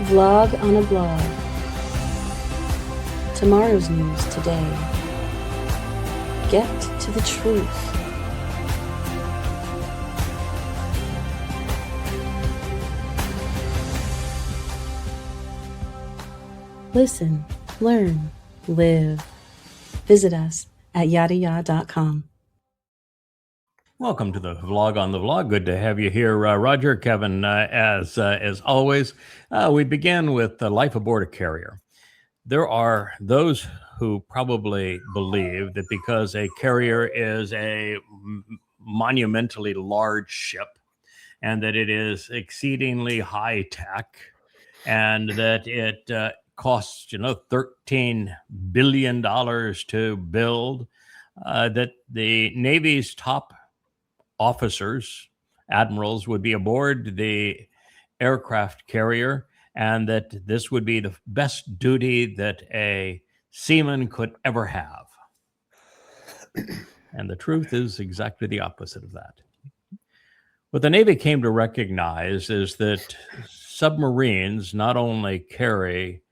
Vlog on a blog. Tomorrow's news today. Get to the truth. Listen, learn, live. Visit us at yadayah.com. Welcome to the vlog on the vlog. Good to have you here, Roger, Kevin. As always, we begin with the life aboard a carrier. There are those who probably believe that because a carrier is a monumentally large ship and that it is exceedingly high tech and that it costs, $13 billion to build, that the Navy's top officers, admirals, would be aboard the aircraft carrier, and that this would be the best duty that a seaman could ever have. And the truth is exactly the opposite of that. What the Navy came to recognize is that submarines not only carry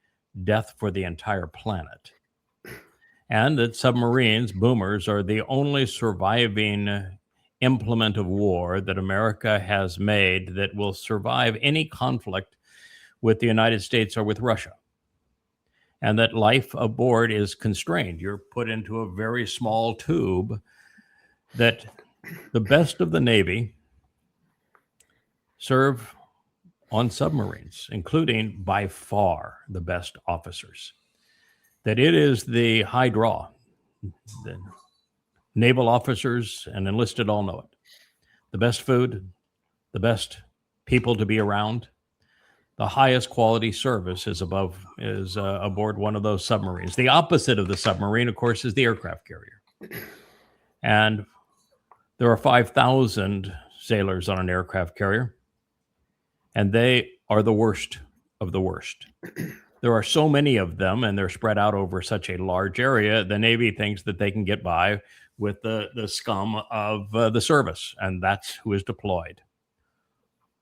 death for the entire planet, and that submarines, boomers, are the only surviving implement of war that America has made that will survive any conflict with the United States or with Russia. And that life aboard is constrained. You're put into a very small tube, that the best of the Navy serve on submarines, including by far the best officers. That it is the high draw. The naval officers and enlisted all know it. The best food, the best people to be around, the highest quality service is aboard one of those submarines. The opposite of the submarine, of course, is the aircraft carrier. And there are 5,000 sailors on an aircraft carrier, and they are the worst of the worst. There are so many of them, and they're spread out over such a large area, the Navy thinks that they can get by with the scum of the service, and that's who is deployed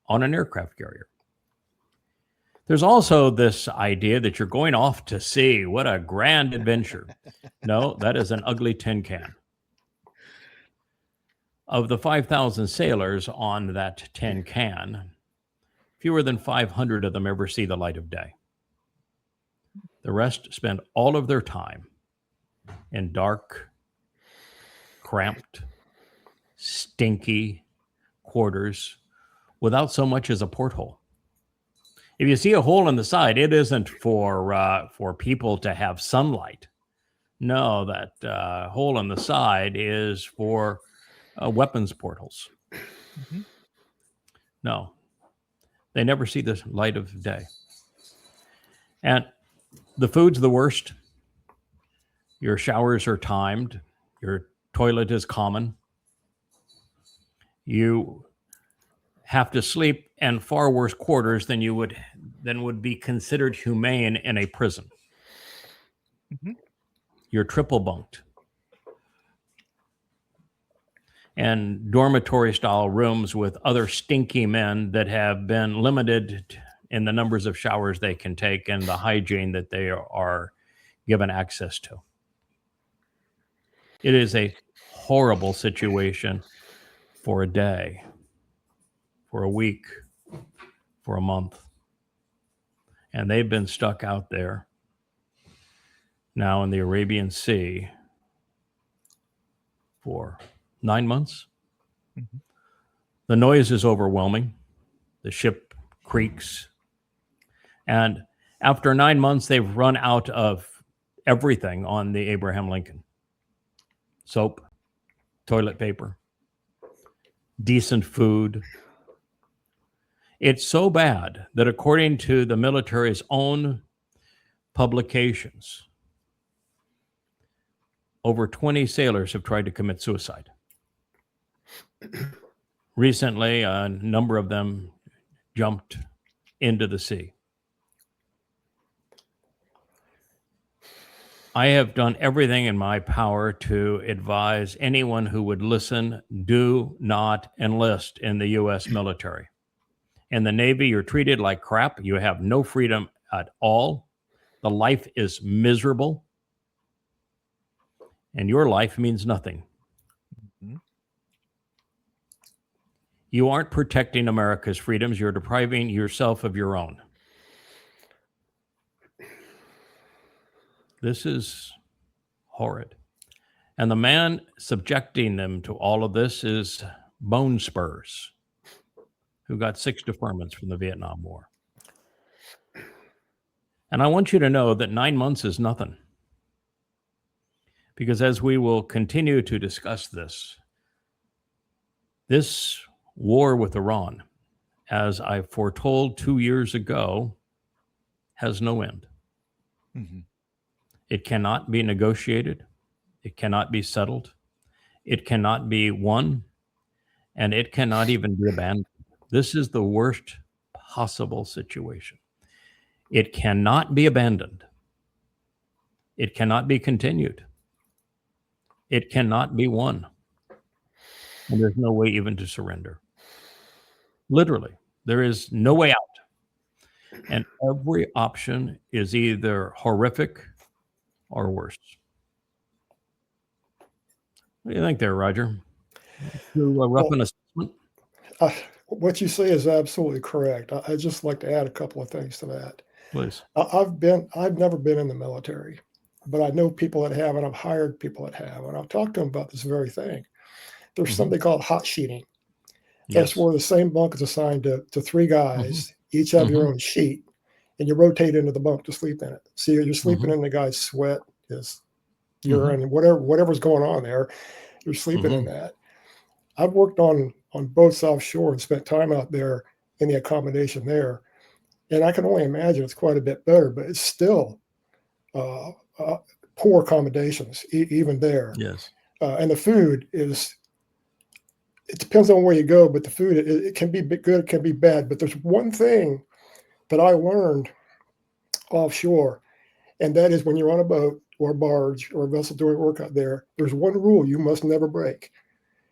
on an aircraft carrier. There's also this idea that you're going off to sea. What a grand adventure. No, that is an ugly tin can. Of the 5,000 sailors on that tin can, fewer than 500 of them ever see the light of day. The rest spend all of their time in dark, cramped, stinky quarters without so much as a porthole. If you see a hole in the side, it isn't for people to have sunlight. No, that hole in the side is for weapons portholes. Mm-hmm. No, they never see the light of day. And the food's the worst. Your showers are timed. Your toilet is common. You have to sleep in far worse quarters than would be considered humane in a prison. Mm-hmm. You're triple bunked. And dormitory style rooms with other stinky men that have been limited in the numbers of showers they can take and the hygiene that they are given access to. It is a horrible situation for a day, for a week, for a month. And they've been stuck out there now in the Arabian Sea for 9 months. Mm-hmm. The noise is overwhelming. The ship creaks. And after 9 months, they've run out of everything on the Abraham Lincoln. Soap, toilet paper, decent food. It's so bad that according to the military's own publications, over 20 sailors have tried to commit suicide. Recently, a number of them jumped into the sea. I have done everything in my power to advise anyone who would listen, do not enlist in the U.S. military. In the Navy, you're treated like crap. You have no freedom at all. The life is miserable. And your life means nothing. Mm-hmm. You aren't protecting America's freedoms. You're depriving yourself of your own. This is horrid. And the man subjecting them to all of this is Bone Spurs, who got 6 deferments from the Vietnam War. And I want you to know that 9 months is nothing. Because as we will continue to discuss this war with Iran, as I foretold 2 years ago, has no end. Mm-hmm. It cannot be negotiated. It cannot be settled. It cannot be won. And it cannot even be abandoned. This is the worst possible situation. It cannot be abandoned. It cannot be continued. It cannot be won. And there's no way even to surrender. Literally, there is no way out. And every option is either horrific or worse. What do you think there, Roger? To rough an assessment? What you say is absolutely correct. I'd just like to add a couple of things to that. Please. I've never been in the military, but I know people that have, and I've hired people that have, and I've talked to them about this very thing. There's something called hot sheeting. That's where the same bunk is assigned to 3 guys, each have your own sheet, and you rotate into the bunk to sleep in it. So you're sleeping in the guy's sweat, his urine, whatever's going on there. You're sleeping in that. I've worked on boats offshore and spent time out there in the accommodation there. And I can only imagine it's quite a bit better, but it's still poor accommodations, even there. Yes. And the food it depends on where you go, but the food, it can be good, it can be bad. But there's one thing that I learned offshore, and that is when you're on a boat or a barge or a vessel doing work out there, there's one rule you must never break.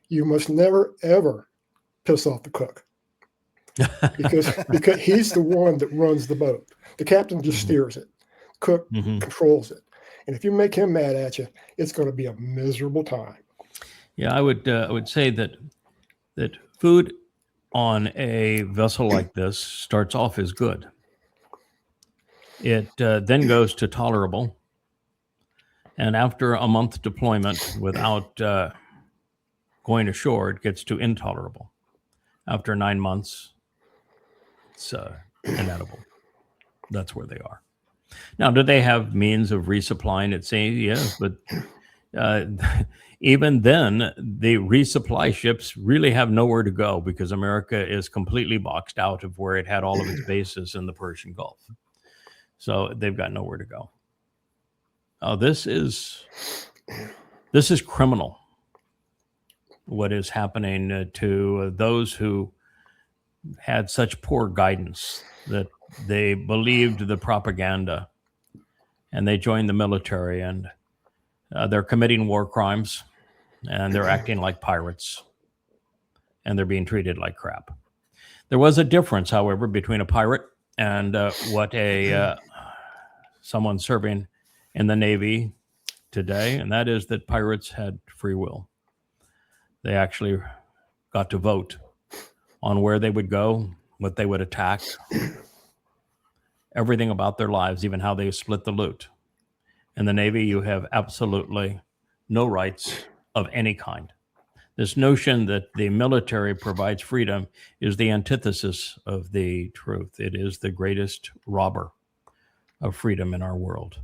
You must never, ever piss off the cook. because he's the one that runs the boat. The captain just steers it. Cook controls it. And if you make him mad at you, it's going to be a miserable time. Yeah, I would say that food on a vessel like this starts off as good. It then goes to tolerable. And after a month deployment without going ashore, it gets to intolerable. After 9 months, it's inedible. That's where they are. Now, do they have means of resupplying it? Say yes, but even then, the resupply ships really have nowhere to go because America is completely boxed out of where it had all of its bases in the Persian Gulf. So they've got nowhere to go. This is criminal. What is happening to those who had such poor guidance that they believed the propaganda and they joined the military and they're committing war crimes and they're acting like pirates and they're being treated like crap. There was a difference, however, between a pirate and what someone serving in the Navy today, and that is that pirates had free will. They actually got to vote on where they would go, what they would attack, everything about their lives, even how they split the loot. In the Navy, you have absolutely no rights of any kind. This notion that the military provides freedom is the antithesis of the truth. It is the greatest robber of freedom in our world.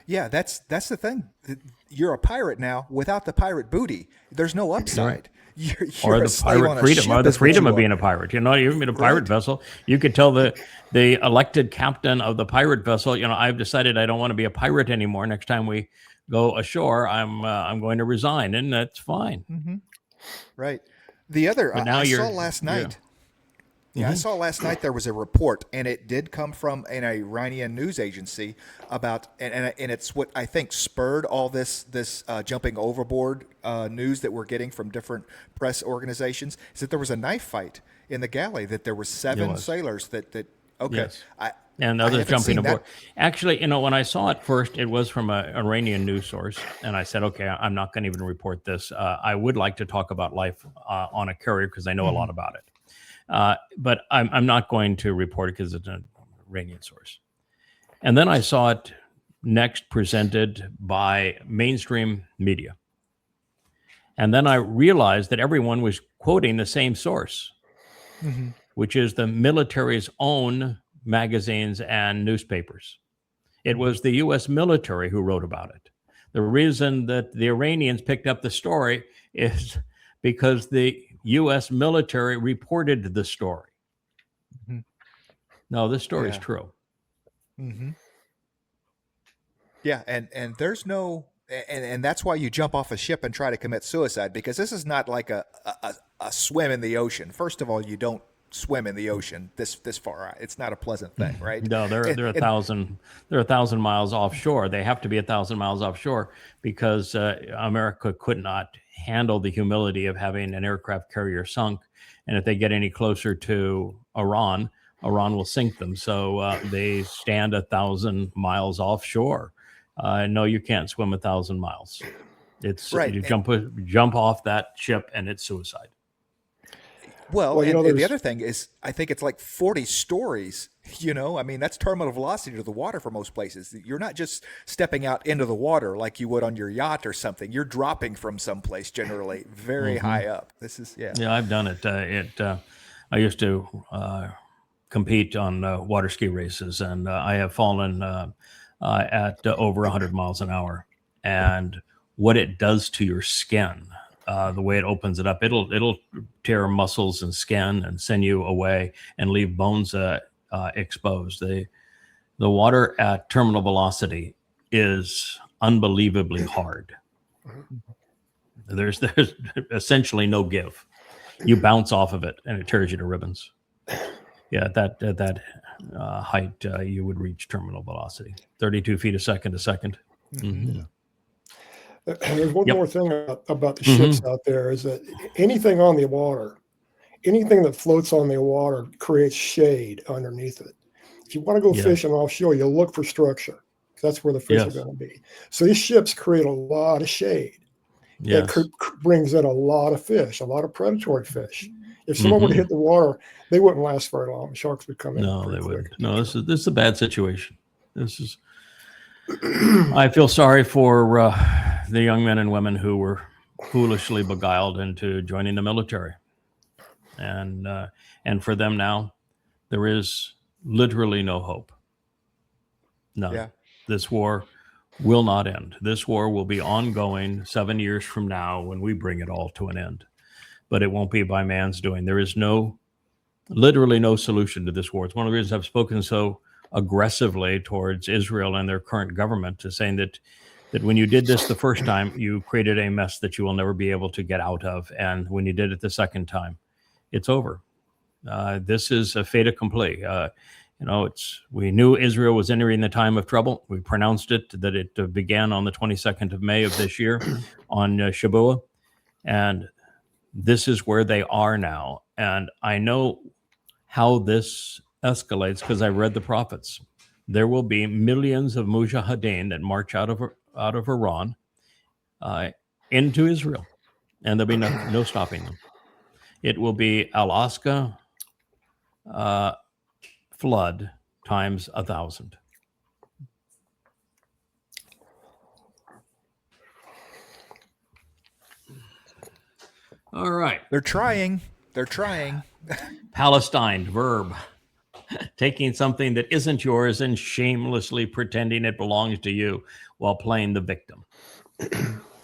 Yeah, that's the thing. You're a pirate now without the pirate booty. There's no upside. Right. You're or the pirate freedom, or the freedom of being a pirate. You know, even in a pirate vessel, you could tell the elected captain of the pirate vessel, you know, I've decided I don't want to be a pirate anymore. Next time we go ashore, I'm going to resign, and that's fine. Right. The other, I saw last night. Yeah, I saw last night there was a report, and it did come from an Iranian news agency about, and it's what I think spurred all this jumping overboard news that we're getting from different press organizations. Is that there was a knife fight in the galley? That there were 7 sailors that okay, Yes. And others jumping aboard. Actually, when I saw it first, it was from an Iranian news source, and I said, okay, I'm not going to even report this. I would like to talk about life on a carrier because I know a lot about it. But I'm not going to report it because it's an Iranian source. And then I saw it next presented by mainstream media. And then I realized that everyone was quoting the same source, which is the military's own magazines and newspapers. It was the U.S. military who wrote about it. The reason that the Iranians picked up the story is because the U.S. military reported the story. No, this story is true. Yeah, and there's no, and that's why you jump off a ship and try to commit suicide, because this is not like a swim in the ocean. First of all, you don't swim in the ocean this far out. It's not a pleasant thing, right? No, they're 1,000 miles offshore. They have to be 1,000 miles offshore because America could not handle the humility of having an aircraft carrier sunk. And if they get any closer to Iran will sink them. So they stand 1,000 miles offshore. No, you can't swim 1,000 miles. It's right. You jump off that ship and it's suicide. Well, and the other thing is, I think it's like 40 stories, I mean, that's terminal velocity to the water for most places. You're not just stepping out into the water like you would on your yacht or something. You're dropping from someplace generally very high up. This is, Yeah, I've done it. I used to compete on water ski races, and I have fallen at over 100 miles an hour. And what it does to your skin, the way it opens it up, it'll tear muscles and skin and send you away and leave bones exposed. The water at terminal velocity is unbelievably hard. There's essentially no give. You bounce off of it and it tears you to ribbons. Yeah, at that height, you would reach terminal velocity, 32 feet a second. Mm-hmm. There's one more thing about the ships out there is that anything on the water, anything that floats on the water creates shade underneath it. If you want to go fishing offshore, you'll look for structure. That's where the fish are going to be. So these ships create a lot of shade. That brings in a lot of fish, a lot of predatory fish. If someone were to hit the water, they wouldn't last very long. Sharks would come in. No, they wouldn't. No, this is a bad situation. This is. I feel sorry for the young men and women who were foolishly beguiled into joining the military, and for them now, there is literally no hope. No, this war will not end. This war will be ongoing 7 years from now when we bring it all to an end, but it won't be by man's doing. There is literally no solution to this war. It's one of the reasons I've spoken so aggressively towards Israel and their current government, to saying that when you did this the first time, you created a mess that you will never be able to get out of. And when you did it the second time, it's over. This is a fait accompli. We knew Israel was entering the time of trouble. We pronounced it, that it began on the 22nd of May of this year on Shabuah. And this is where they are now. And I know how this escalates because I read the prophets. There will be millions of mujahideen that march out of Iran into Israel, and there'll be no stopping them. It will be Alaska flood times 1,000. All right. They're trying. Palestine, verb. Taking something that isn't yours and shamelessly pretending it belongs to you while playing the victim.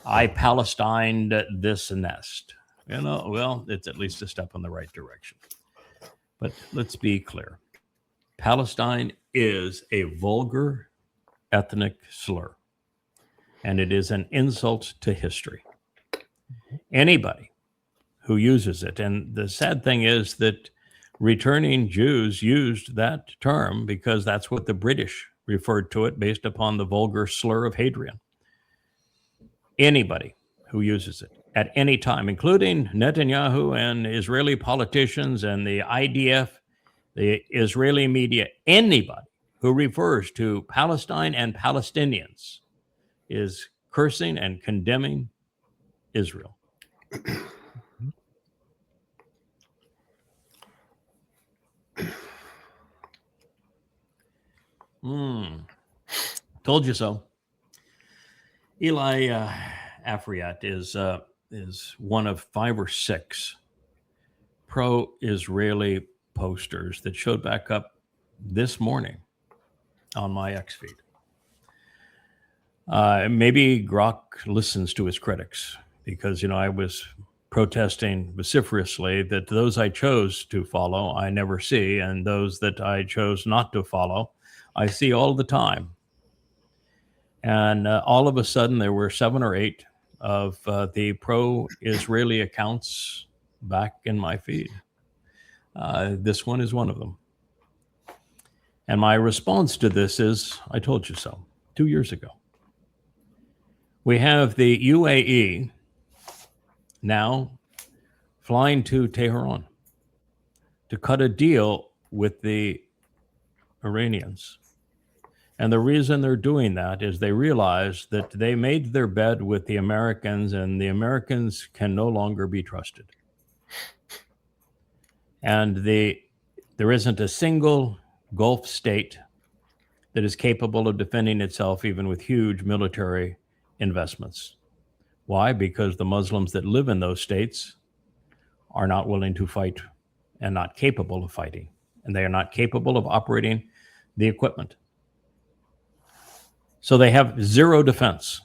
I Palestined this nest. Well, it's at least a step in the right direction. But let's be clear. Palestine is a vulgar ethnic slur, and it is an insult to history. Anybody who uses it, and the sad thing is that returning Jews used that term because that's what the British referred to it based upon the vulgar slur of Hadrian. Anybody who uses it at any time, including Netanyahu and Israeli politicians and the IDF, the Israeli media, anybody who refers to Palestine and Palestinians is cursing and condemning Israel. Told you so. Eli Afriat is one of 5 or 6 pro-Israeli posters that showed back up this morning on my X feed. Maybe Grok listens to his critics because, I was protesting vociferously that those I chose to follow, I never see, and those that I chose not to follow, I see all the time. And all of a sudden, there were 7 or 8 of the pro-Israeli accounts back in my feed. This one is one of them. And my response to this is, I told you so, 2 years ago. We have the UAE now flying to Tehran to cut a deal with the Iranians. And the reason they're doing that is they realize that they made their bed with the Americans, and the Americans can no longer be trusted. And there isn't a single Gulf state that is capable of defending itself, even with huge military investments. Why? Because the Muslims that live in those states are not willing to fight and not capable of fighting. And they are not capable of operating the equipment. So they have zero defense.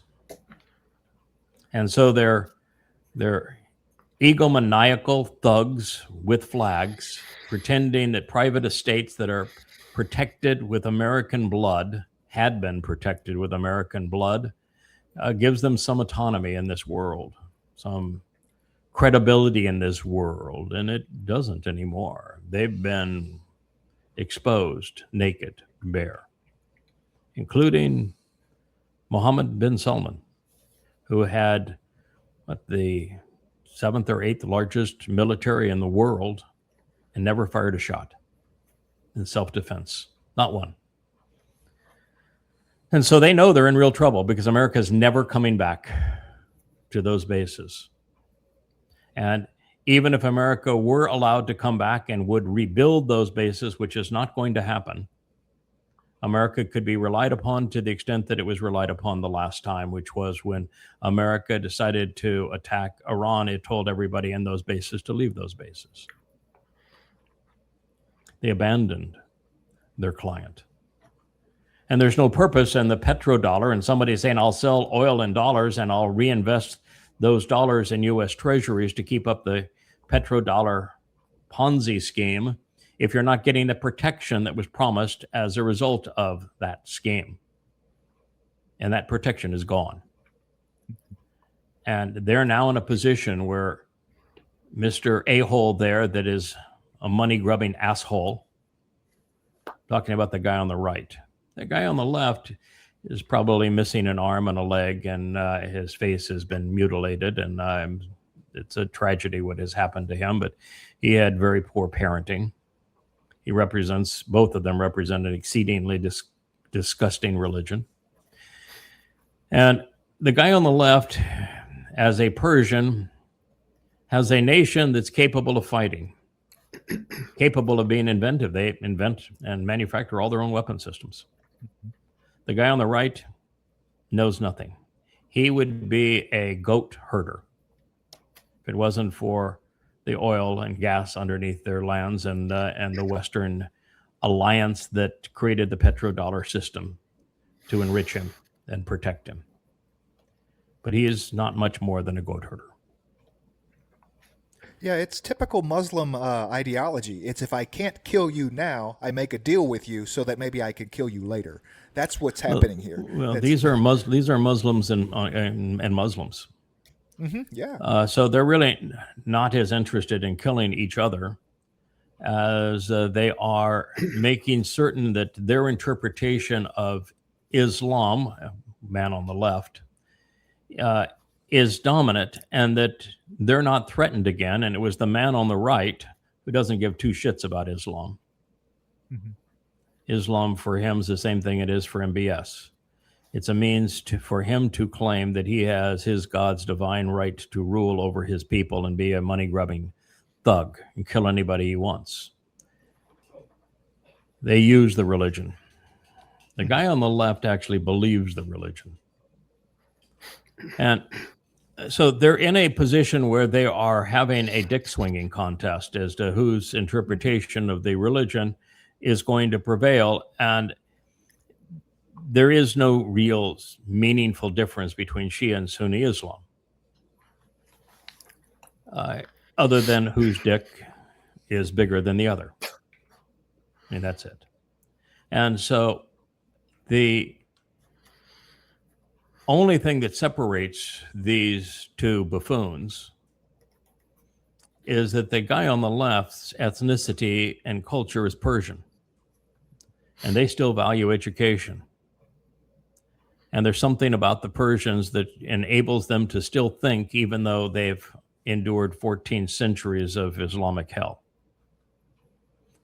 And so they're egomaniacal thugs with flags, pretending that private estates that are protected with American blood, had been protected with American blood, gives them some autonomy in this world, some credibility in this world, and it doesn't anymore. They've been exposed, naked, bare, including Mohammed bin Salman, who had the 7th or 8th largest military in the world and never fired a shot in self-defense, not one. And so they know they're in real trouble because America's never coming back to those bases. And even if America were allowed to come back and would rebuild those bases, which is not going to happen, America could be relied upon to the extent that it was relied upon the last time, which was when America decided to attack Iran. It told everybody in those bases to leave those bases. They abandoned their client. And there's no purpose in the petrodollar, and somebody saying, I'll sell oil in dollars and I'll reinvest those dollars in U.S. treasuries to keep up the petrodollar Ponzi scheme, if you're not getting the protection that was promised as a result of that scheme. And that protection is gone. And they're now in a position where Mr. A-hole there that is a money-grubbing asshole, talking about the guy on the right. The guy on the left is probably missing an arm and a leg, and his face has been mutilated, and it's a tragedy what has happened to him, but he had very poor parenting. Both of them represent an exceedingly disgusting religion. And the guy on the left, as a Persian, has a nation that's capable of fighting, capable of being inventive. They invent and manufacture all their own weapon systems. The guy on the right knows nothing. He would be a goat herder if it wasn't for the oil and gas underneath their lands and the Western alliance that created the petrodollar system to enrich him and protect him. But he is not much more than a goat herder. Yeah, it's typical Muslim ideology. It's if I can't kill you now, I make a deal with you so that maybe I can kill you later. That's what's happening here. Well, these are Muslims and Muslims. Mm-hmm, yeah. So they're really not as interested in killing each other as they are making certain that their interpretation of Islam, man on the left, is dominant, and that they're not threatened again. And it was the man on the right who doesn't give two shits about Islam. Mhm. Islam for him is the same thing it is for MBS. It's a means for him to claim that he has his God's divine right to rule over his people and be a money-grubbing thug and kill anybody he wants. They use the religion. The guy on the left actually believes the religion. And so they're in a position where they are having a dick swinging contest as to whose interpretation of the religion is going to prevail. And there is no real meaningful difference between Shia and Sunni Islam, other than whose dick is bigger than the other. I mean, that's it. And so the only thing that separates these two buffoons is that the guy on the left's ethnicity and culture is Persian, and they still value education. And there's something about the Persians that enables them to still think, even though they've endured 14 centuries of Islamic hell.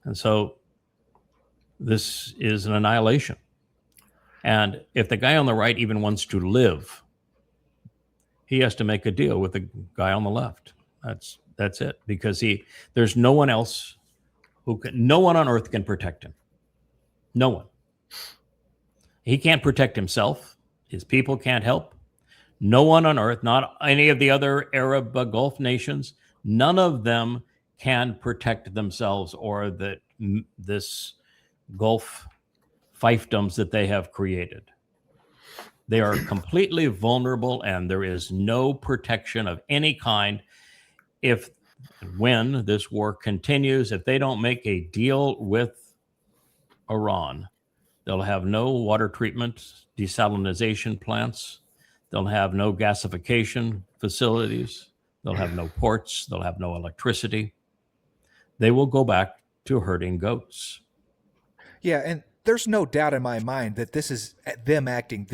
And so this is an annihilation. And if the guy on the right even wants to live, he has to make a deal with the guy on the left. That's it, because there's no one else no one on earth can protect him. No one. He can't protect himself. His people can't help. No one on earth, not any of the other Arab Gulf nations, none of them can protect themselves or this Gulf fiefdoms that they have created. They are completely vulnerable, and there is no protection of any kind. When this war continues, if they don't make a deal with Iran, they'll have no water treatment, desalination plants. They'll have no gasification facilities. They'll have no ports. They'll have no electricity. They will go back to herding goats. Yeah, and there's no doubt in my mind that this is them acting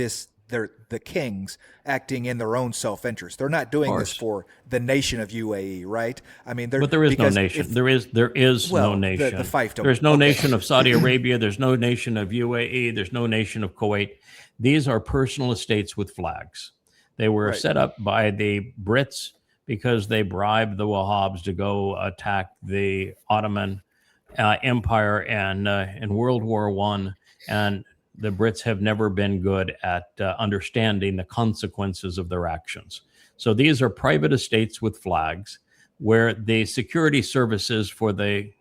they're the kings acting in their own self-interest. They're not doing this for the nation of UAE, right? I mean, but there is no nation. There is no nation. The fiefdom. There's no nation of Saudi Arabia. There's no nation of UAE. There's no nation of Kuwait. These are personal estates with flags. They were set up by the Brits because they bribed the Wahhabs to go attack the Ottoman Empire and in World War I, and the Brits have never been good at understanding the consequences of their actions. So these are private estates with flags where the security services for the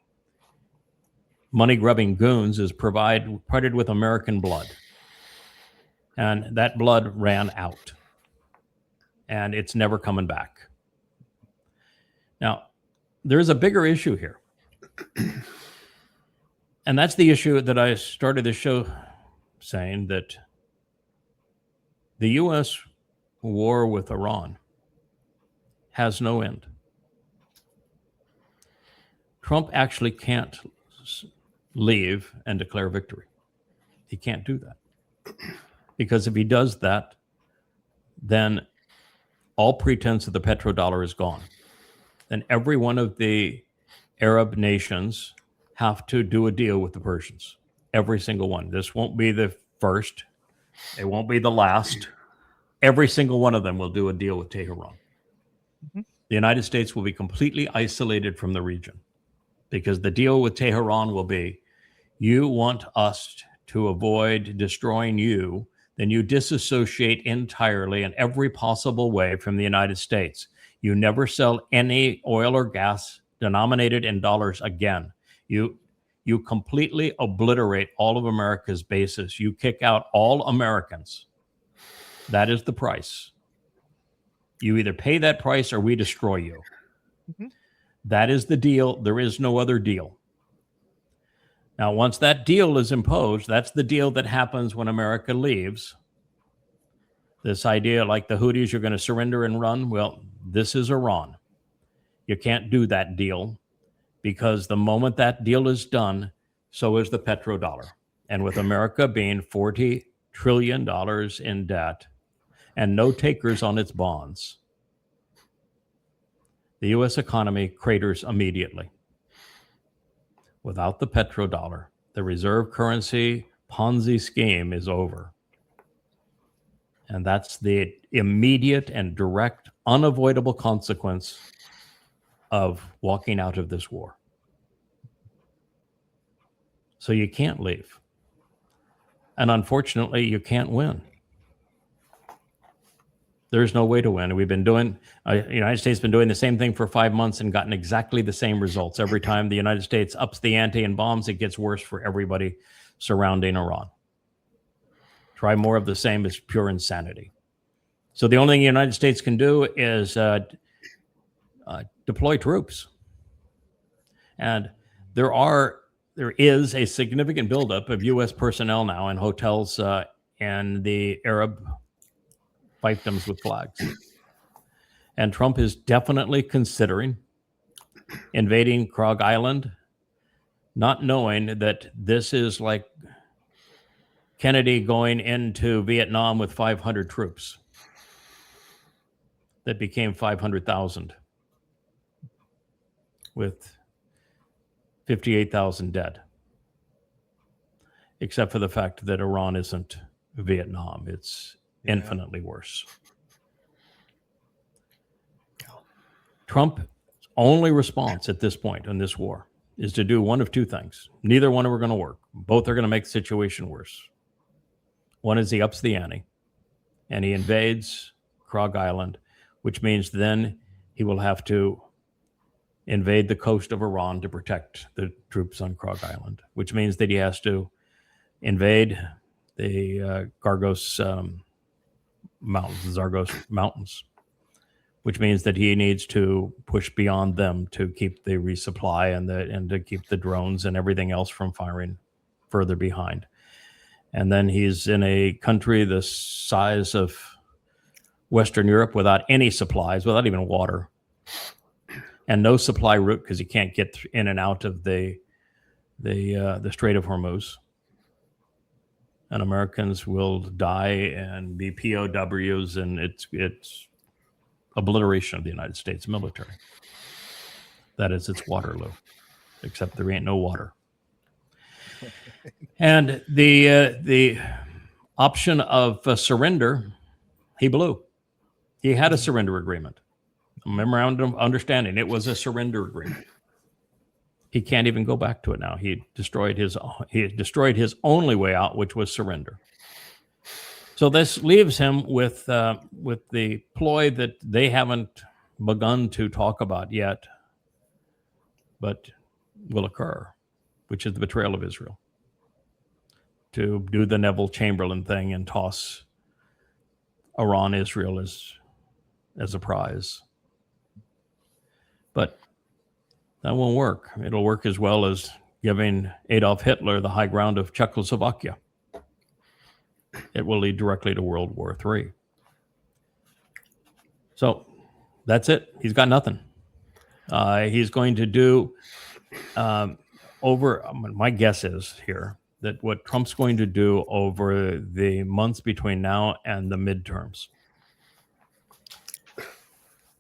money-grubbing goons is provided with American blood. And that blood ran out. And it's never coming back. Now, there's a bigger issue here. And that's the issue that I started the show saying, that the U.S. war with Iran has no end. Trump actually can't leave and declare victory. He can't do that. Because if he does that, then all pretense of the petrodollar is gone. Then every one of the Arab nations have to do a deal with the Persians. Every single one. This won't be the first. It won't be the last. Every single one of them will do a deal with Tehran. Mm-hmm. The United States will be completely isolated from the region, because the deal with Tehran will be, you want us to avoid destroying you, then you disassociate entirely in every possible way from the United States. You never sell any oil or gas denominated in dollars again. You completely obliterate all of America's bases. You kick out all Americans. That is the price. You either pay that price or we destroy you. Mm-hmm. That is the deal. There is no other deal. Now, once that deal is imposed, that's the deal that happens when America leaves. This idea like the Houthis, you're going to surrender and run. Well, this is Iran. You can't do that deal. because the moment that deal is done, so is the petrodollar. And with America being $40 trillion in debt and no takers on its bonds, the U.S. economy craters immediately. Without the petrodollar, the reserve currency Ponzi scheme is over. And that's the immediate and direct, unavoidable consequence of walking out of this war. So you can't leave. And unfortunately, you can't win. There's no way to win. We've been doing, the United States has been doing the same thing for 5 months and gotten exactly the same results. Every time the United States ups the ante and bombs, it gets worse for everybody surrounding Iran. Try more of the same is pure insanity. So the only thing the United States can do is deploy troops. And there is a significant buildup of U.S. personnel now in hotels and the Arab fiefdoms with flags. And Trump is definitely considering invading Krog Island, not knowing that this is like Kennedy going into Vietnam with 500 troops that became 500,000 with 58,000 dead, except for the fact that Iran isn't Vietnam. It's infinitely worse. Trump's only response at this point in this war is to do one of two things. Neither one are going to work. Both are going to make the situation worse. One is he ups the ante and he invades Krog Island, which means then he will have to invade the coast of Iran to protect the troops on Krog Island, which means that he has to invade the Zagros Mountains, which means that he needs to push beyond them to keep the resupply and to keep the drones and everything else from firing further behind. And then he's in a country the size of Western Europe without any supplies, without even water, and no supply route because he can't get in and out of the Strait of Hormuz. And Americans will die and be POWs, and it's obliteration of the United States military. That is its Waterloo, except there ain't no water. And the option of surrender, he blew. He had a surrender agreement, a memorandum of understanding. It was a surrender agreement. He can't even go back to it now. He destroyed his only way out, which was surrender. So this leaves him with the ploy that they haven't begun to talk about yet, but will occur, which is the betrayal of Israel. To do the Neville Chamberlain thing and toss Iran, Israel as a prize. But that won't work. It'll work as well as giving Adolf Hitler the high ground of Czechoslovakia. It will lead directly to World War III. So that's it. He's got nothing. He's going to do my guess is here that what Trump's going to do over the months between now and the midterms,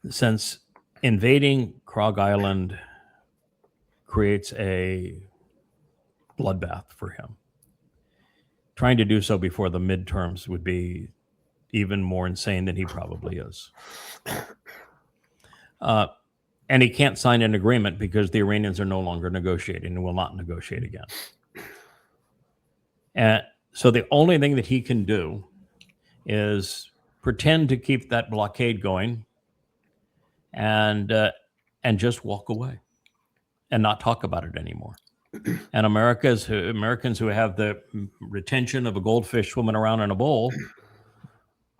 since invading Krog Island creates a bloodbath for him, trying to do so before the midterms would be even more insane than he probably is. And he can't sign an agreement because the Iranians are no longer negotiating and will not negotiate again. And so the only thing that he can do is pretend to keep that blockade going and just walk away and not talk about it anymore. And Americans who have the retention of a goldfish swimming around in a bowl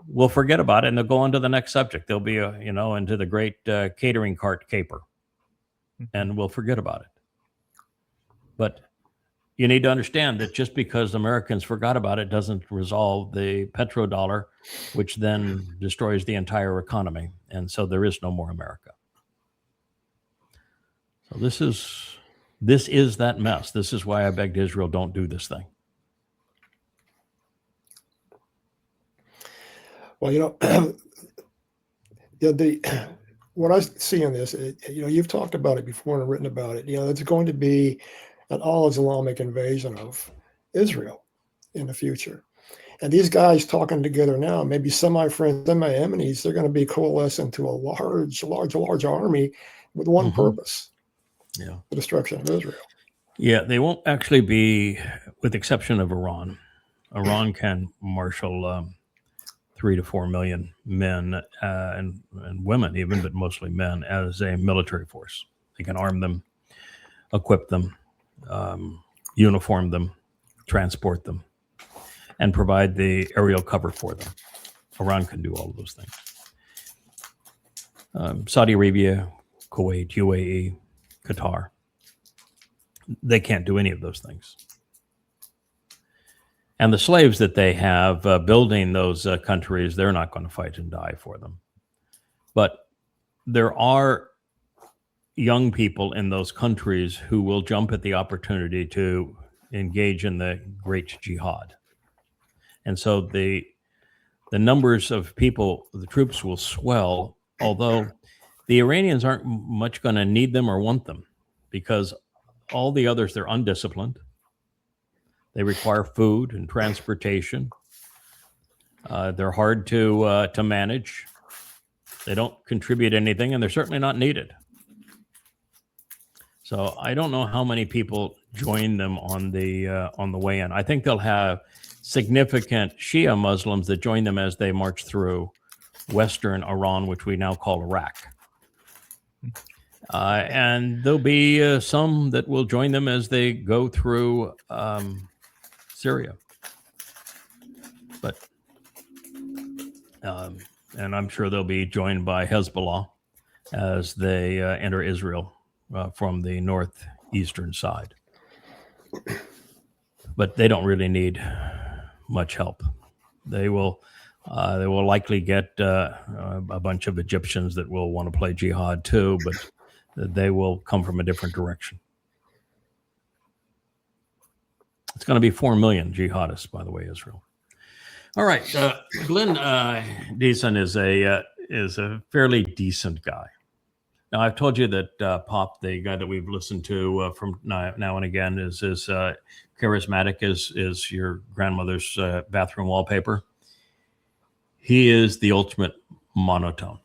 will forget about it and they'll go on to the next subject. They'll be, into the great catering cart caper, and we'll forget about it. But you need to understand that just because Americans forgot about it doesn't resolve the petrodollar, which then destroys the entire economy. And so there is no more America. So this is that mess. This is why I begged Israel, don't do this thing. Well, what I see in this, you've talked about it before and written about it. It's going to be an all-Islamic invasion of Israel in the future. And these guys talking together now, maybe semi-friends, semi-enemies, they're going to be coalescing to a large army with one purpose. Yeah. The destruction of Israel. Yeah, they won't actually be, with the exception of Iran. Iran can marshal 3 to 4 million men and women even, but mostly men, as a military force. They can arm them, equip them, uniform them, transport them, and provide the aerial cover for them. Iran can do all of those things. Saudi Arabia, Kuwait, UAE, Qatar, they can't do any of those things. And the slaves that they have building those countries, they're not going to fight and die for them. But there are young people in those countries who will jump at the opportunity to engage in the great jihad. And so the numbers of people, the troops will swell, although the Iranians aren't much going to need them or want them, because all the others, they're undisciplined. They require food and transportation. They're hard to manage. They don't contribute anything, and they're certainly not needed. So I don't know how many people join them on the way in. I think they'll have significant Shia Muslims that join them as they march through Western Iran, which we now call Iraq. And there'll be some that will join them as they go through Syria. But and I'm sure they'll be joined by Hezbollah as they enter Israel from the northeastern side. But they don't really need much help. They will likely get a bunch of Egyptians that will want to play jihad too, but they will come from a different direction. It's going to be 4 million jihadists, by the way, Israel. All right, Glenn Deason is a fairly decent guy. Now, I've told you that Pop, the guy that we've listened to from now and again, is as charismatic as your grandmother's bathroom wallpaper. He is the ultimate monotone.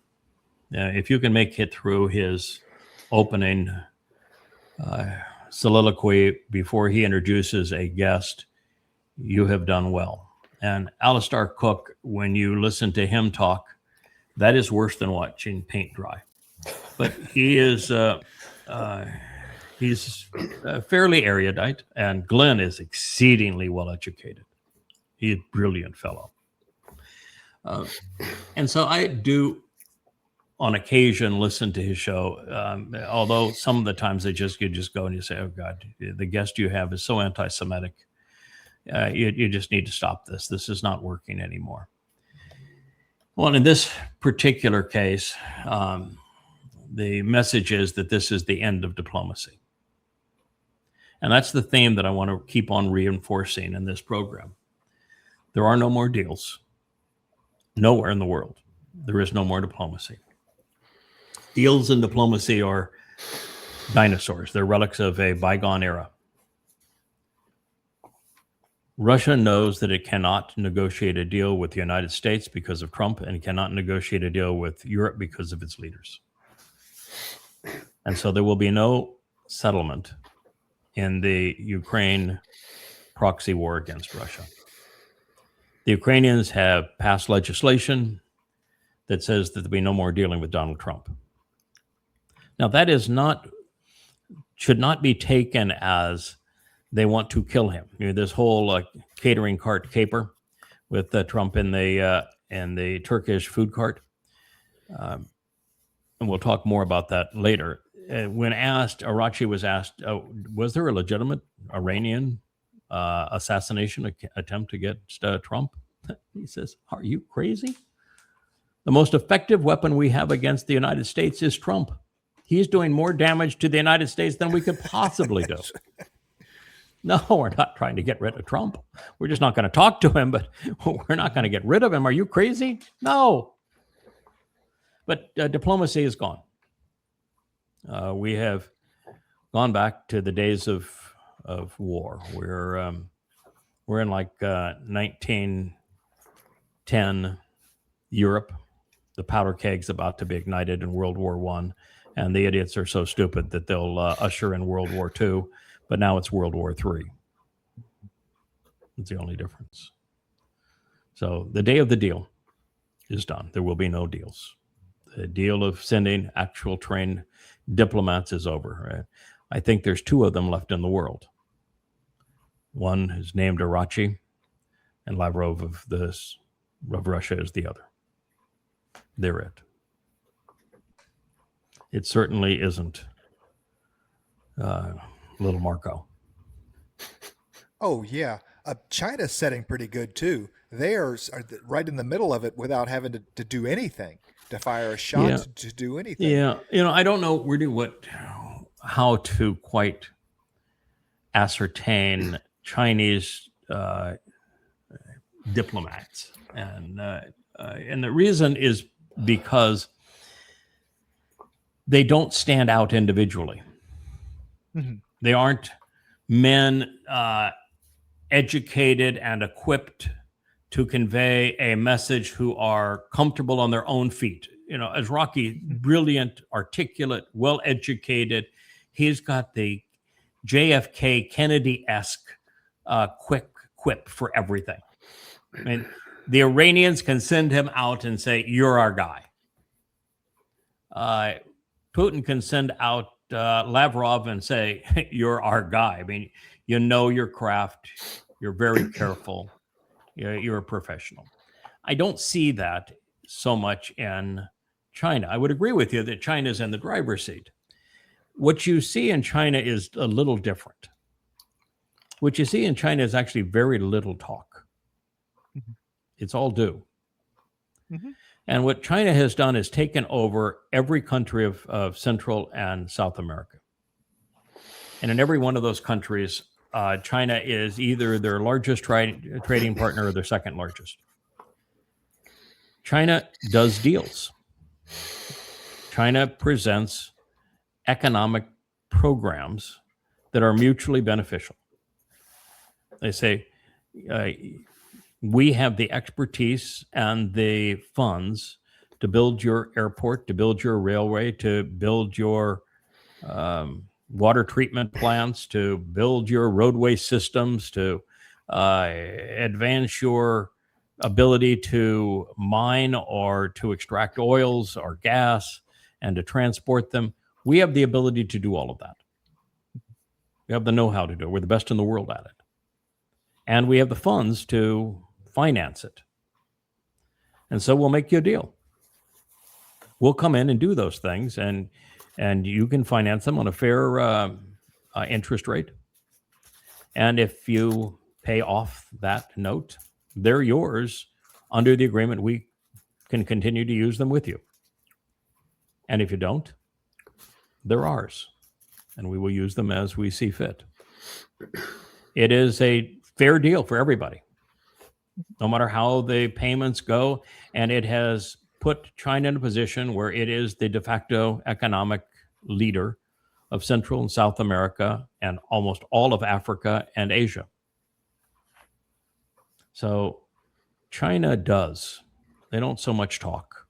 If you can make it through his opening soliloquy before he introduces a guest, you have done well. And Alistair Cook, when you listen to him talk, that is worse than watching paint dry. But he is he's fairly erudite, and Glenn is exceedingly well educated. He's a brilliant fellow. And so I do, on occasion, listen to his show, although some of the times you just go and you say, oh, God, the guest you have is so anti-Semitic. You just need to stop this. This is not working anymore. Well, in this particular case, the message is that this is the end of diplomacy. And that's the theme that I want to keep on reinforcing in this program. There are no more deals. Nowhere in the world. There is no more diplomacy. Deals and diplomacy are dinosaurs. They're relics of a bygone era. Russia knows that it cannot negotiate a deal with the United States because of Trump, and cannot negotiate a deal with Europe because of its leaders. And so there will be no settlement in the Ukraine proxy war against Russia. The Ukrainians have passed legislation that says that there'll be no more dealing with Donald Trump. Now, that should not be taken as they want to kill him. This whole catering cart caper with Trump in the Turkish food cart. And we'll talk more about that later. When asked, Arachi was asked, was there a legitimate Iranian assassination attempt against Trump? He says, are you crazy? The most effective weapon we have against the United States is Trump. He's doing more damage to the United States than we could possibly do. No, we're not trying to get rid of Trump. We're just not going to talk to him, but we're not going to get rid of him. Are you crazy? No. But diplomacy is gone. We have gone back to the days of war. We're in like 1910 Europe. The powder keg's about to be ignited in World War I, and the idiots are so stupid that they'll usher in World War II. But now it's World War III. It's the only difference. So the day of the deal is done. There will be no deals. The deal of sending actual trained diplomats is over. Right? I think there's two of them left in the world. One is named Arachi, and Lavrov of Russia is the other. They're it. It certainly isn't little Marco. Oh, yeah. China's setting pretty good, too. They are right in the middle of it without having to do anything, to fire a shot, to do anything. Yeah. I don't know really how to quite ascertain Chinese diplomats. And the reason is because they don't stand out individually. Mm-hmm. They aren't men educated and equipped to convey a message who are comfortable on their own feet. As Rocky, brilliant, articulate, well-educated, he's got the JFK Kennedy-esque quick quip for everything. I mean, the Iranians can send him out and say, "You're our guy." Putin can send out Lavrov and say, "You're our guy." I mean, you know your craft. You're very careful. You're a professional. I don't see that so much in China. I would agree with you that China's in the driver's seat. What you see in China is a little different. What you see in China is actually very little talk. Mm-hmm. It's all do. Mm-hmm. And what China has done is taken over every country of Central and South America. And in every one of those countries, China is either their largest trading partner or their second largest. China does deals. China presents economic programs that are mutually beneficial. They say, we have the expertise and the funds to build your airport, to build your railway, to build your water treatment plants, to build your roadway systems, to advance your ability to mine or to extract oils or gas and to transport them. We have the ability to do all of that. We have the know-how to do it. We're the best in the world at it. And we have the funds to finance it. And so we'll make you a deal. We'll come in and do those things, and you can finance them on a fair interest rate. And if you pay off that note, they're yours under the agreement. We can continue to use them with you. And if you don't, they're ours, and we will use them as we see fit. It is a fair deal for everybody, no matter how the payments go. And it has put China in a position where it is the de facto economic leader of Central and South America and almost all of Africa and Asia. So China does. They don't so much talk.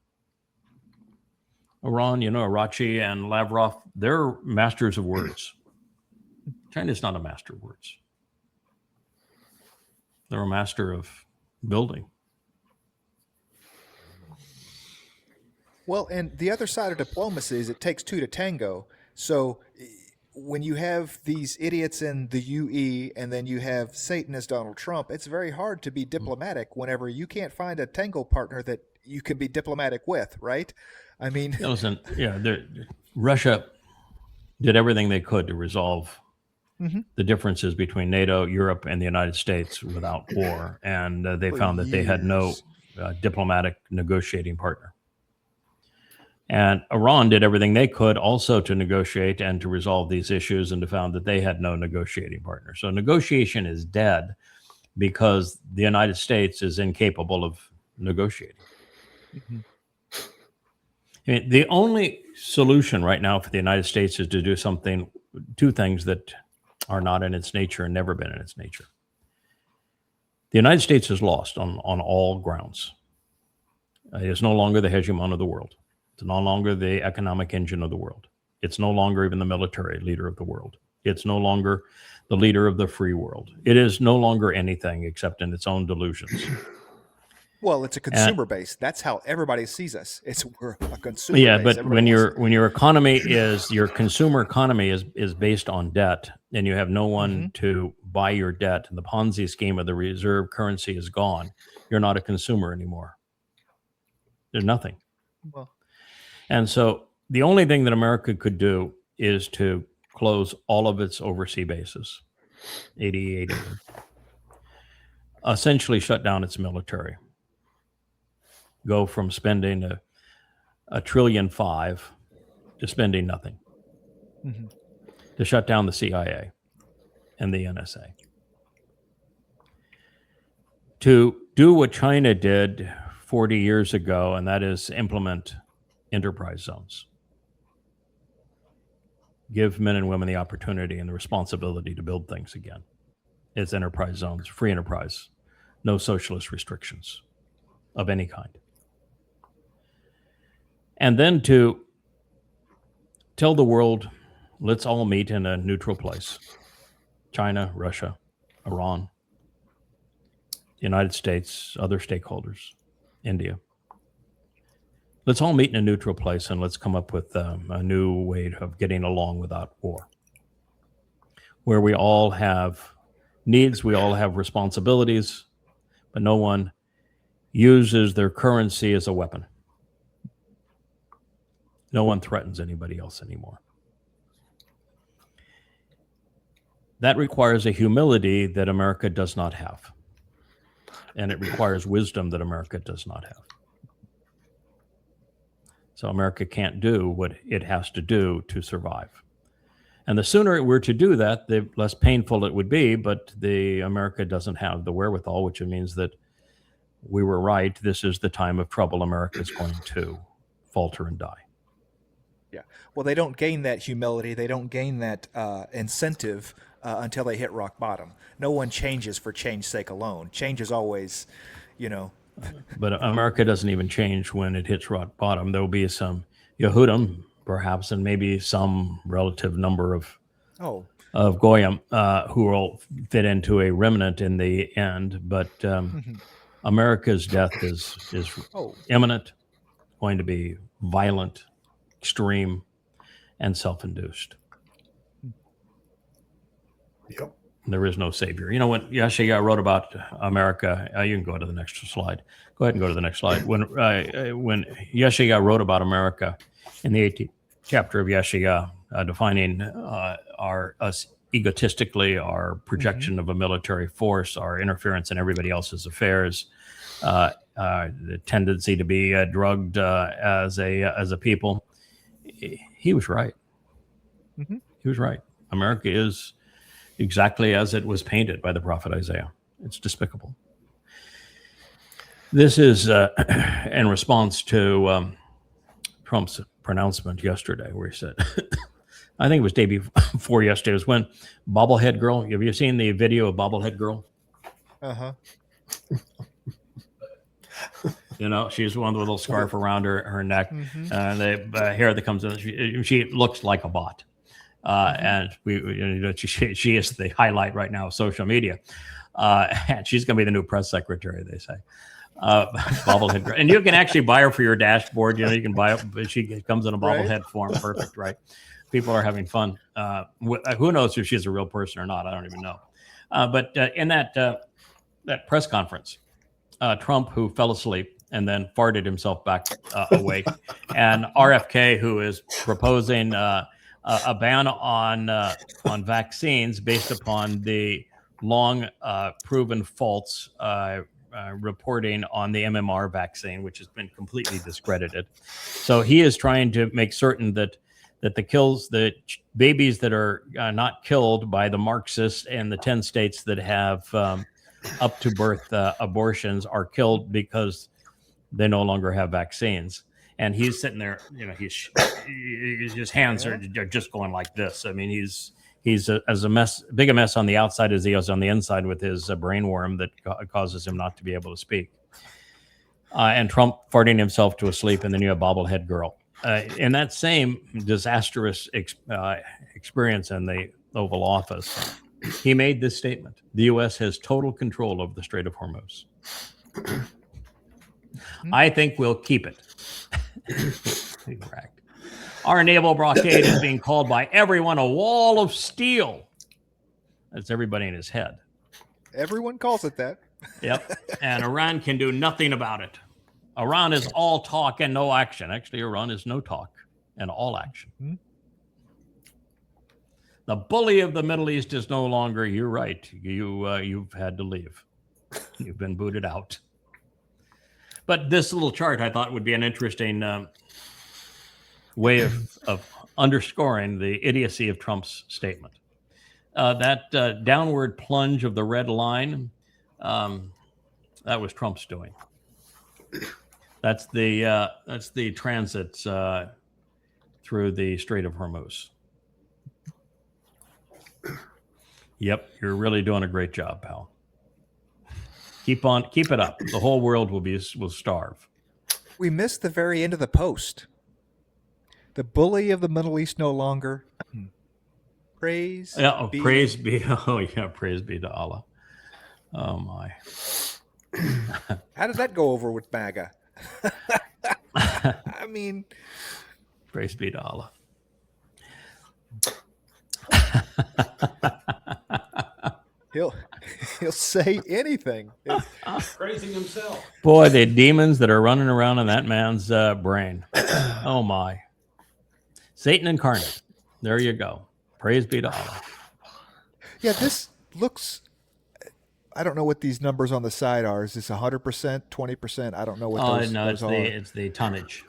Iran, Arachi and Lavrov, they're masters of words. China's not a master of words. They're a master of building. Well, and the other side of diplomacy is it takes two to tango. So when you have these idiots in the UE and then you have Satan as Donald Trump, it's very hard to be diplomatic whenever you can't find a tango partner that you can be diplomatic with, right? I mean, listen, Russia did everything they could to resolve the differences between NATO, Europe, and the United States without war. And they found that they had no diplomatic negotiating partner. And Iran did everything they could also to negotiate and to resolve these issues, and to found that they had no negotiating partner. So negotiation is dead because the United States is incapable of negotiating. Mm-hmm. I mean, the only solution right now for the United States is to do two things that are not in its nature and never been in its nature. The United States is lost on all grounds. It is no longer the hegemon of the world. It's no longer the economic engine of the world. It's no longer even the military leader of the world. It's no longer the leader of the free world. It is no longer anything except in its own delusions. Well, it's a consumer base. That's how everybody sees us. We're a consumer yeah, base. but when your economy is, your consumer economy is based on debt, and you have no one to buy your debt, and the Ponzi scheme of the reserve currency is gone, you're not a consumer anymore. There's nothing. Well, and so the only thing that America could do is to close all of its overseas bases, 88 of them, essentially shut down its military, go from spending $1.5 trillion to spending nothing, to shut down the CIA and the NSA, to do what China did 40 years ago, and that is implement enterprise zones. Give men and women the opportunity and the responsibility to build things again. It's enterprise zones, free enterprise, no socialist restrictions of any kind. And then to tell the world, let's all meet in a neutral place. China, Russia, Iran, the United States, other stakeholders, India. Let's all meet in a neutral place, and let's come up with a new way of getting along without war, where we all have needs, we all have responsibilities, but no one uses their currency as a weapon. No one threatens anybody else anymore. That requires a humility that America does not have. And it requires wisdom that America does not have. So America can't do what it has to do to survive. And the sooner it were to do that, the less painful it would be, but America doesn't have the wherewithal, which means that we were right. This is the time of trouble. America is going to falter and die. Yeah. Well, they don't gain that humility. They don't gain that incentive until they hit rock bottom. No one changes for change's sake alone. Change is always, But America doesn't even change when it hits rock bottom. There will be some Yehudim, perhaps, and maybe some relative number of Goyim who will fit into a remnant in the end. But America's death is imminent, going to be violent, extreme, and self-induced. Yep. There is no savior. You know, when Yahowah wrote about America, you can go to the next slide. Go ahead and go to the next slide. When Yahowah wrote about America in the 18th chapter of Yahowah, defining us egotistically, our projection of a military force, our interference in everybody else's affairs, the tendency to be drugged as a people, he was right. He was right. America is exactly as it was painted by the prophet Isaiah. It's despicable. This is in response to Trump's pronouncement yesterday, where he said, I think it was day before yesterday, it was when Bobblehead Girl, have you seen the video of Bobblehead Girl? Uh-huh. You know, she's one with a little scarf around her neck, and the hair that comes in, she looks like a bot. And she is the highlight right now of social media. And she's going to be the new press secretary, they say. Bobblehead girl. And you can actually buy her for your dashboard. You know, you can buy it. She comes in a bobblehead form. Perfect, right? People are having fun. Who knows if she's a real person or not? I don't even know. But in that press conference, Trump, who fell asleep and then farted himself back awake, and RFK, who is proposing a ban on vaccines based upon the long proven false reporting on the MMR vaccine, which has been completely discredited. So he is trying to make certain that the babies that are not killed by the Marxists and the 10 states that have up to birth abortions are killed because they no longer have vaccines. And he's sitting there, his hands are just going like this. I mean, he's big a mess on the outside as he is on the inside with his brain worm that causes him not to be able to speak. And Trump farting himself to sleep, and then you have bobblehead girl. In that same disastrous experience in the Oval Office, he made this statement: the U.S. has total control of the Strait of Hormuz. I think we'll keep it. Correct. Our naval blockade is being called by everyone a wall of steel. That's everybody in his head. Everyone calls it that. Yep. And Iran can do nothing about it. Iran is all talk and no action. Actually, Iran is no talk and all action. Mm-hmm. The bully of the Middle East is no longer. You're right. You've had to leave. You've been booted out. But this little chart I thought would be an interesting way of underscoring the idiocy of Trump's statement. That downward plunge of the red line, that was Trump's doing. That's the transit through the Strait of Hormuz. Yep, you're really doing a great job, pal. Keep it up. The whole world will starve. We missed the very end of the post. The bully of the Middle East no longer. Praise. Yeah, praise be. Oh yeah, praise be to Allah. Oh my. How did that go over with MAGA? I mean, praise be to Allah. He'll say anything. Praising himself. Boy, the demons that are running around in that man's brain. Oh my. Satan incarnate. There you go. Praise be to Allah. Yeah, this looks. I don't know what these numbers on the side are. Is this 100%, 20%? I don't know what those are. It's the tonnage.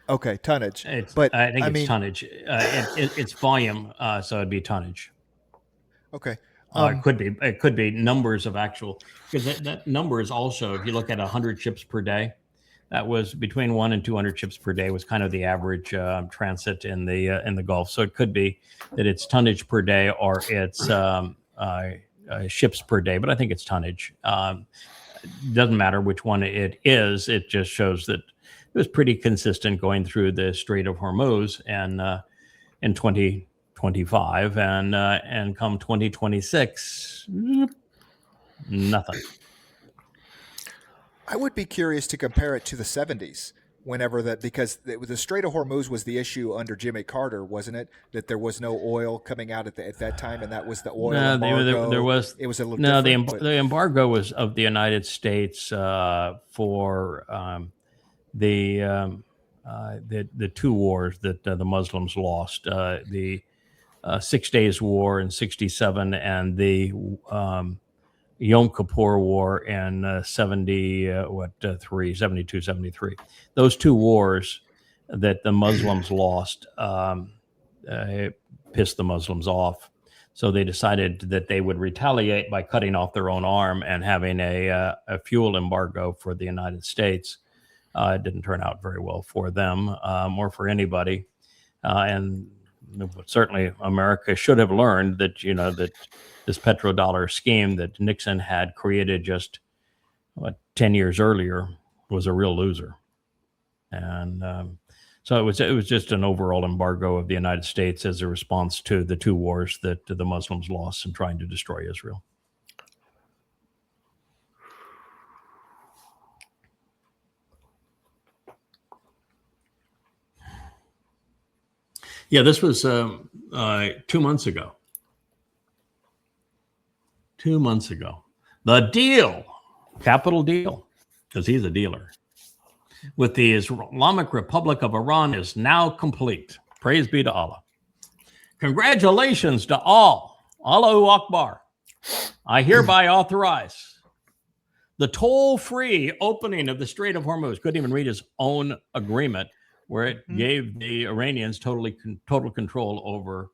Okay, tonnage. I think it's tonnage. It's volume, so it'd be tonnage. Okay. It could be numbers of actual, because that number is also, if you look at 100 ships per day, that was between 1 and 200 ships per day was kind of the average transit in the Gulf. So it could be that it's tonnage per day or it's ships per day, but I think it's tonnage. Doesn't matter which one it is. It just shows that it was pretty consistent going through the Strait of Hormuz and in 2025 and come 2026, nothing. I would be curious to compare it to the 70s, because the Strait of Hormuz was the issue under Jimmy Carter, wasn't it? That there was no oil coming out at that time, and that was the oil embargo. There was. It was a little different. The embargo was of the United States for the 2 wars that the Muslims lost. The 6 Days War in 67 and the Yom Kippur War in 72, 73. Those 2 wars that the Muslims lost pissed the Muslims off. So they decided that they would retaliate by cutting off their own arm and having a fuel embargo for the United States. It didn't turn out very well for them or for anybody. And certainly America should have learned that, that this petrodollar scheme that Nixon had created just 10 years earlier was a real loser. And so it was just an overall embargo of the United States as a response to the 2 wars that the Muslims lost in trying to destroy Israel. Yeah, this was 2 months ago. 2 months ago. The deal, capital deal, because he's a dealer, with the Islamic Republic of Iran is now complete. Praise be to Allah. Congratulations to all. Allahu Akbar. I hereby authorize the toll-free opening of the Strait of Hormuz. Couldn't even read his own agreement, where it gave the Iranians total control over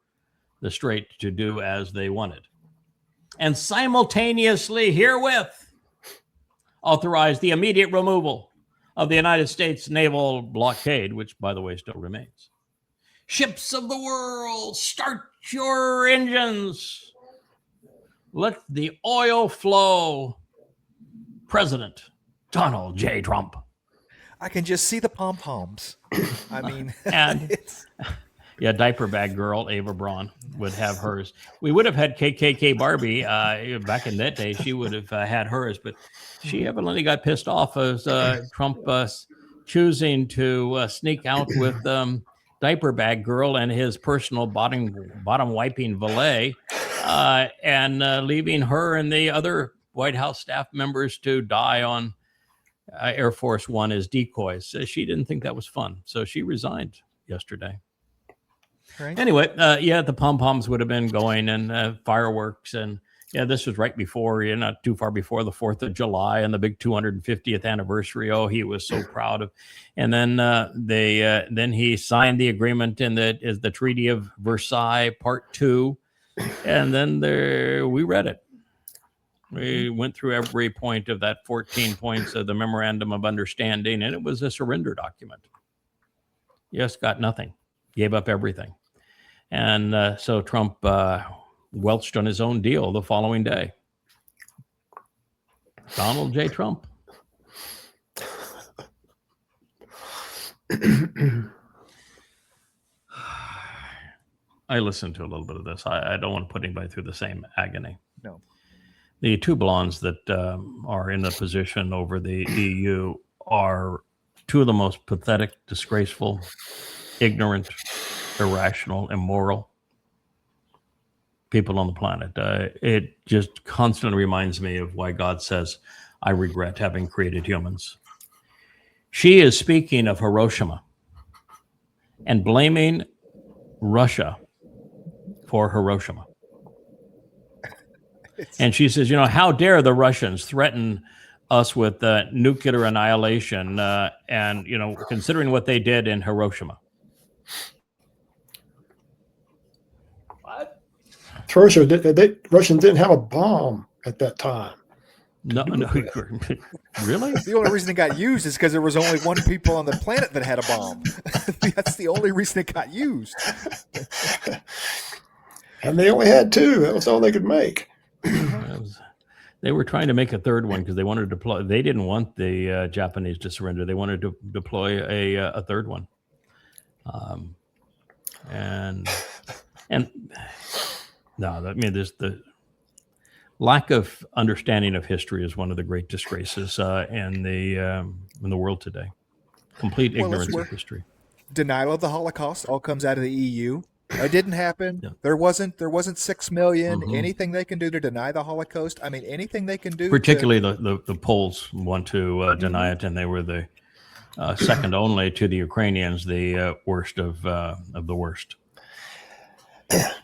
the strait to do as they wanted. And simultaneously herewith authorized the immediate removal of the United States naval blockade, which, by the way, still remains. Ships of the world, start your engines. Let the oil flow. President Donald J. Trump. I can just see the pom-poms. I mean, and yeah, diaper bag girl Ava Braun would have hers. We would have had KKK Barbie back in that day. She would have had hers, but she evidently got pissed off as Trump choosing to sneak out with diaper bag girl and his personal bottom wiping valet, and leaving her and the other White House staff members to die on Air Force One as decoys. She didn't think that was fun, so she resigned yesterday. Right. Anyway, the pom-poms would have been going, and fireworks, and this was right before, not too far before the 4th of July and the big 250th anniversary. Oh, he was so proud of. And then then he signed the agreement in the Treaty of Versailles Part 2, and then we read it. We went through every point of that 14 points of the Memorandum of Understanding, and it was a surrender document. Yes, got nothing. Gave up everything. And so Trump welched on his own deal the following day. Donald J. Trump. I listened to a little bit of this. I don't want to put anybody through the same agony. No. The two blondes that are in the position over the EU are two of the most pathetic, disgraceful, ignorant, irrational, immoral people on the planet. It just constantly reminds me of why God says, I regret having created humans. She is speaking of Hiroshima and blaming Russia for Hiroshima. And she says, how dare the Russians threaten us with nuclear annihilation and, considering what they did in Hiroshima. What? First, Russians didn't have a bomb at that time. No, really? The only reason it got used is because there was only one people on the planet that had a bomb. That's the only reason it got used. And they only had two. That was all they could make. They were trying to make a third one because they wanted to deploy. They didn't want the Japanese to surrender. They wanted to deploy a third one. And no, there's the lack of understanding of history is one of the great disgraces in the world today. Complete ignorance of history. Denial of the Holocaust all comes out of the EU. It didn't happen. Yeah. There wasn't 6 million. Mm-hmm. Anything they can do to deny the Holocaust. I mean, anything they can do. Particularly the Poles want to deny it, and they were the second only to the Ukrainians, the worst of the worst. At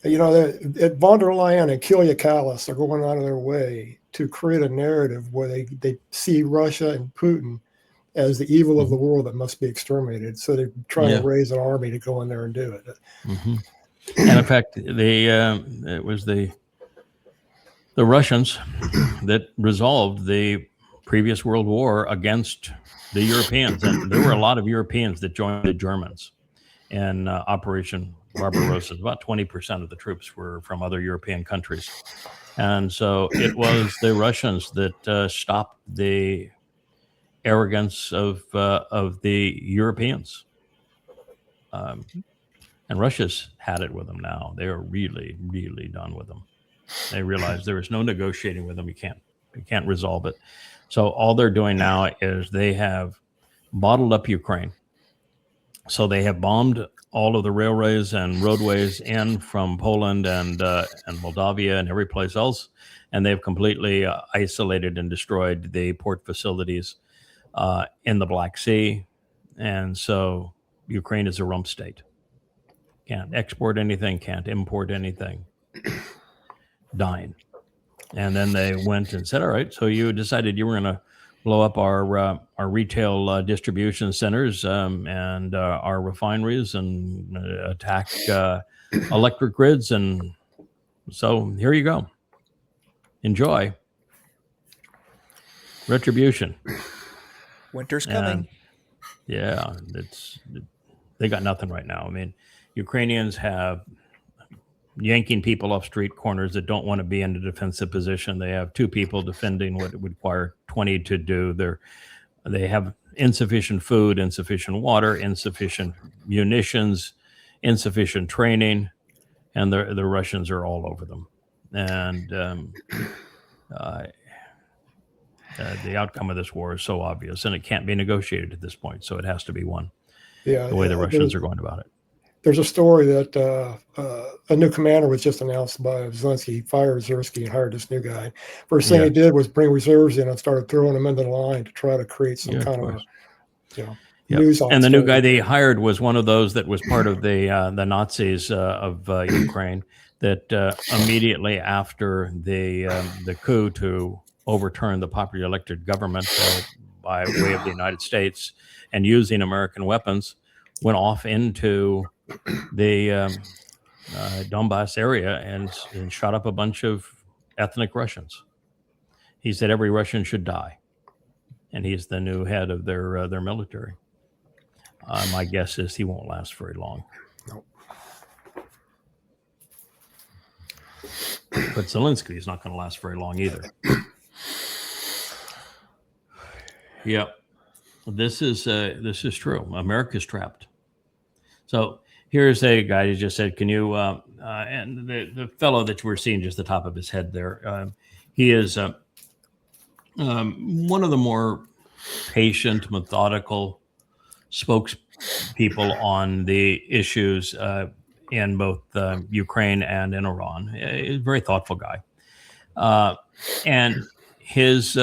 von der Leyen and Kilya Kallas are going out of their way to create a narrative where they see Russia and Putin as the evil of the world that must be exterminated. So they're trying to raise an army to go in there and do it. Mm-hmm. And in fact, it was the Russians that resolved the previous World War against the Europeans. And there were a lot of Europeans that joined the Germans in Operation Barbarossa. About 20% of the troops were from other European countries. And so it was the Russians that stopped the arrogance of the Europeans, and Russia's had it with them now. They're really, really done with them. They realize there is no negotiating with them. You can't resolve it. So all they're doing now is they have bottled up Ukraine. So they have bombed all of the railways and roadways in from Poland and Moldavia and every place else, and they've completely isolated and destroyed the port facilities in the Black Sea. And so Ukraine is a rump state. Can't export anything, can't import anything. Dying. And then they went and said, all right, so you decided you were going to blow up our retail distribution centers and our refineries and attack electric grids. And so here you go. Enjoy. Retribution. Winter's coming. Yeah, they got nothing right now. I mean, Ukrainians have yanking people off street corners that don't want to be in a defensive position. They have 2 people defending what it would require 20 to do. They have insufficient food, insufficient water, insufficient munitions, insufficient training, and the Russians are all over them. And the outcome of this war is so obvious, and it can't be negotiated at this point. So it has to be won. Yeah, the way the Russians are going about it. There's a story that a new commander was just announced by Zelensky. He fired Zersky and hired this new guy. First thing he did was bring reserves in and started throwing them into the line to try to create some kind of news. And the new guy they hired was one of those that was part of the Nazis of Ukraine. That immediately after the coup to overturn the popularly elected government by way of the United States and using American weapons, went off into the Donbass area and shot up a bunch of ethnic Russians. He said every Russian should die, and he's the new head of their military. My guess is he won't last very long. Nope. But Zelensky is not going to last very long either. Yeah, this is true. America's trapped. So here's a guy who just said, "Can you?" And the fellow that we're seeing just the top of his head there, he is one of the more patient, methodical spokespeople on the issues in both Ukraine and in Iran. He's a very thoughtful guy, and his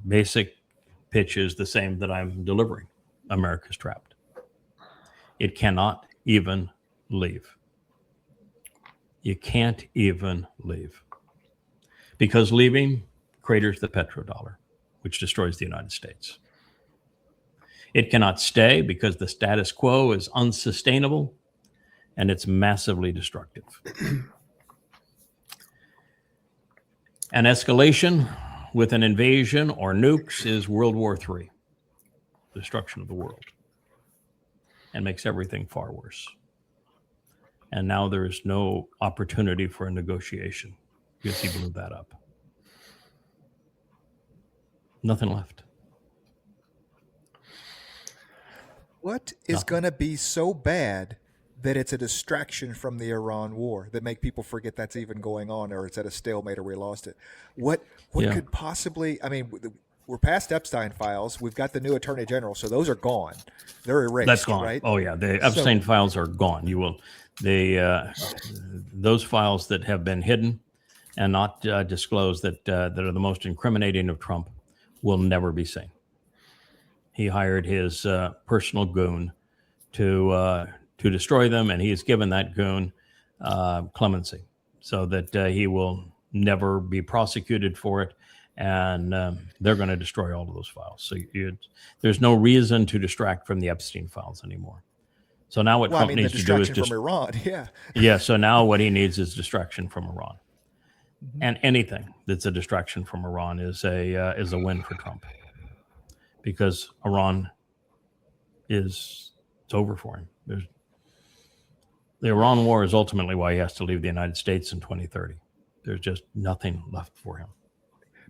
basic pitch is the same that I'm delivering. America's trapped. It cannot even leave. You can't even leave. Because leaving craters the petrodollar, which destroys the United States. It cannot stay because the status quo is unsustainable and it's massively destructive. An escalation with an invasion or nukes is World War III, destruction of the world. And makes everything far worse. And now there is no opportunity for a negotiation because he blew that up. Nothing left. What is going to be so bad that it's a distraction from the Iran war that make people forget that's even going on, or it's at a stalemate, or we lost it? What could possibly? I mean, we're past Epstein files. We've got the new Attorney General, so those are gone. They're erased. That's gone. Right? Oh yeah, the Epstein files are gone. You will those files that have been hidden and not disclosed that are the most incriminating of Trump will never be seen. He hired his personal goon to destroy them, and he has given that goon clemency so that he will never be prosecuted for it. And they're going to destroy all of those files. So there's no reason to distract from the Epstein files anymore. So now what Trump needs to do is just from Iran. Yeah. So now what he needs is distraction from Iran, and anything that's a distraction from Iran is a win for Trump, because Iran it's over for him. The Iran war is ultimately why he has to leave the United States in 2030. There's just nothing left for him.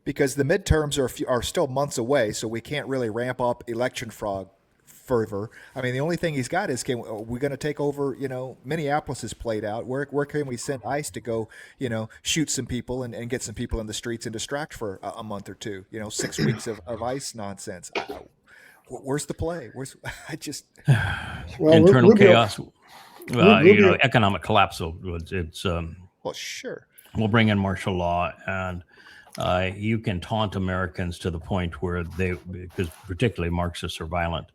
Because the midterms are still months away, so we can't really ramp up election fraud further. I mean, the only thing he's got is, are we going to take over, Minneapolis is played out. Where can we send ICE to go, shoot some people and get some people in the streets and distract for a month or two, 6 weeks of ICE nonsense. Where's the play? Internal chaos, economic collapse. Well, sure. We'll bring in martial law, and you can taunt Americans to the point where because particularly Marxists are violent.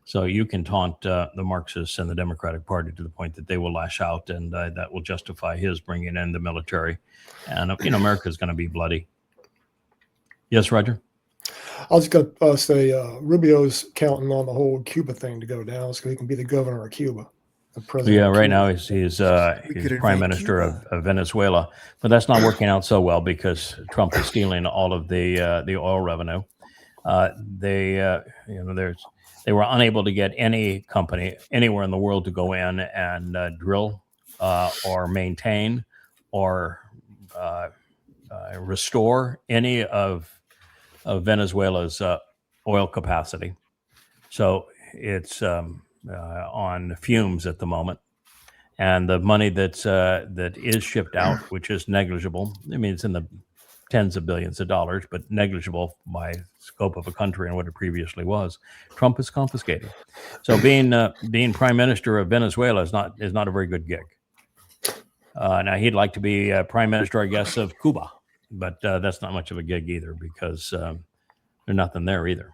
So you can taunt the Marxists and the Democratic Party to the point that they will lash out, and that will justify his bringing in the military. And, America's going to be bloody. Yes, Roger? I was going to say Rubio's counting on the whole Cuba thing to go down so he can be the governor of Cuba. The president Yeah, of right Cuba. now he's prime minister of Venezuela, but that's not working out so well because Trump is stealing all of the oil revenue. They were unable to get any company anywhere in the world to go in and drill or maintain or restore any of Venezuela's oil capacity. So it's on fumes at the moment. And the money that is shipped out, which is negligible, I mean, it's in the tens of billions of dollars, but negligible by scope of a country and what it previously was, Trump is confiscating. So being prime minister of Venezuela is not a very good gig. Now he'd like to be prime minister, I guess, of Cuba, but that's not much of a gig either because there's nothing there either.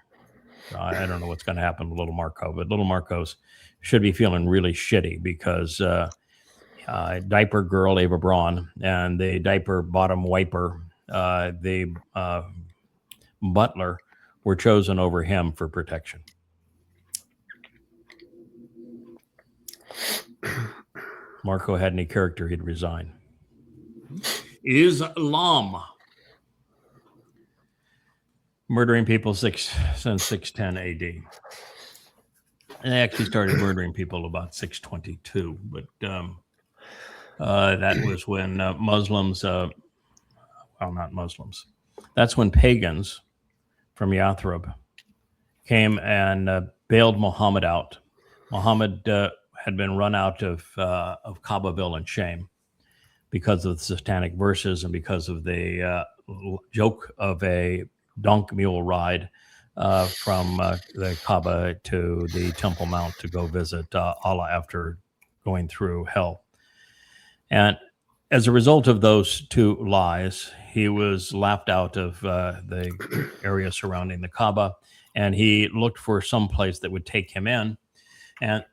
So I don't know what's going to happen with little Marco, but little Marcos should be feeling really shitty because diaper girl Ava Braun and the diaper bottom wiper, the butler, were chosen over him for protection. Marco had any character, he'd resign. Islam. Murdering people since 610 AD. And they actually started murdering people about 622, but that was when Muslims, not Muslims, that's when pagans from Yathrib came and bailed Muhammad out. Muhammad had been run out of Kaabaville in shame because of the satanic verses and because of the joke of a donkey mule ride from the Kaaba to the Temple Mount to go visit Allah after going through hell. And as a result of those two lies, he was laughed out of the area surrounding the Kaaba, and he looked for some place that would take him in. And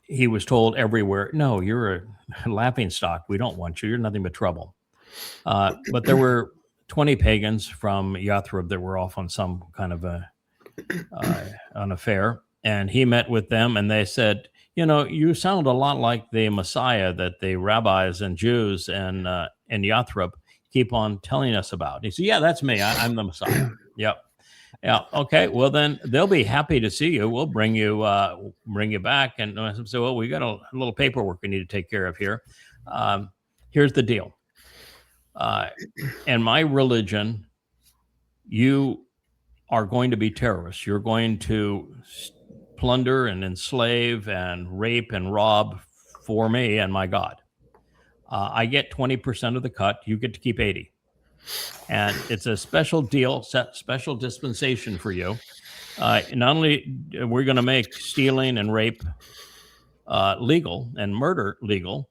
he was told everywhere, no, you're a laughing stock. We don't want you. You're nothing but trouble. But there were 20 pagans from Yathrib that were off on some kind of an affair. And he met with them and they said, you sound a lot like the Messiah that the rabbis and Jews in Yathrib keep on telling us about. He said, yeah, that's me. I'm the Messiah. Yep. Yeah. Okay. Well, then they'll be happy to see you. We'll bring you back. And I said, well, we got a little paperwork we need to take care of here. Here's the deal. In my religion, you are going to be terrorists. You're going to plunder and enslave and rape and rob for me and my God. I get 20% of the cut. You get to keep 80%. And it's a special deal, special dispensation for you. Not only we're going to make stealing and rape legal and murder legal,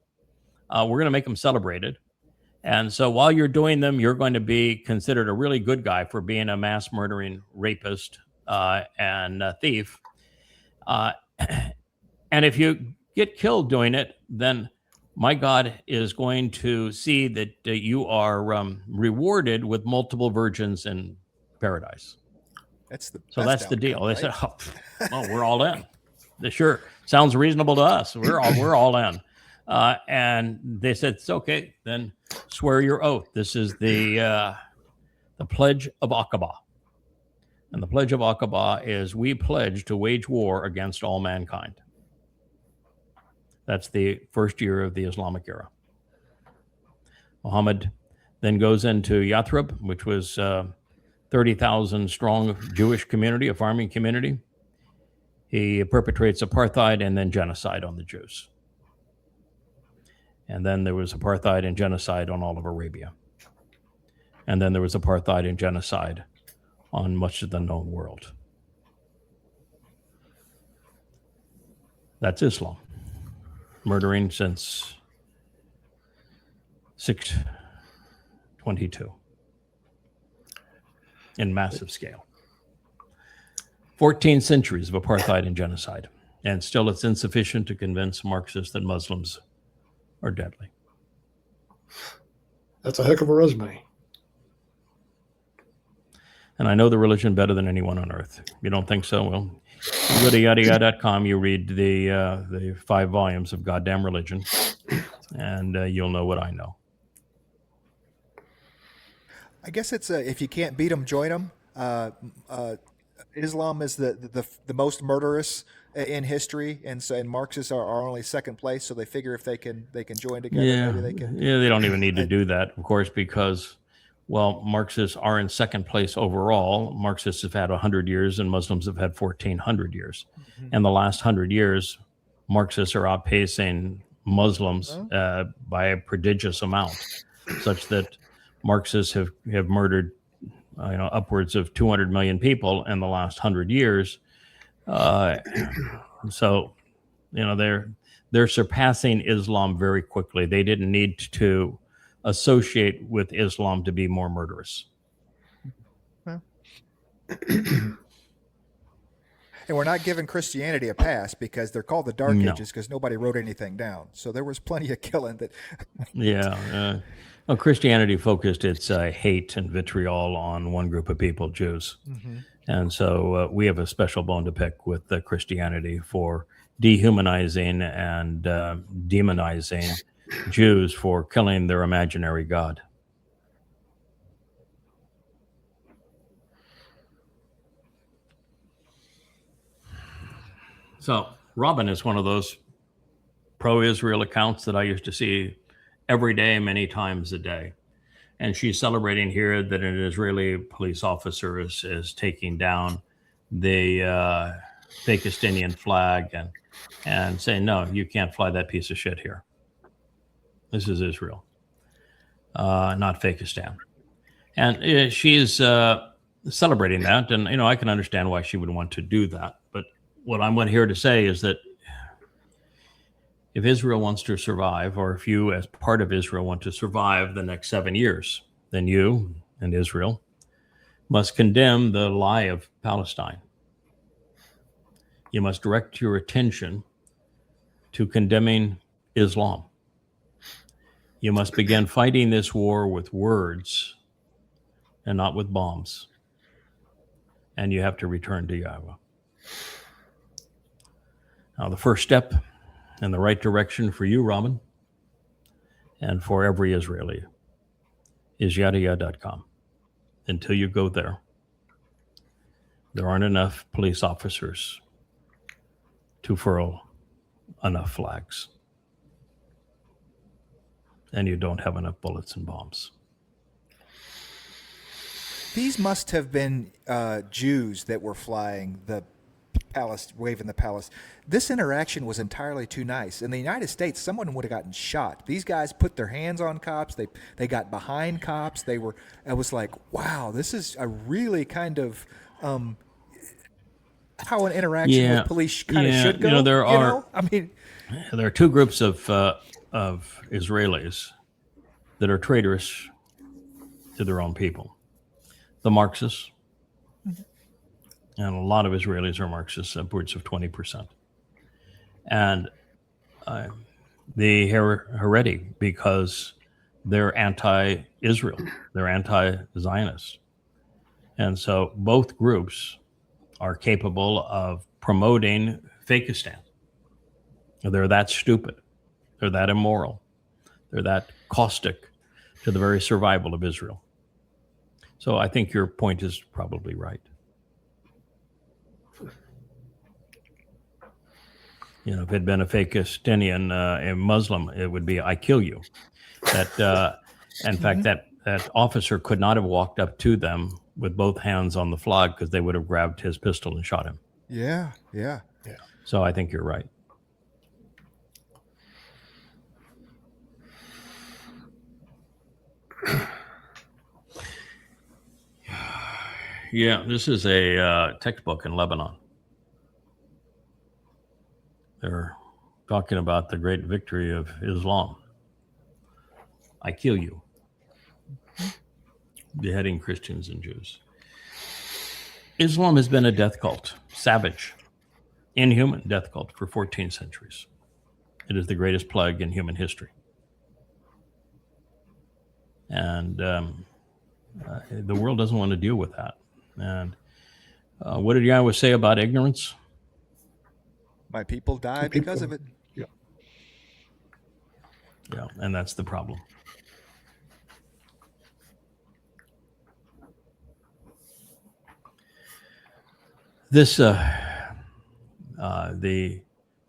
we're going to make them celebrated. And so while you're doing them, you're going to be considered a really good guy for being a mass murdering rapist and thief. And if you get killed doing it, then my God is going to see that you are rewarded with multiple virgins in paradise. That's the deal. Right? They said, well, we're all in. Sure. Sounds reasonable to us. We're all in. And they said, it's okay. Then swear your oath. This is the Pledge of Aqaba. And the Pledge of Aqaba is we pledge to wage war against all mankind. That's the first year of the Islamic era. Muhammad then goes into Yathrib, which was 30,000 strong Jewish community, a farming community. He perpetrates apartheid and then genocide on the Jews. And then there was apartheid and genocide on all of Arabia. And then there was apartheid and genocide on much of the known world. That's Islam. Murdering since 622 in massive scale. 14 centuries of apartheid and genocide. And still it's insufficient to convince Marxists that Muslims are deadly. That's a heck of a resume. And I know the religion better than anyone on earth. You don't think so? Well, you go to yahowah.com, you read the 5 volumes of Goddamn Religion, and you'll know what I know. I guess it's if you can't beat them, join them. Islam is the most murderous in history, and Marxists are only second place. So they figure if they can join together, maybe they can. Yeah, they don't even need to do that, of course, because, well, Marxists are in second place overall. Marxists have had 100 years, and Muslims have had 1,400 years. Mm-hmm. And the last 100 years, Marxists are outpacing Muslims by a prodigious amount, such that Marxists have murdered, upwards of 200 million people in the last 100 years. So, they're surpassing Islam very quickly. They didn't need to associate with Islam to be more murderous. And we're not giving Christianity a pass because they're called the Dark Ages because nobody wrote anything down. So there was plenty of killing that. Well, Christianity focused its hate and vitriol on one group of people, Jews. Mm-hmm. And so we have a special bone to pick with Christianity for dehumanizing and demonizing Jews for killing their imaginary God. So Robin is one of those pro-Israel accounts that I used to see every day, many times a day. And she's celebrating here that an Israeli police officer is taking down the Pakistani flag and saying, no, you can't fly that piece of shit here. This is Israel, not Pakistan. And she's celebrating that. And, I can understand why she would want to do that. But what I'm here to say is that if Israel wants to survive, or if you as part of Israel want to survive the next 7 years, then you and Israel must condemn the lie of Palestine. You must direct your attention to condemning Islam. You must begin fighting this war with words and not with bombs. And you have to return to Yahowah. Now, the first step in the right direction for you, Robin, and for every Israeli is yahowah.com. Until you go there, there aren't enough police officers to furl enough flags. And you don't have enough bullets and bombs. These must have been Jews that were flying the palace, waving the palace. This interaction was entirely too nice. In the United States, someone would have gotten shot. These guys put their hands on cops. They got behind cops. I was like, wow, this is a really kind of how an interaction with police kind of should go. There are two groups of Israelis that are traitorous to their own people. The Marxists, and a lot of Israelis are Marxists, upwards of 20%. And the Haredi, because they're anti-Israel, they're anti-Zionist. And so both groups are capable of promoting Fakistan. They're that stupid. They're that immoral. They're that caustic to the very survival of Israel. So I think your point is probably right. If it had been a Fakistanian, a Muslim, it would be, I kill you. That, in fact, that officer could not have walked up to them with both hands on the flag because they would have grabbed his pistol and shot him. Yeah. So I think you're right. Yeah, this is a textbook in Lebanon. They're talking about the great victory of Islam. I kill you. Beheading Christians and Jews. Islam has been a death cult, savage. inhuman death cult for 14 centuries. It is the greatest plague in human history. And the world doesn't want to deal with that. And what did Yahowah say about ignorance? My people die because of it. Yeah. Yeah, and that's the problem. This, the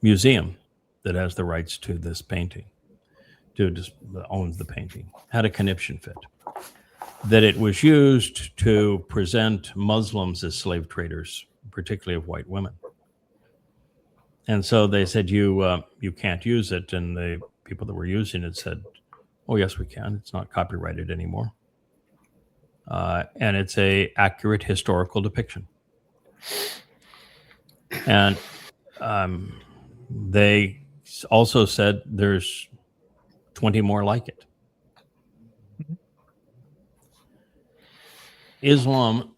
museum that has the rights to this painting, owns the painting, had a conniption fit that it was used to present Muslims as slave traders, particularly of white women. And so they said, you can't use it. And the people that were using it said, oh, yes, we can. It's not copyrighted anymore. And it's a accurate historical depiction. And they also said there's 20 more like it. Islam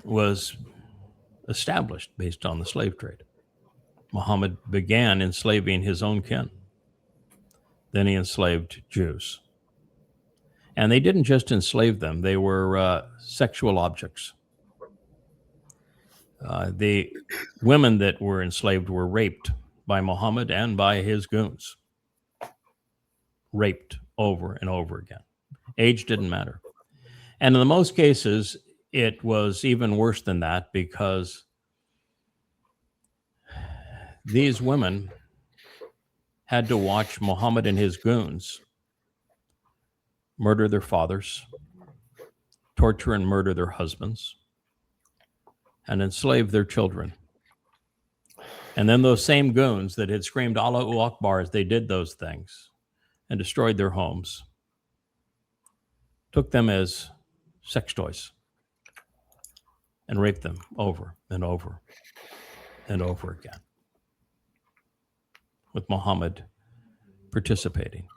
was established based on the slave trade. Muhammad began enslaving his own kin. Then he enslaved Jews. And they didn't just enslave them, they were sexual objects. The women that were enslaved were raped by Muhammad and by his goons. Raped over and over again. Age didn't matter. And in the most cases, it was even worse than that because these women had to watch Muhammad and his goons murder their fathers, torture and murder their husbands, and enslave their children. And then those same goons that had screamed Allahu Akbar as they did those things and destroyed their homes took them as sex toys and raped them over and over and over again, with Muhammad participating.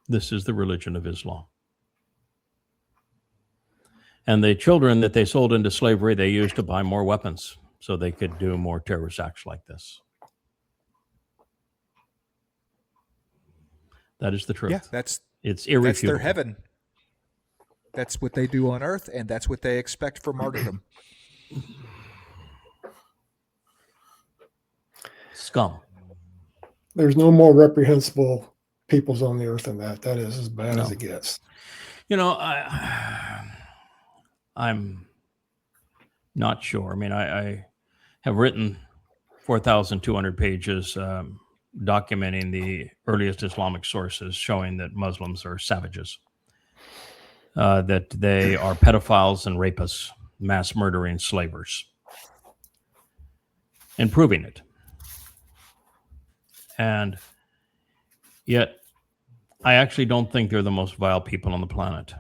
This is the religion of Islam. And the children that they sold into slavery, they used to buy more weapons so they could do more terrorist acts like this. That is the truth. Yeah, it's irrefutable. That's their heaven. That's what they do on earth, and that's what they expect for martyrdom. Scum. There's no more reprehensible peoples on the earth than that. That is as bad as it gets. You know, I'm not sure. I mean, I have written 4,200 pages documenting the earliest Islamic sources showing that Muslims are savages, that they are pedophiles and rapists, mass murdering slavers, and proving it. And yet, I actually don't think they're the most vile people on the planet.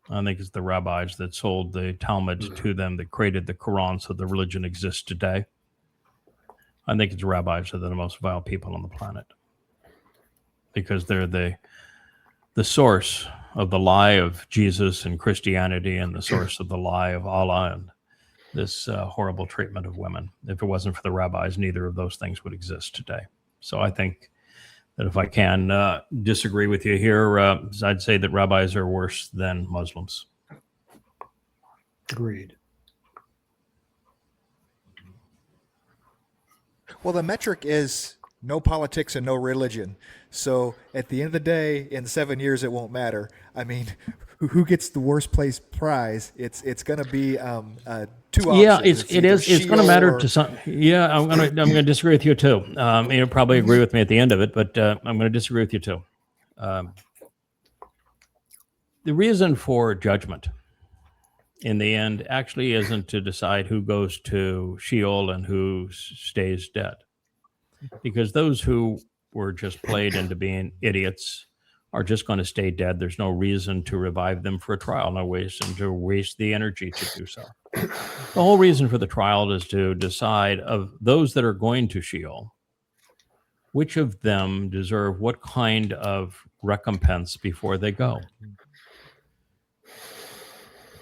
I think it's the rabbis that sold the Talmud to them, that created the Quran so the religion exists today. I think it's rabbis that are the most vile people on the planet because they're the source of the lie of Jesus and Christianity and the source of the lie of Allah and this horrible treatment of women. If it wasn't for the rabbis, neither of those things would exist today. So I think that if I can disagree with you here, I'd say that rabbis are worse than Muslims. Agreed. Well, the metric is no politics and no religion. So at the end of the day, in 7 years, it won't matter. I mean, who gets the worst place prize? It's going to be two options. Yeah, it is. It's going to matter to some. Yeah, I'm going to disagree with you too. You'll probably agree with me at the end of it, but I'm going to disagree with you too. The reason for judgment in the end actually isn't to decide who goes to Sheol and who stays dead, because those who were just played into being idiots are just going to stay dead. There's no reason to revive them for a trial, no reason to waste the energy to do so. The whole reason for the trial is to decide of those that are going to Sheol, which of them deserve what kind of recompense before they go.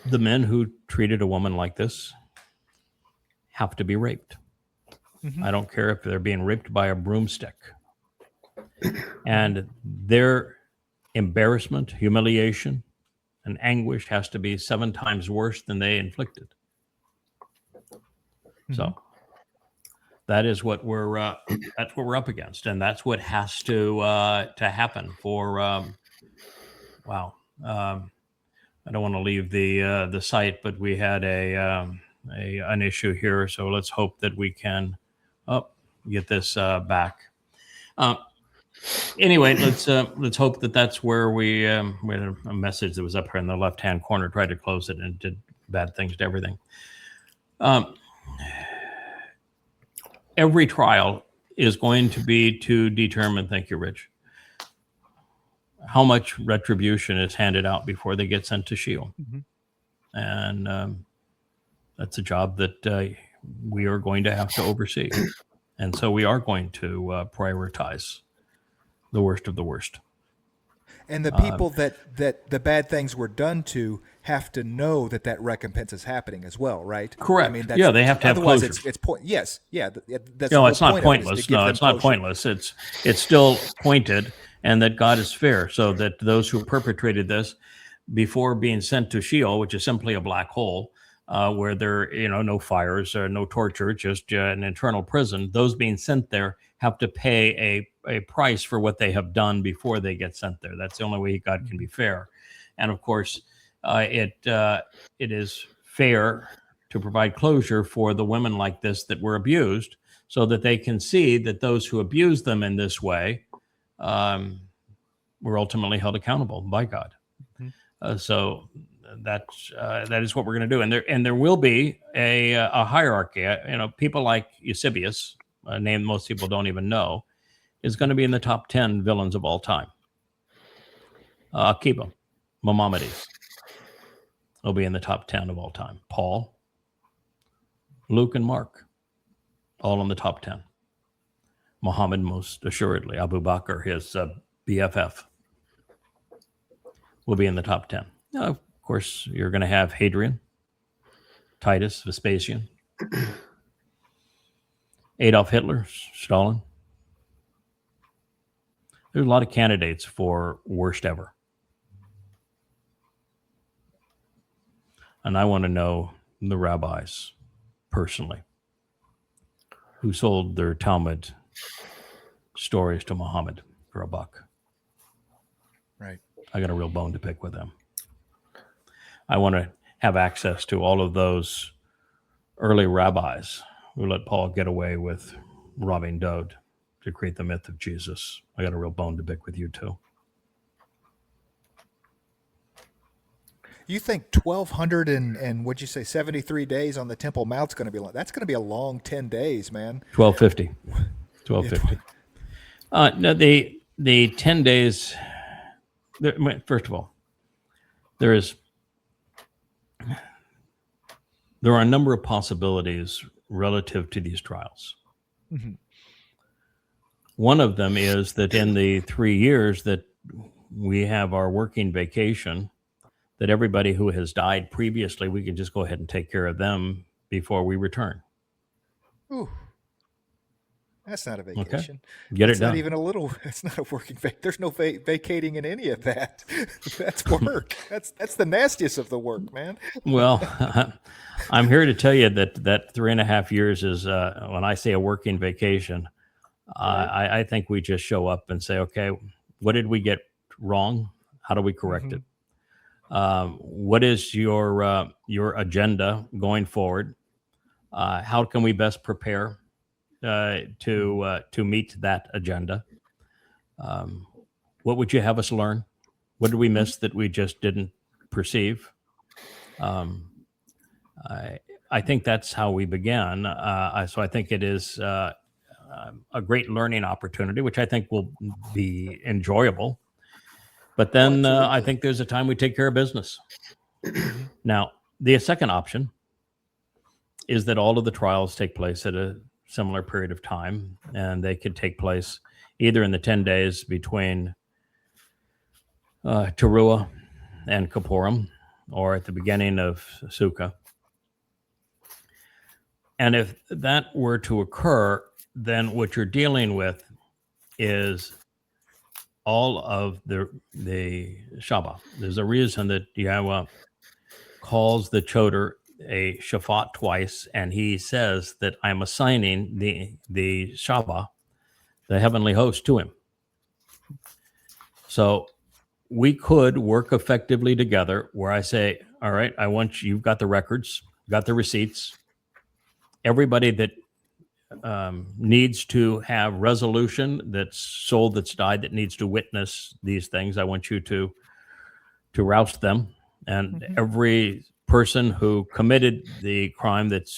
The men who treated a woman like this have to be raped. I don't care if they're being raped by a broomstick. And their embarrassment, humiliation, and anguish has to be 7 times worse than they inflicted. So that is what we're up against, and that's what has to happen for. Wow, I don't want to leave the site, but we had an issue here, so let's hope that we can get this back. Anyway, let's hope that that's where we had a message that was up here in the left-hand corner. Tried to close it and did bad things to everything. Every trial is going to be to determine, thank you, Rich, how much retribution is handed out before they get sent to Sheol. And that's a job that we are going to have to oversee. And so we are going to prioritize the worst of the worst. And the people that the bad things were done to have to know that recompense is happening as well, right? Correct. I mean, yeah, they have to have otherwise closure. It's point. Yes, yeah. That's no, the it's whole not point pointless. Of it, is to give No, them it's not closure. pointless. It's still pointed, and that God is fair, so that those who perpetrated this before being sent to Sheol, which is simply a black hole, where there no fires or no torture, just an internal prison, those being sent there have to pay a price for what they have done before they get sent there. That's the only way God can be fair. And of course, it is fair to provide closure for the women like this that were abused, so that they can see that those who abused them in this way were ultimately held accountable by God. So that is what we're going to do. And there will be a hierarchy. People like Eusebius, a name most people don't even know, is going to be in the top 10 villains of all time. Akiba, Maimonides will be in the top 10 of all time. Paul, Luke, and Mark, all in the top 10. Muhammad, most assuredly. Abu Bakr, his BFF, will be in the top 10. Now, of course, you're going to have Hadrian, Titus, Vespasian, Adolf Hitler, Stalin. There's a lot of candidates for worst ever. And I want to know the rabbis personally who sold their Talmud stories to Muhammad for $1. Right. I got a real bone to pick with them. I want to have access to all of those early rabbis who let Paul get away with robbing Dode to create the myth of Jesus. I got a real bone to pick with you too. You think 1,200 and what'd you say, 73 days on the Temple Mount's going to be long? That's going to be a long 10 days, man. 1250. 1250. No, the 10 days. First of all, there are a number of possibilities relative to these trials. One of them is that in the 3 years that we have our working vacation, that everybody who has died previously, we can just go ahead and take care of them before we return. Ooh, that's not a vacation. Okay. Get That's it done. not even a little. It's not a working vacation. There's no vacating in any of that. That's work. That's the nastiest of the work, man. Well, I'm here to tell you that 3.5 years is, when I say a working vacation, I think we just show up and say, okay, what did we get wrong? How do we correct it? What is your agenda going forward? How can we best prepare to meet that agenda? What would you have us learn? What did we miss that we just didn't perceive? I think that's how we began. So I think it is a great learning opportunity, which I think will be enjoyable. But then I think there's a time we take care of business. Now, the second option is that all of the trials take place at a similar period of time, and they could take place either in the 10 days between Teruah and Kippurim, or at the beginning of Sukkah. And if that were to occur, then what you're dealing with is all of the Shabbat. There's a reason that Yahowah calls the Choder a Shaphat twice, and he says that I'm assigning the Shabbat, the heavenly host, to him. So we could work effectively together where I say, all right, I want you've got the records, got the receipts. Everybody that needs to have resolution, that's soul that's died, that needs to witness these things, I want you to roust them. And every person who committed the crime that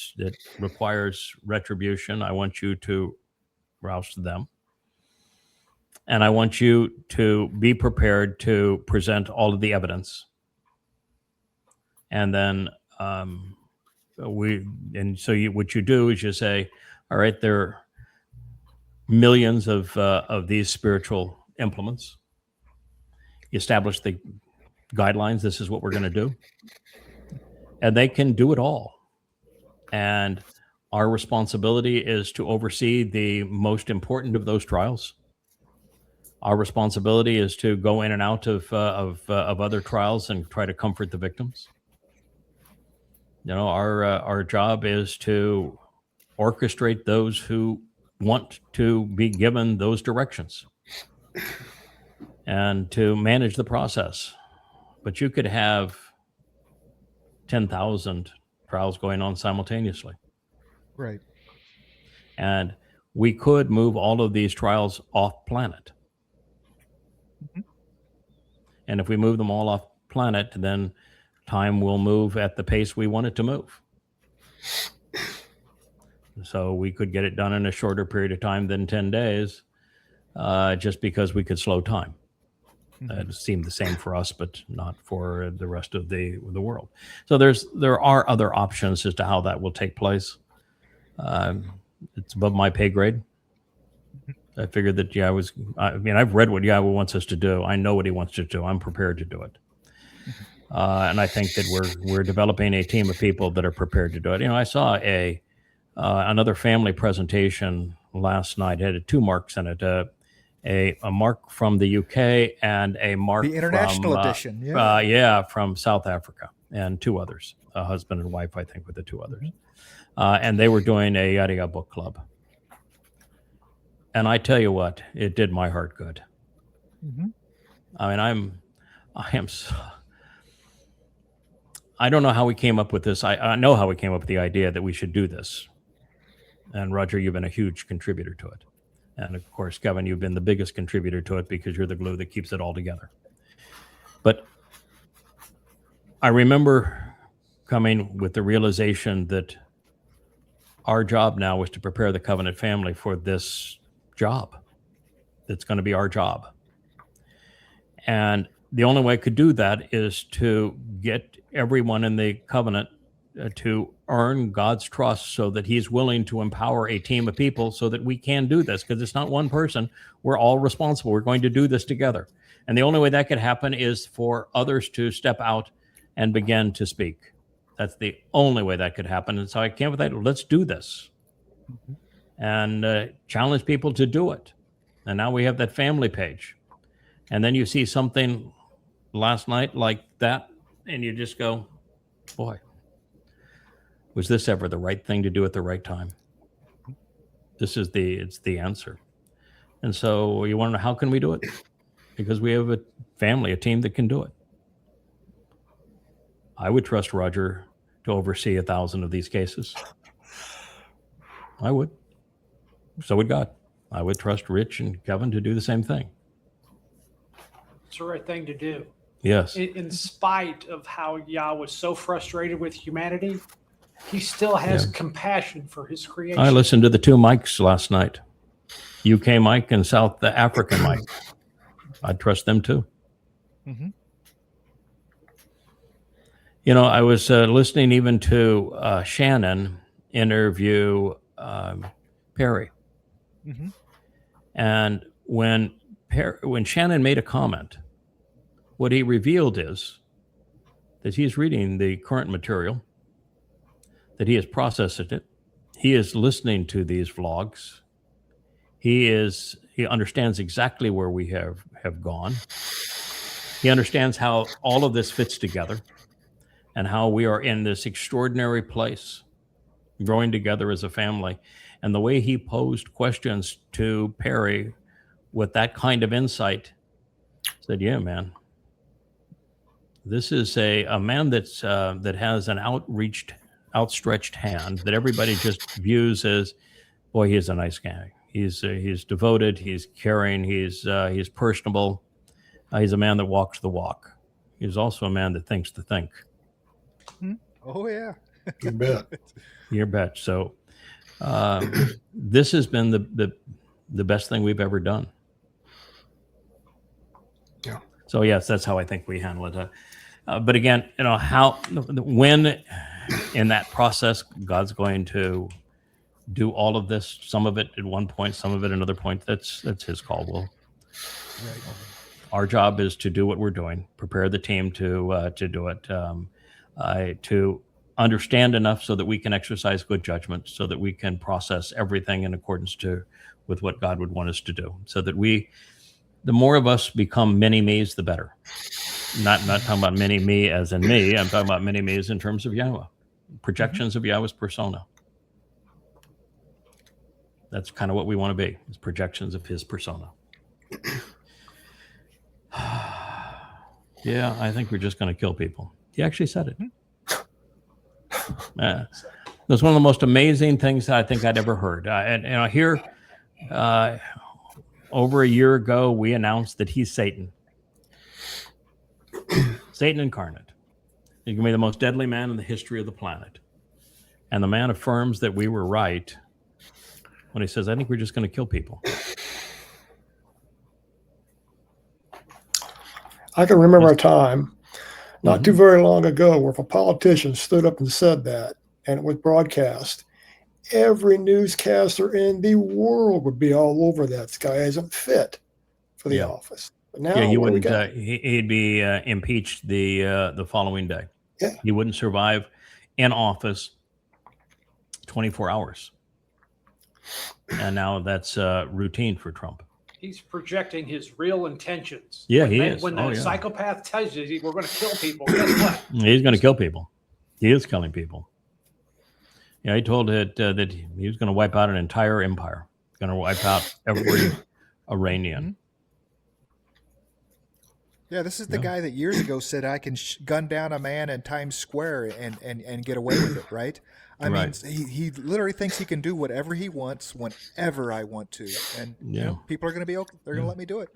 requires retribution, I want you to roust them. And I want you to be prepared to present all of the evidence. And then what you do is you say, all right, there are millions of these spiritual implements. You establish the guidelines. This is what we're going to do. And they can do it all. And our responsibility is to oversee the most important of those trials. Our responsibility is to go in and out of other trials and try to comfort the victims. You know, our job is to orchestrate those who want to be given those directions and to manage the process. But you could have 10,000 trials going on simultaneously. Right. And we could move all of these trials off planet. And if we move them all off planet, then time will move at the pace we want it to move. So we could get it done in a shorter period of time than 10 days, just because we could slow time. It seemed the same for us, but not for the rest of the world. So there are other options as to how that will take place. It's above my pay grade. I figured that I've read what Yahowah wants us to do. I know what he wants to do. I'm prepared to do it. And I think that we're developing a team of people that are prepared to do it. You know, I saw another family presentation last night. It had 2 marks in it. A mark from the UK and a mark The international edition. From South Africa, and 2 others, a husband and wife, I think, with the 2 others. And they were doing a Yahowah book club. And I tell you what, it did my heart good. I mean, I don't know how we came up with this. I know how we came up with the idea that we should do this. And Roger, you've been a huge contributor to it. And of course, Kevin, you've been the biggest contributor to it because you're the glue that keeps it all together. But I remember coming with the realization that our job now was to prepare the covenant family for this job. That's going to be our job. And the only way I could do that is to get everyone in the covenant to earn God's trust so that he's willing to empower a team of people so that we can do this, because it's not one person. We're all responsible. We're going to do this together. And the only way that could happen is for others to step out and begin to speak. That's the only way that could happen. And so I came with that. Let's do this and challenge people to do it. And now we have that family page. And then you see something last night like that, and you just go, boy, was this ever the right thing to do at the right time? It's the answer. And so you want to know, how can we do it? Because we have a family, a team that can do it. I would trust Roger to oversee 1,000 of these cases. I would. So would God. I would trust Rich and Kevin to do the same thing. It's the right thing to do. Yes. In spite of how Yah was so frustrated with humanity, he still has compassion for his creation. I listened to the 2 mics last night, UK mic and South African mic. I'd trust them too. You know, I was listening even to Shannon interview Perry. And when Shannon made a comment, what he revealed is that he's reading the current material, that he has processed it, he is listening to these vlogs. He understands exactly where we have gone. He understands how all of this fits together and how we are in this extraordinary place, growing together as a family. And the way he posed questions to Perry with that kind of insight, said, yeah, man, this is a man that's that has an outstretched hand that everybody just views as, boy, he's a nice guy. He's devoted. He's caring. He's personable. He's a man that walks the walk. He's also a man that thinks the think. Oh yeah, You bet. You bet. So this has been the best thing we've ever done. Yeah. So yes, that's how I think we handle it. But again, when in that process, God's going to do all of this, some of it at one point, some of it another point, that's his call. right. Our job is to do what we're doing, prepare the team to do it, to understand enough so that we can exercise good judgment, so that we can process everything in accordance with what God would want us to do, so that the more of us become many me's, the better. Not talking about many me as in me. I'm talking about many me's in terms of Yahowah, projections of Yahweh's persona. That's kind of what we want to be, is projections of his persona. Yeah, I think we're just going to kill people. He actually said it. That's one of the most amazing things that I think I'd ever heard. And here, over a year ago, we announced that he's Satan. Satan incarnate. He's going to be the most deadly man in the history of the planet. And the man affirms that we were right when he says, I think we're just going to kill people. I can remember a time not too very long ago where if a politician stood up and said that and it was broadcast, every newscaster in the world would be all over that. This guy isn't fit for the office. But now, he wouldn't. He'd be impeached the following day. Yeah. He wouldn't survive in office 24 hours. And now that's routine for Trump. He's projecting his real intentions. Yeah, he is. When the psychopath tells you we're going to kill people, guess what? He's going to kill people. He is killing people. Yeah, he told it that he was going to wipe out an entire empire. Going to wipe out every Iranian. Yeah, this is the guy that years ago said I can gun down a man in Times Square and get away with it, right? I mean, he literally thinks he can do whatever he wants whenever I want to, and you know, people are going to be okay. They're going to let me do it.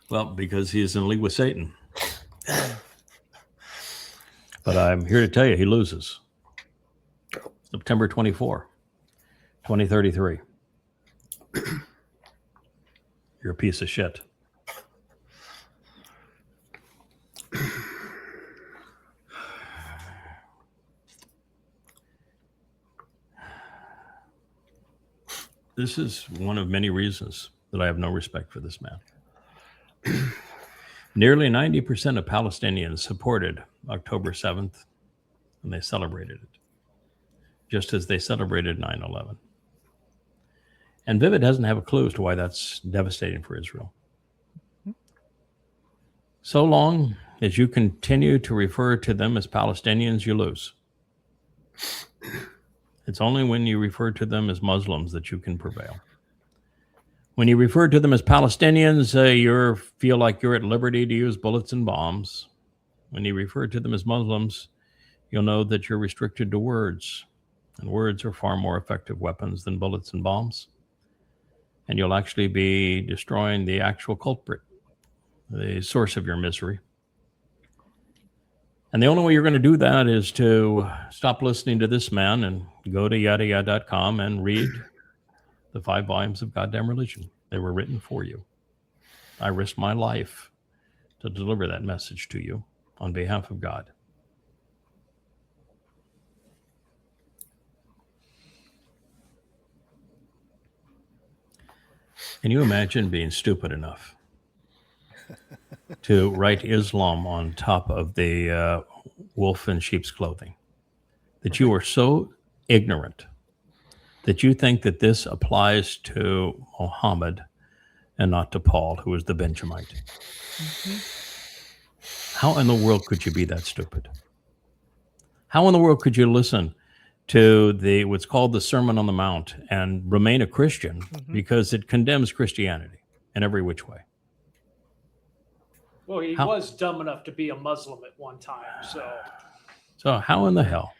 Well, because he's in league with Satan. But I'm here to tell you, he loses. September 24, 2033. You're a piece of shit. This is one of many reasons that I have no respect for this man. Nearly 90% of Palestinians supported October 7th, and they celebrated it, just as they celebrated 9/11. And Vivid doesn't have a clue as to why that's devastating for Israel. So long as you continue to refer to them as Palestinians, you lose. It's only when you refer to them as Muslims that you can prevail. When you refer to them as Palestinians, you feel like you're at liberty to use bullets and bombs. When you refer to them as Muslims, you'll know that you're restricted to words, and words are far more effective weapons than bullets and bombs. And you'll actually be destroying the actual culprit, the source of your misery. And the only way you're going to do that is to stop listening to this man and go to yadayah.com and read the 5 volumes of Goddamn Religion. They were written for you. I risked my life to deliver that message to you on behalf of God. Can you imagine being stupid enough to write Islam on top of the wolf in sheep's clothing? That you are so ignorant that you think that this applies to Muhammad and not to Paul, who was the Benjamite? How in the world could you be that stupid? How in the world could you listen to what's called the Sermon on the Mount and remain a Christian because it condemns Christianity in every which way? Well, he was dumb enough to be a Muslim at one time. So how in the hell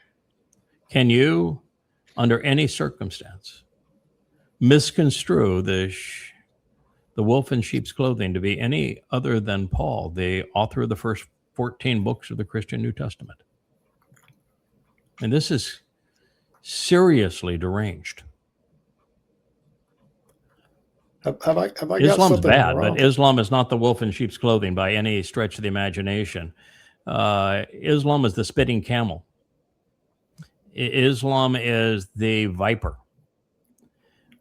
can you, under any circumstance, misconstrue the wolf in sheep's clothing to be any other than Paul, the author of the first 14 books of the Christian New Testament? And this is seriously deranged. Have I got Islam's something bad, wrong? but Islam is not the wolf in sheep's clothing by any stretch of the imagination. Islam is the spitting camel. Islam is the viper.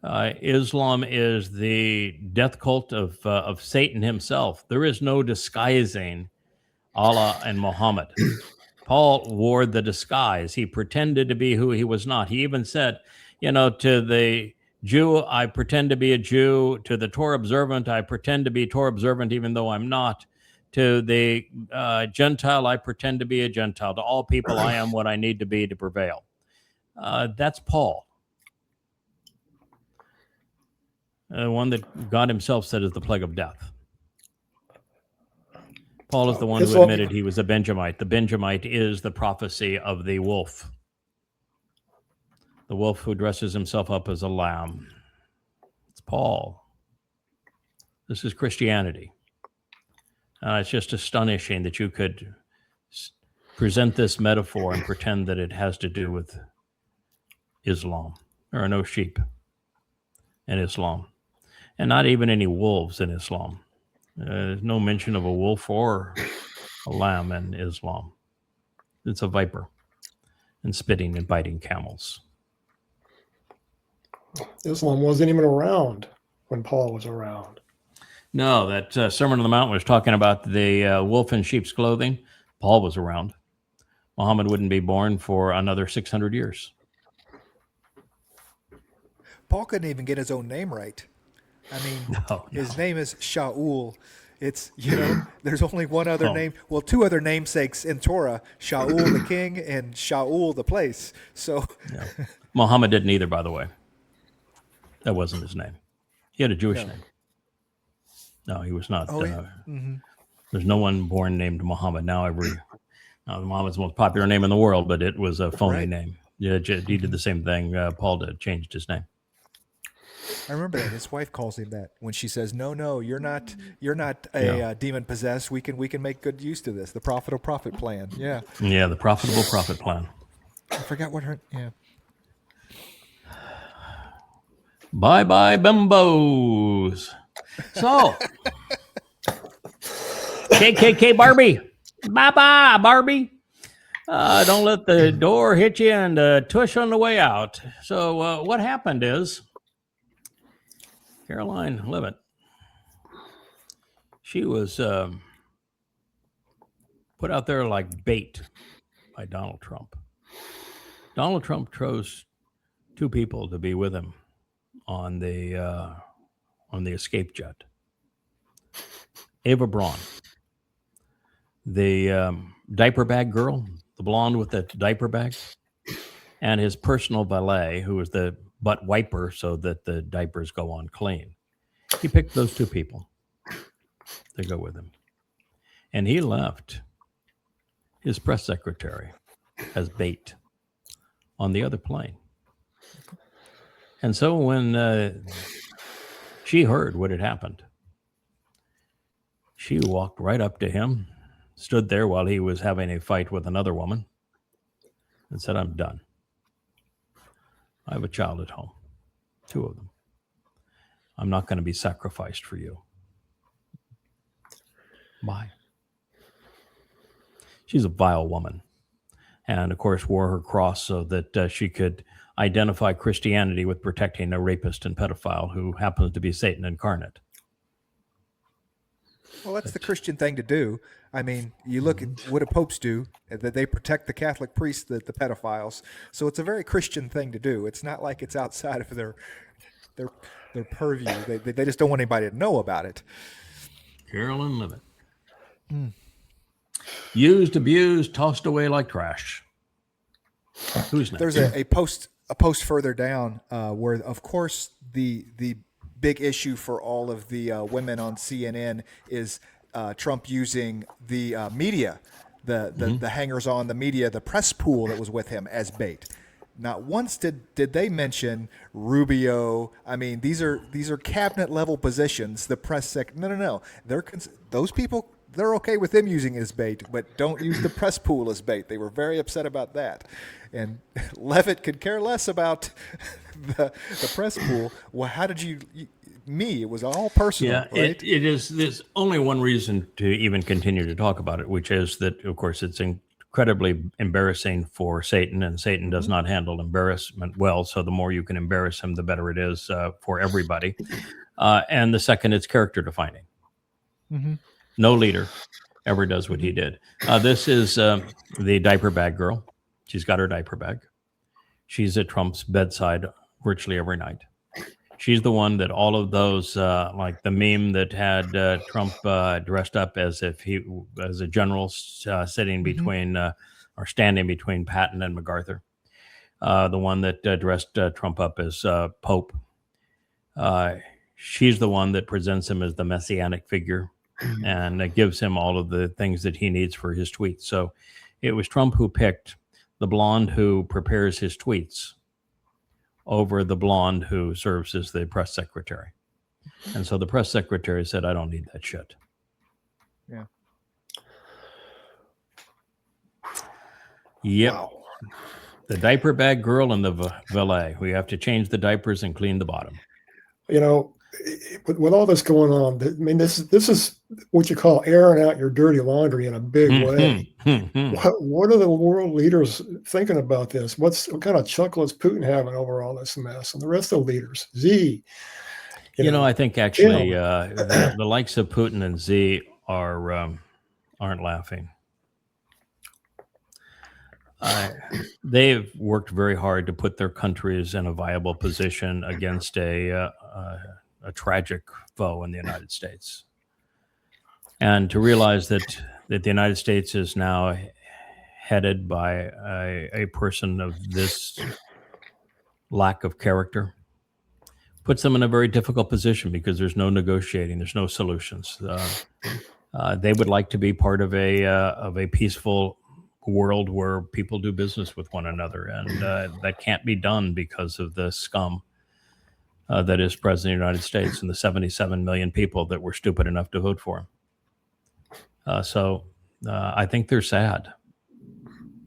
Islam is the death cult of Satan himself. There is no disguising Allah and Muhammad. Paul wore the disguise. He pretended to be who he was not. He even said, to the Jew, I pretend to be a Jew. To the Torah observant, I pretend to be Torah observant, even though I'm not. To the Gentile, I pretend to be a Gentile. To all people, I am what I need to be to prevail. That's Paul. One that God himself said is the plague of death. Paul is the one who admitted he was a Benjamite. The Benjamite is the prophecy of the wolf. The wolf who dresses himself up as a lamb. It's Paul. This is Christianity. It's just astonishing that you could present this metaphor and pretend that it has to do with Islam. There are no sheep in Islam, and not even any wolves in Islam. There's no mention of a wolf or a lamb in Islam. It's a viper and spitting and biting camels. Islam wasn't even around when Paul was around. No, that Sermon on the Mount was talking about the wolf in sheep's clothing. Paul was around. Muhammad wouldn't be born for another 600 years. Paul couldn't even get his own name right. I mean, his name is Shaul. It's, there's only one other name. Well, two other namesakes in Torah, Shaul the king and Shaul the place. So Muhammad didn't either, by the way. That wasn't his name. He had a Jewish name. No, he was not. There's no one born named Muhammad. Now Muhammad's the most popular name in the world, but it was a phony name. Yeah, he did the same thing. Paul did, changed his name. I remember that his wife calls him that when she says, "No, you're not a demon possessed. We can make good use of this. The profitable profit plan." Yeah. Yeah, the profitable profit plan. I forgot what her. Yeah. Bye bye bimbos. So, KKK Barbie. Bye bye Barbie. Don't let the door hit you and tush on the way out. So what happened is, Caroline Levitt, she was put out there like bait by Donald Trump. Donald Trump chose two people to be with him on the escape jet. Ava Braun, the diaper bag girl, the blonde with the diaper bag, and his personal valet, who was the butt wiper so that the diapers go on clean. He picked those two people to go with him. And he left his press secretary as bait on the other plane. And so when she heard what had happened, she walked right up to him, stood there while he was having a fight with another woman, and said, "I'm done. I have a child at home, two of them. I'm not going to be sacrificed for you. Bye." She's a vile woman, and of course wore her cross so that she could identify Christianity with protecting a rapist and pedophile who happens to be Satan incarnate. Well, that's the Christian thing to do. I mean, you look at what do popes do, that they protect the Catholic priests, the pedophiles. So it's a very Christian thing to do. It's not like it's outside of their their purview. They just don't want anybody to know about it. Carolyn Levitt. Used, abused, tossed away like trash. Who's next? There's a post further down where, of course, the big issue for all of the women on CNN is Trump using the media, the hangers on, the media, the press pool that was with him as bait. Not once did they mention Rubio. I mean, these are cabinet level positions. The press sec. No. Those people. They're okay with them using it as bait, but don't use the press pool as bait. They were very upset about that. And Levitt could care less about the press pool. Well, how did you me? It was all personal. Yeah, right? it is. There's only one reason to even continue to talk about it, which is that, of course, it's incredibly embarrassing for Satan, and Satan does not handle embarrassment well. So the more you can embarrass him, the better it is for everybody. And the second, it's character defining. No leader ever does what he did. This is the diaper bag girl. She's got her diaper bag. She's at Trump's bedside virtually every night. She's the one that all of those, like the meme that had Trump dressed up as if he as a general sitting between or standing between Patton and MacArthur. The one that dressed Trump up as Pope. She's the one that presents him as the messianic figure and gives him all of the things that he needs for his tweets. So it was Trump who picked the blonde who prepares his tweets over the blonde who serves as the press secretary. And so the press secretary said, I don't need that shit. Yeah. Yep. Wow. The diaper bag girl and the valet. We have to change the diapers and clean the bottom. You know, with all this going on, I mean, this is what you call airing out your dirty laundry in a big way. What are the world leaders thinking about this? What kind of chuckle is Putin having over all this mess? And the rest of the leaders, Z. You know, I think actually the likes of Putin and Z aren't laughing. They've worked very hard to put their countries in a viable position against a tragic foe in the United States. And to realize that the United States is now headed by a person of this lack of character puts them in a very difficult position because there's no negotiating, there's no solutions. They would like to be part of a peaceful world where people do business with one another, and that can't be done because of the scum that is president of the United States and the 77 million people that were stupid enough to vote for him. So I think they're sad.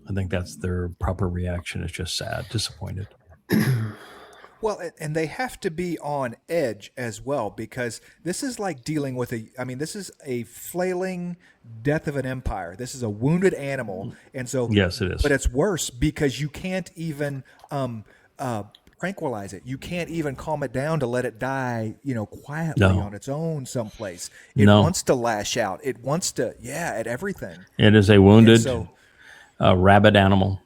I think that's their proper reaction, is just sad, disappointed. Well, and they have to be on edge as well, because this is like dealing with this is a flailing death of an empire. This is a wounded animal. And so, yes, it is. But it's worse because you can't even tranquilize it. You can't even calm it down to let it die, quietly on its own someplace. It wants to lash out. It wants to, at everything. It is a wounded, rabid animal.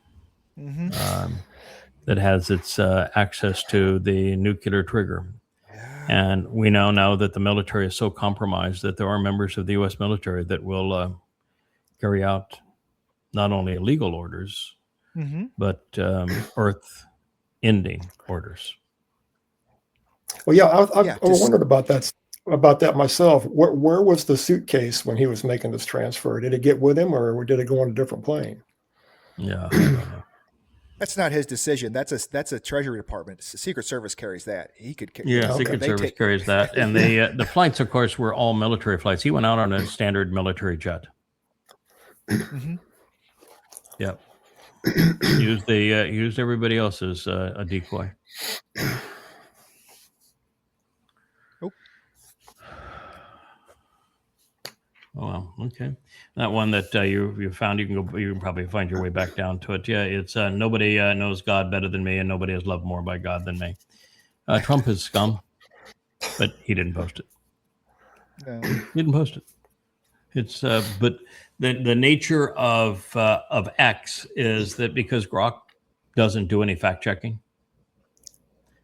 That has its access to the nuclear trigger. And we now know that the military is so compromised that there are members of the U.S. military that will carry out not only illegal orders, but earth-ending orders. Well, I wondered about that myself. Where was the suitcase when he was making this transfer? Did it get with him, or did it go on a different plane? Yeah, I don't know. That's not his decision. That's a Treasury Department. Secret Service carries that. He could. Secret Service carries that, and the flights, of course, were all military flights. He went out on a standard military jet. Yep. Used everybody else as a decoy. Oh, well, okay. That one that you found, you can probably find your way back down to it. Yeah, it's nobody knows God better than me, and nobody is loved more by God than me. Trump is scum, but he didn't post it. No. He didn't post it. It's but the nature of X is that because Grok doesn't do any fact checking,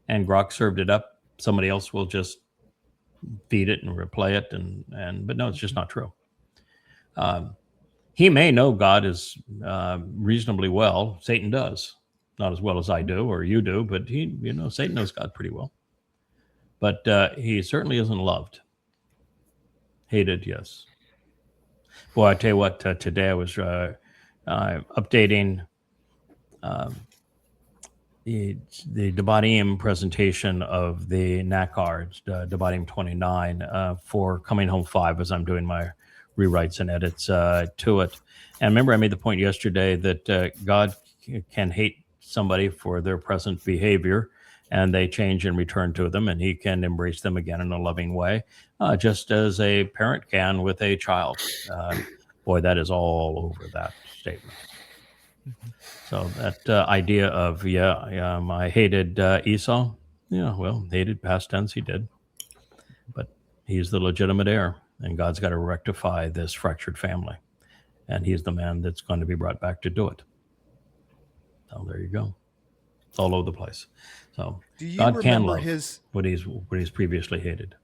and Grok served it up, somebody else will just feed it and replay it, and but no, it's just not true. He may know God is reasonably well. Satan does, not as well as I do or you do, but Satan knows God pretty well. But he certainly isn't loved. Hated, yes. Boy, I tell you what, today I was updating the Debatim presentation of the NACAR, Debatim 29, for Coming Home 5 as I'm doing my rewrites and edits to it. And remember, I made the point yesterday that God can hate somebody for their present behavior, and they change and return to them, and he can embrace them again in a loving way, just as a parent can with a child. Boy, that is all over that statement. So that idea of, I hated Esau. Yeah, well, hated past tense, he did. But he's the legitimate heir, and God's got to rectify this fractured family. And he's the man that's going to be brought back to do it. So there you go. It's all over the place. So God can love what he's previously hated.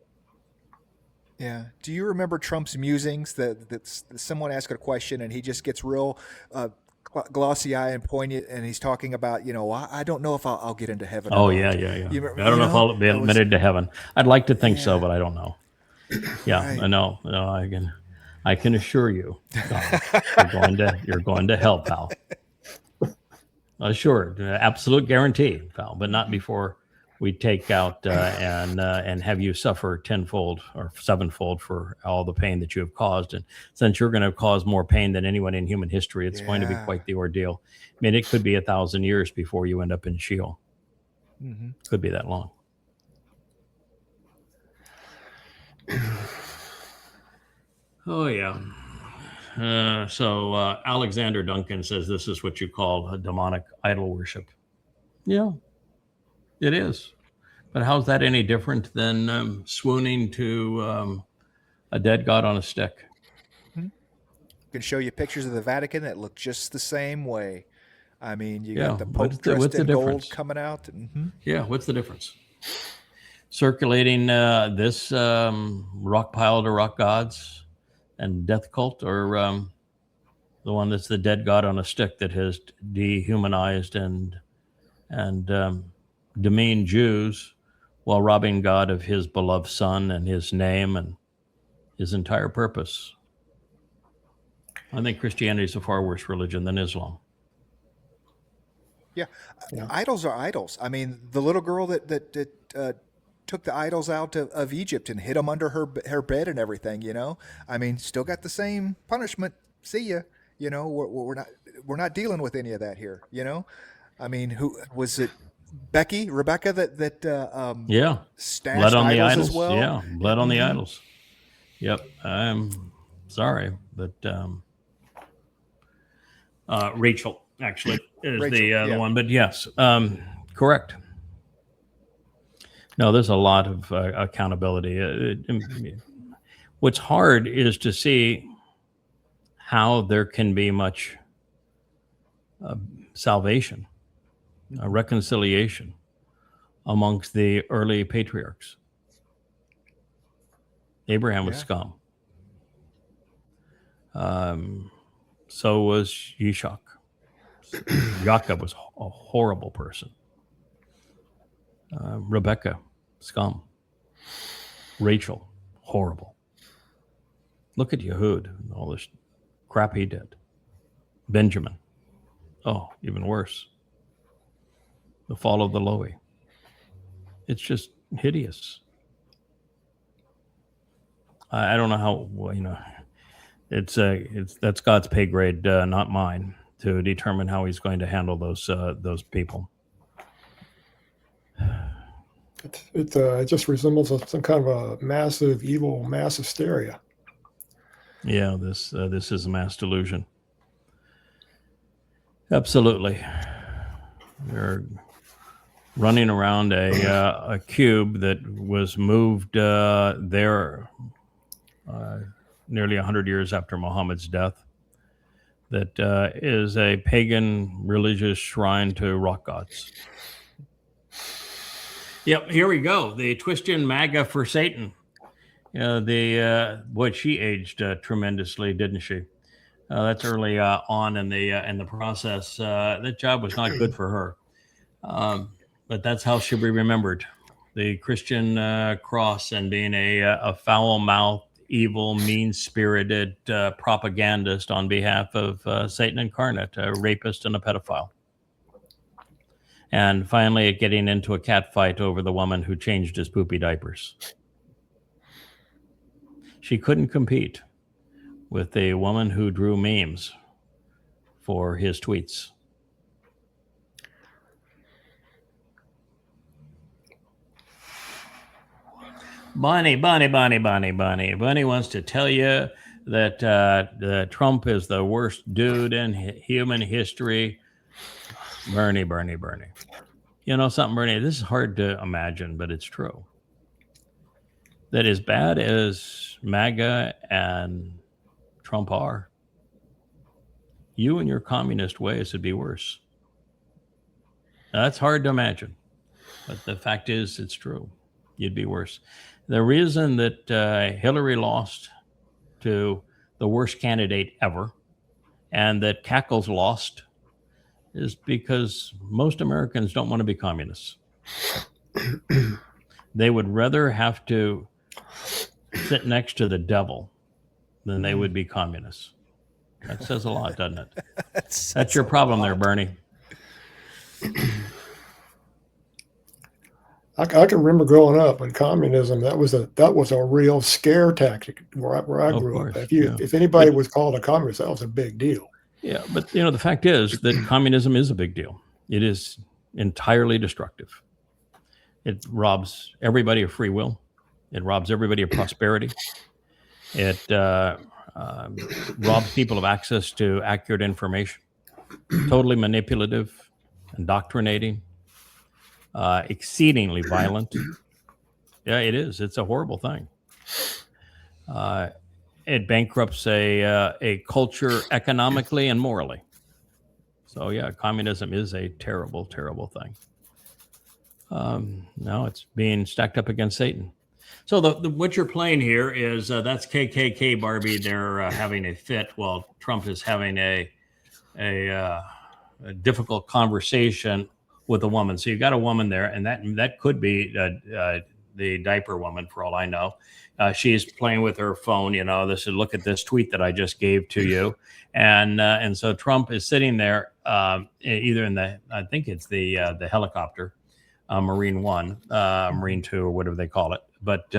Yeah. Do you remember Trump's musings? That someone asked a question and he just gets real glossy eye and poignant, and he's talking about, I don't know if I'll get into heaven. Oh, yeah. I don't know if I'll be admitted to heaven. I'd like to think so, but I don't know. Yeah, right. I know. No, I can assure you, you're going to hell, pal. Assured, absolute guarantee, pal. But not before we take out and have you suffer tenfold or sevenfold for all the pain that you have caused. And since you're going to cause more pain than anyone in human history, it's going to be quite the ordeal. I mean, it could be 1,000 years before you end up in Sheol. Mm-hmm. Could be that long. Oh, yeah. So Alexander Duncan says this is what you call a demonic idol worship. Yeah, it is. But how's that any different than swooning to a dead god on a stick? I can show you pictures of the Vatican that look just the same way. I mean, you got the Pope dressed in gold coming out. Mm-hmm. Yeah, what's the difference? Circulating this rock pile to rock gods and death cult, or the one that's the dead god on a stick that has dehumanized and demeaned Jews while robbing God of his beloved son and his name and his entire purpose. I think Christianity is a far worse religion than Islam. Yeah. Idols are idols. I mean, the little girl that took the idols out of Egypt and hid them under her bed and everything, I mean, still got the same punishment. See ya. We're not dealing with any of that here. I mean, who was it? Rebecca that stashed blood on the idols as well. Yeah, blood on the idols. Yep. I'm sorry, but Rachel actually is the one. But yes, correct. No, there's a lot of accountability. What's hard is to see how there can be much salvation, reconciliation amongst the early patriarchs. Abraham was scum. So was Yishak. Jacob was a horrible person. Rebecca, scum. Rachel, horrible. Look at Yehud, all this crap he did. Benjamin, oh, even worse. The fall of the Lowy. It's just hideous. I don't know how, it's that's God's pay grade, not mine, to determine how he's going to handle those people. It just resembles some kind of a massive evil mass hysteria. Yeah, this is a mass delusion. Absolutely. They're running around a cube that was moved there nearly 100 years after Muhammad's death, that is a pagan religious shrine to rock gods. Yep, here we go. The Twistian MAGA for Satan. Boy, she aged tremendously, didn't she? That's early on in the process. That job was not good for her, but that's how she'll be remembered. The Christian cross and being a foul-mouthed, evil, mean-spirited propagandist on behalf of Satan incarnate, a rapist and a pedophile. And finally, getting into a cat fight over the woman who changed his poopy diapers. She couldn't compete with a woman who drew memes for his tweets. Bonnie wants to tell you that Trump is the worst dude in human history. Bernie. You know something, Bernie? This is hard to imagine, but it's true. That as bad as MAGA and Trump are, you and your communist ways would be worse. Now, that's hard to imagine, but the fact is, it's true. You'd be worse. The reason that Hillary lost to the worst candidate ever and that Cackles lost is because most Americans don't want to be communists. They would rather have to sit next to the devil than they would be communists. That says a lot, doesn't it? That's your problem there, Bernie. I can remember growing up in communism. That was a real scare tactic where I grew up. If anybody was called a communist, that was a big deal. Yeah, but the fact is that communism is a big deal. It is entirely destructive. It robs everybody of free will. It robs everybody of prosperity. It robs people of access to accurate information. Totally manipulative, indoctrinating, exceedingly violent. Yeah, it is. It's a horrible thing. It bankrupts a culture economically and morally. So yeah, communism is a terrible, terrible thing. Now it's being stacked up against Satan. So what you're playing here is that's KKK Barbie. They're having a fit while Trump is having a difficult conversation with a woman. So you've got a woman there, and that could be the diaper woman for all I know. She's playing with her phone. This is, look at this tweet that I just gave to you, and so Trump is sitting there either in I think it's the helicopter, Marine 1, Marine 2, or whatever they call it, but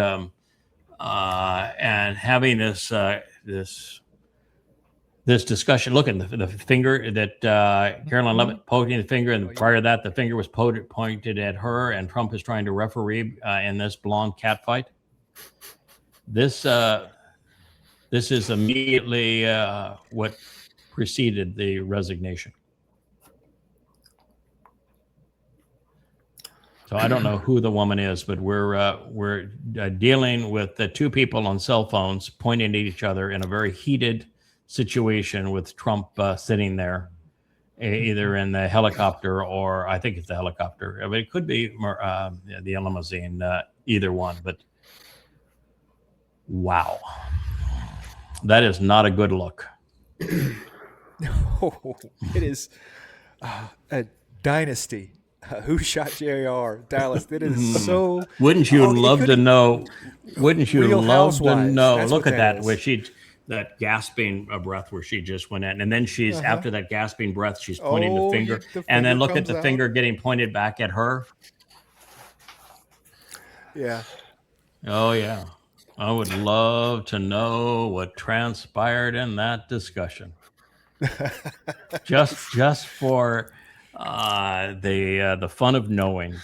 and having this discussion. Look at the finger that Caroline Levitt pointing the finger, and prior to that, the finger was pointed at her, and Trump is trying to referee in this blonde cat fight. This is immediately what preceded the resignation. So I don't know who the woman is, but we're dealing with the two people on cell phones pointing at each other in a very heated situation with Trump sitting there, either in the helicopter or I think it's the helicopter. But it could be the limousine, either one. But wow, that is not a good look. No, it is a dynasty. Who shot JR? Dallas. It is so. Wouldn't you love to know? Wouldn't you love to know? Look at that, where that gasping breath where she just went in, and then she's after that gasping breath, she's pointing the finger, and then look at the finger getting pointed back at her. Yeah. Oh yeah, I would love to know what transpired in that discussion. just for the fun of knowing.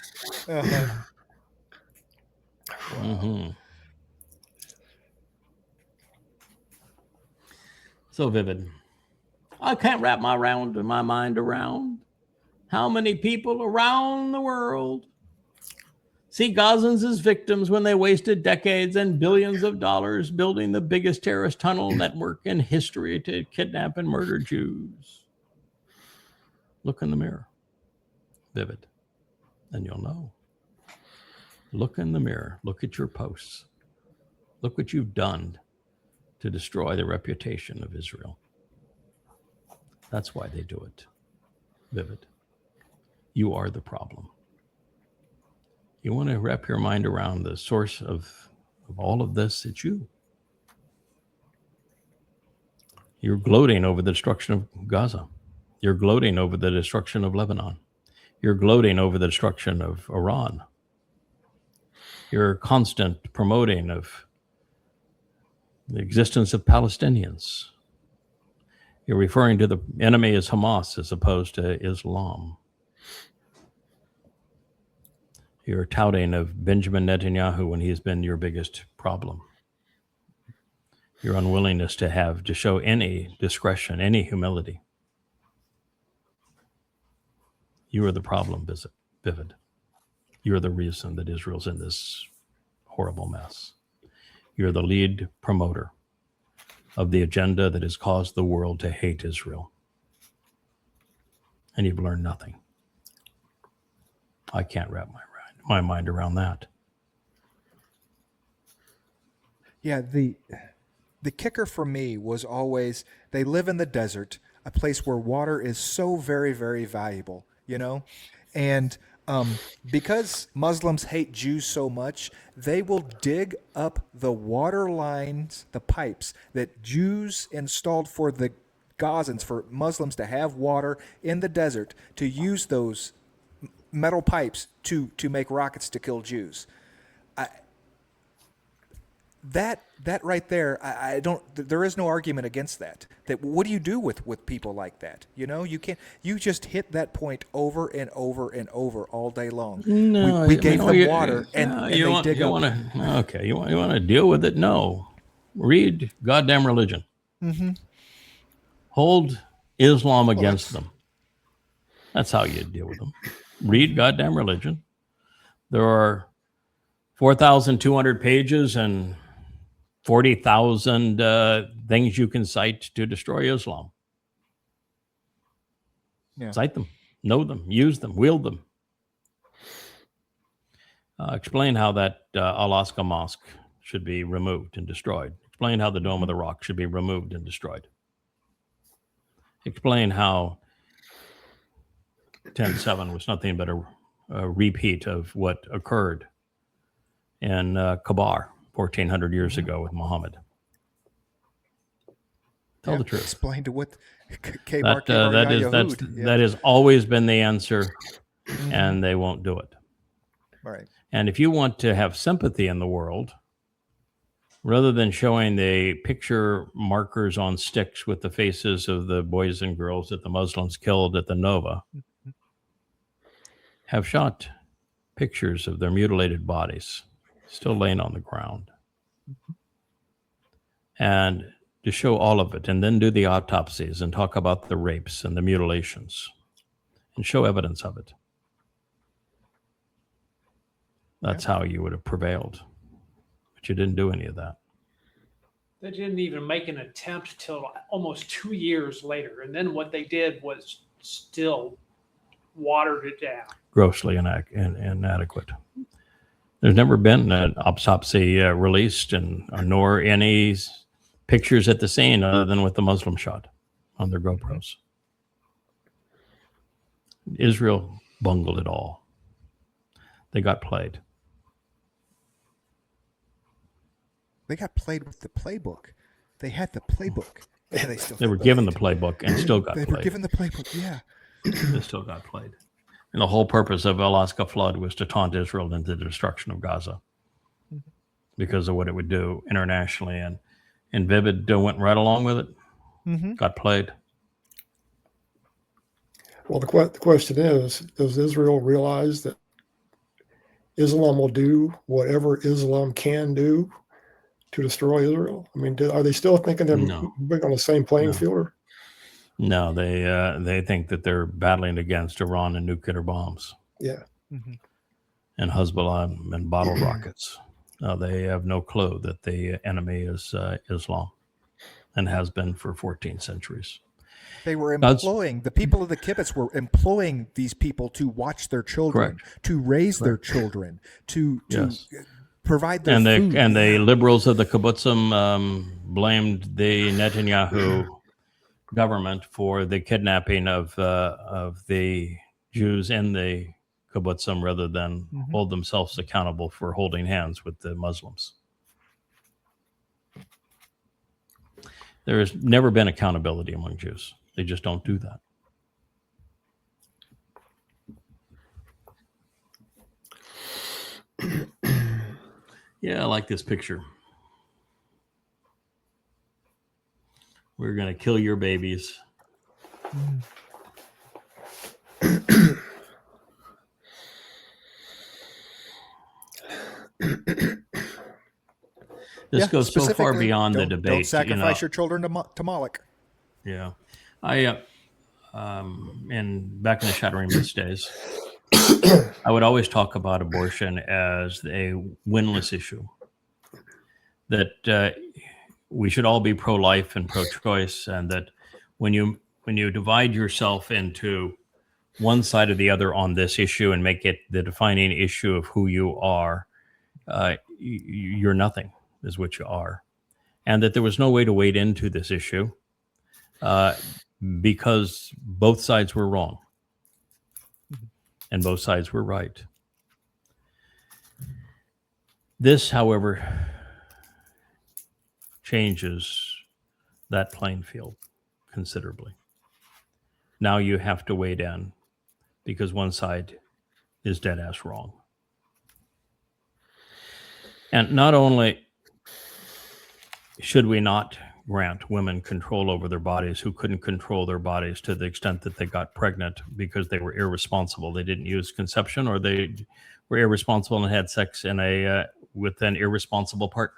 Mm-hmm. So vivid. I can't wrap my mind around how many people around the world see Gazans as victims when they wasted decades and billions of dollars building the biggest terrorist tunnel network in history to kidnap and murder Jews. Look in the mirror, Vivid, and you'll know. Look in the mirror. Look at your posts. Look what you've done to destroy the reputation of Israel. That's why they do it, Vivid. You are the problem. You want to wrap your mind around the source of all of this. It's you. You're gloating over the destruction of Gaza. You're gloating over the destruction of Lebanon. You're gloating over the destruction of Iran. Your constant promoting of the existence of Palestinians. You're referring to the enemy as Hamas as opposed to Islam. You're touting of Benjamin Netanyahu when he's been your biggest problem. Your unwillingness to show any discretion, any humility. You are the problem, Vivid. You're the reason that Israel's in this horrible mess. You're the lead promoter of the agenda that has caused the world to hate Israel. And you've learned nothing. I can't wrap my mind around that. Yeah, the kicker for me was always they live in the desert, a place where water is so very, very valuable, and because Muslims hate Jews so much, they will dig up the water lines, the pipes that Jews installed for the Gazans, for Muslims to have water in the desert, to use those metal pipes to make rockets to kill Jews. That right there, I don't. There is no argument against that. That what do you do with people like that? You can't. You just hit that point over and over and over all day long. No, we gave them water, and they dig up. Okay, you want to deal with it? No, read goddamn religion. Mm-hmm. Hold Islam against them. That's how you deal with them. Read goddamn religion. There are 4,200 pages and 40,000 things you can cite to destroy Islam. Yeah. Cite them, know them, use them, wield them. Explain how that Alaska mosque should be removed and destroyed. Explain how the Dome of the Rock should be removed and destroyed. Explain how 10/7 was nothing but a repeat of what occurred in Kabar 1,400 years ago with Muhammad. Tell the truth. Explain to what that has always been the answer, and they won't do it. Right. And if you want to have sympathy in the world, rather than showing the picture markers on sticks with the faces of the boys and girls that the Muslims killed at the Nova, have shot pictures of their mutilated bodies still laying on the ground. And to show all of it, and then do the autopsies and talk about the rapes and the mutilations and show evidence of it. That's how you would have prevailed. But you didn't do any of that. They didn't even make an attempt till almost 2 years later. And then what they did was still watered it down. Grossly inadequate. There's never been an autopsy released, nor any pictures at the scene other than with the Muslim shot on their GoPros. Israel bungled it all. They got played. They got played with the playbook. They had the playbook. And they were given the playbook and still got played. They were given the playbook, yeah. They still got played. And the whole purpose of Alaska flood was to taunt Israel into the destruction of Gaza because of what it would do internationally. And Vivid went right along with it, got played. Well, the question is, does Israel realize that Islam will do whatever Islam can do to destroy Israel? I mean, are they still thinking they're moving on the same playing field? No, they think that they're battling against Iran and nuclear bombs. Yeah. and Hezbollah and bottle rockets. They have no clue that the enemy is Islam and has been for 14 centuries. They were employing, the people of the kibbutz were employing these people to watch their children, Correct. to raise their children, to Yes. provide their And food. the liberals of the kibbutzim blamed the Netanyahu government for the kidnapping of the Jews in the kibbutzim rather than hold themselves accountable for holding hands with the Muslims. There has never been accountability among Jews. They just don't do that. Yeah, I like this picture. We're going to kill your babies. This goes so far beyond the debate. Don't sacrifice your children to Moloch. Yeah. I back in the Shattering Myths days, I would always talk about abortion as a winless issue. That we should all be pro-life and pro-choice, and that when you divide yourself into one side or the other on this issue and make it the defining issue of who you are, you're nothing, is what you are. And that there was no way to wade into this issue because both sides were wrong and both sides were right. This, however, changes that playing field considerably. Now you have to wade in because one side is dead ass wrong. And not only should we not grant women control over their bodies who couldn't control their bodies to the extent that they got pregnant because they were irresponsible. They didn't use conception, or they were irresponsible and had sex with an irresponsible partner.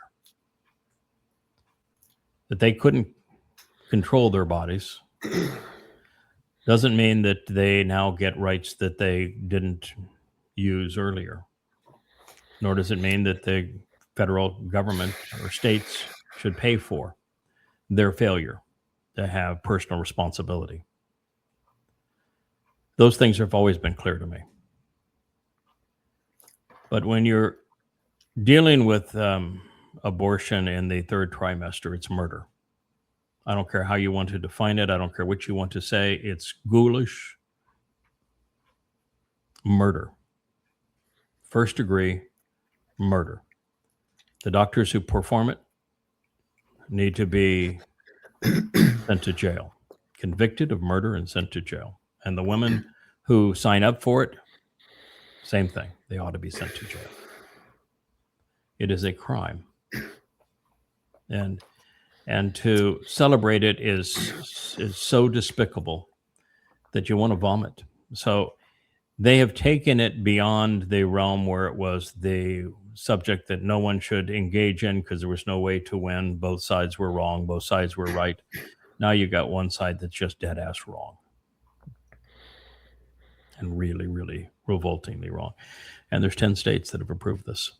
That they couldn't control their bodies doesn't mean that they now get rights that they didn't use earlier. Nor does it mean that the federal government or states should pay for their failure to have personal responsibility. Those things have always been clear to me. But when you're dealing with abortion in the third trimester, it's murder. I don't care how you want to define it. I don't care what you want to say. It's ghoulish murder. First degree murder. The doctors who perform it need to be sent to jail, convicted of murder and sent to jail. And the women who sign up for it, same thing. They ought to be sent to jail. It is a crime. And to celebrate it is so despicable that you want to vomit. So they have taken it beyond the realm where it was the subject that no one should engage in because there was no way to win. Both sides were wrong. Both sides were right. Now you got one side that's just dead ass wrong. And really, really revoltingly wrong. And there's 10 states that have approved this.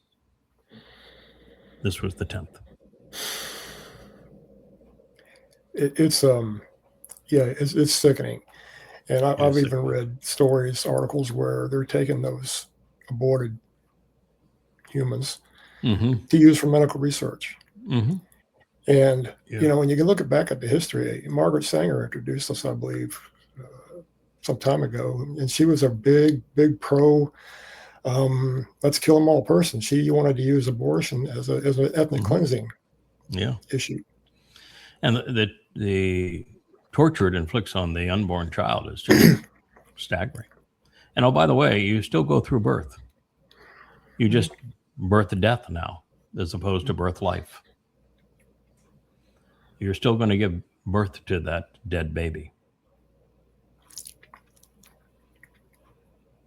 This was the 10th. It's sickening. And I've even read stories, articles where they're taking those aborted humans to use for medical research. And, when you can look back at the history, Margaret Sanger introduced us, I believe, some time ago. And she was a big pro, let's kill them all person. She wanted to use abortion as an ethnic cleansing issue. And the torture it inflicts on the unborn child is just staggering. And oh, by the way, you still go through birth. You just birth to death now, as opposed to birth life. You're still going to give birth to that dead baby.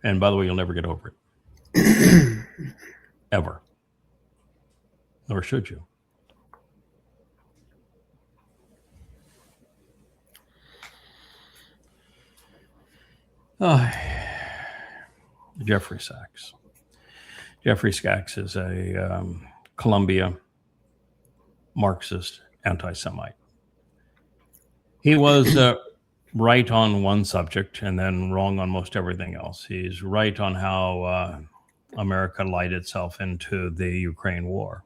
And by the way, you'll never get over it. Ever. Nor should you. Jeffrey Sachs. Jeffrey Skaggs is a Columbia Marxist anti-Semite. He was right on one subject and then wrong on most everything else. He's right on how America lied itself into the Ukraine war.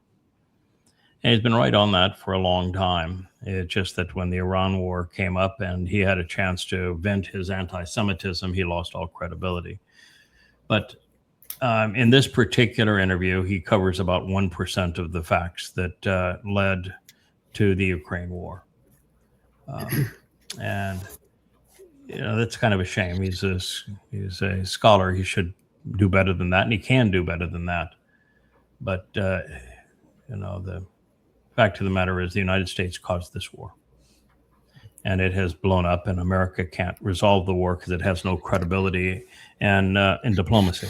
And he's been right on that for a long time. It's just that when the Iran war came up and he had a chance to vent his anti-Semitism, he lost all credibility. But in this particular interview, he covers about 1% of the facts that led to the Ukraine war. And that's kind of a shame. He's a scholar. He should do better than that, and he can do better than that. But the fact of the matter is the United States caused this war. And it has blown up, and America can't resolve the war because it has no credibility and in diplomacy.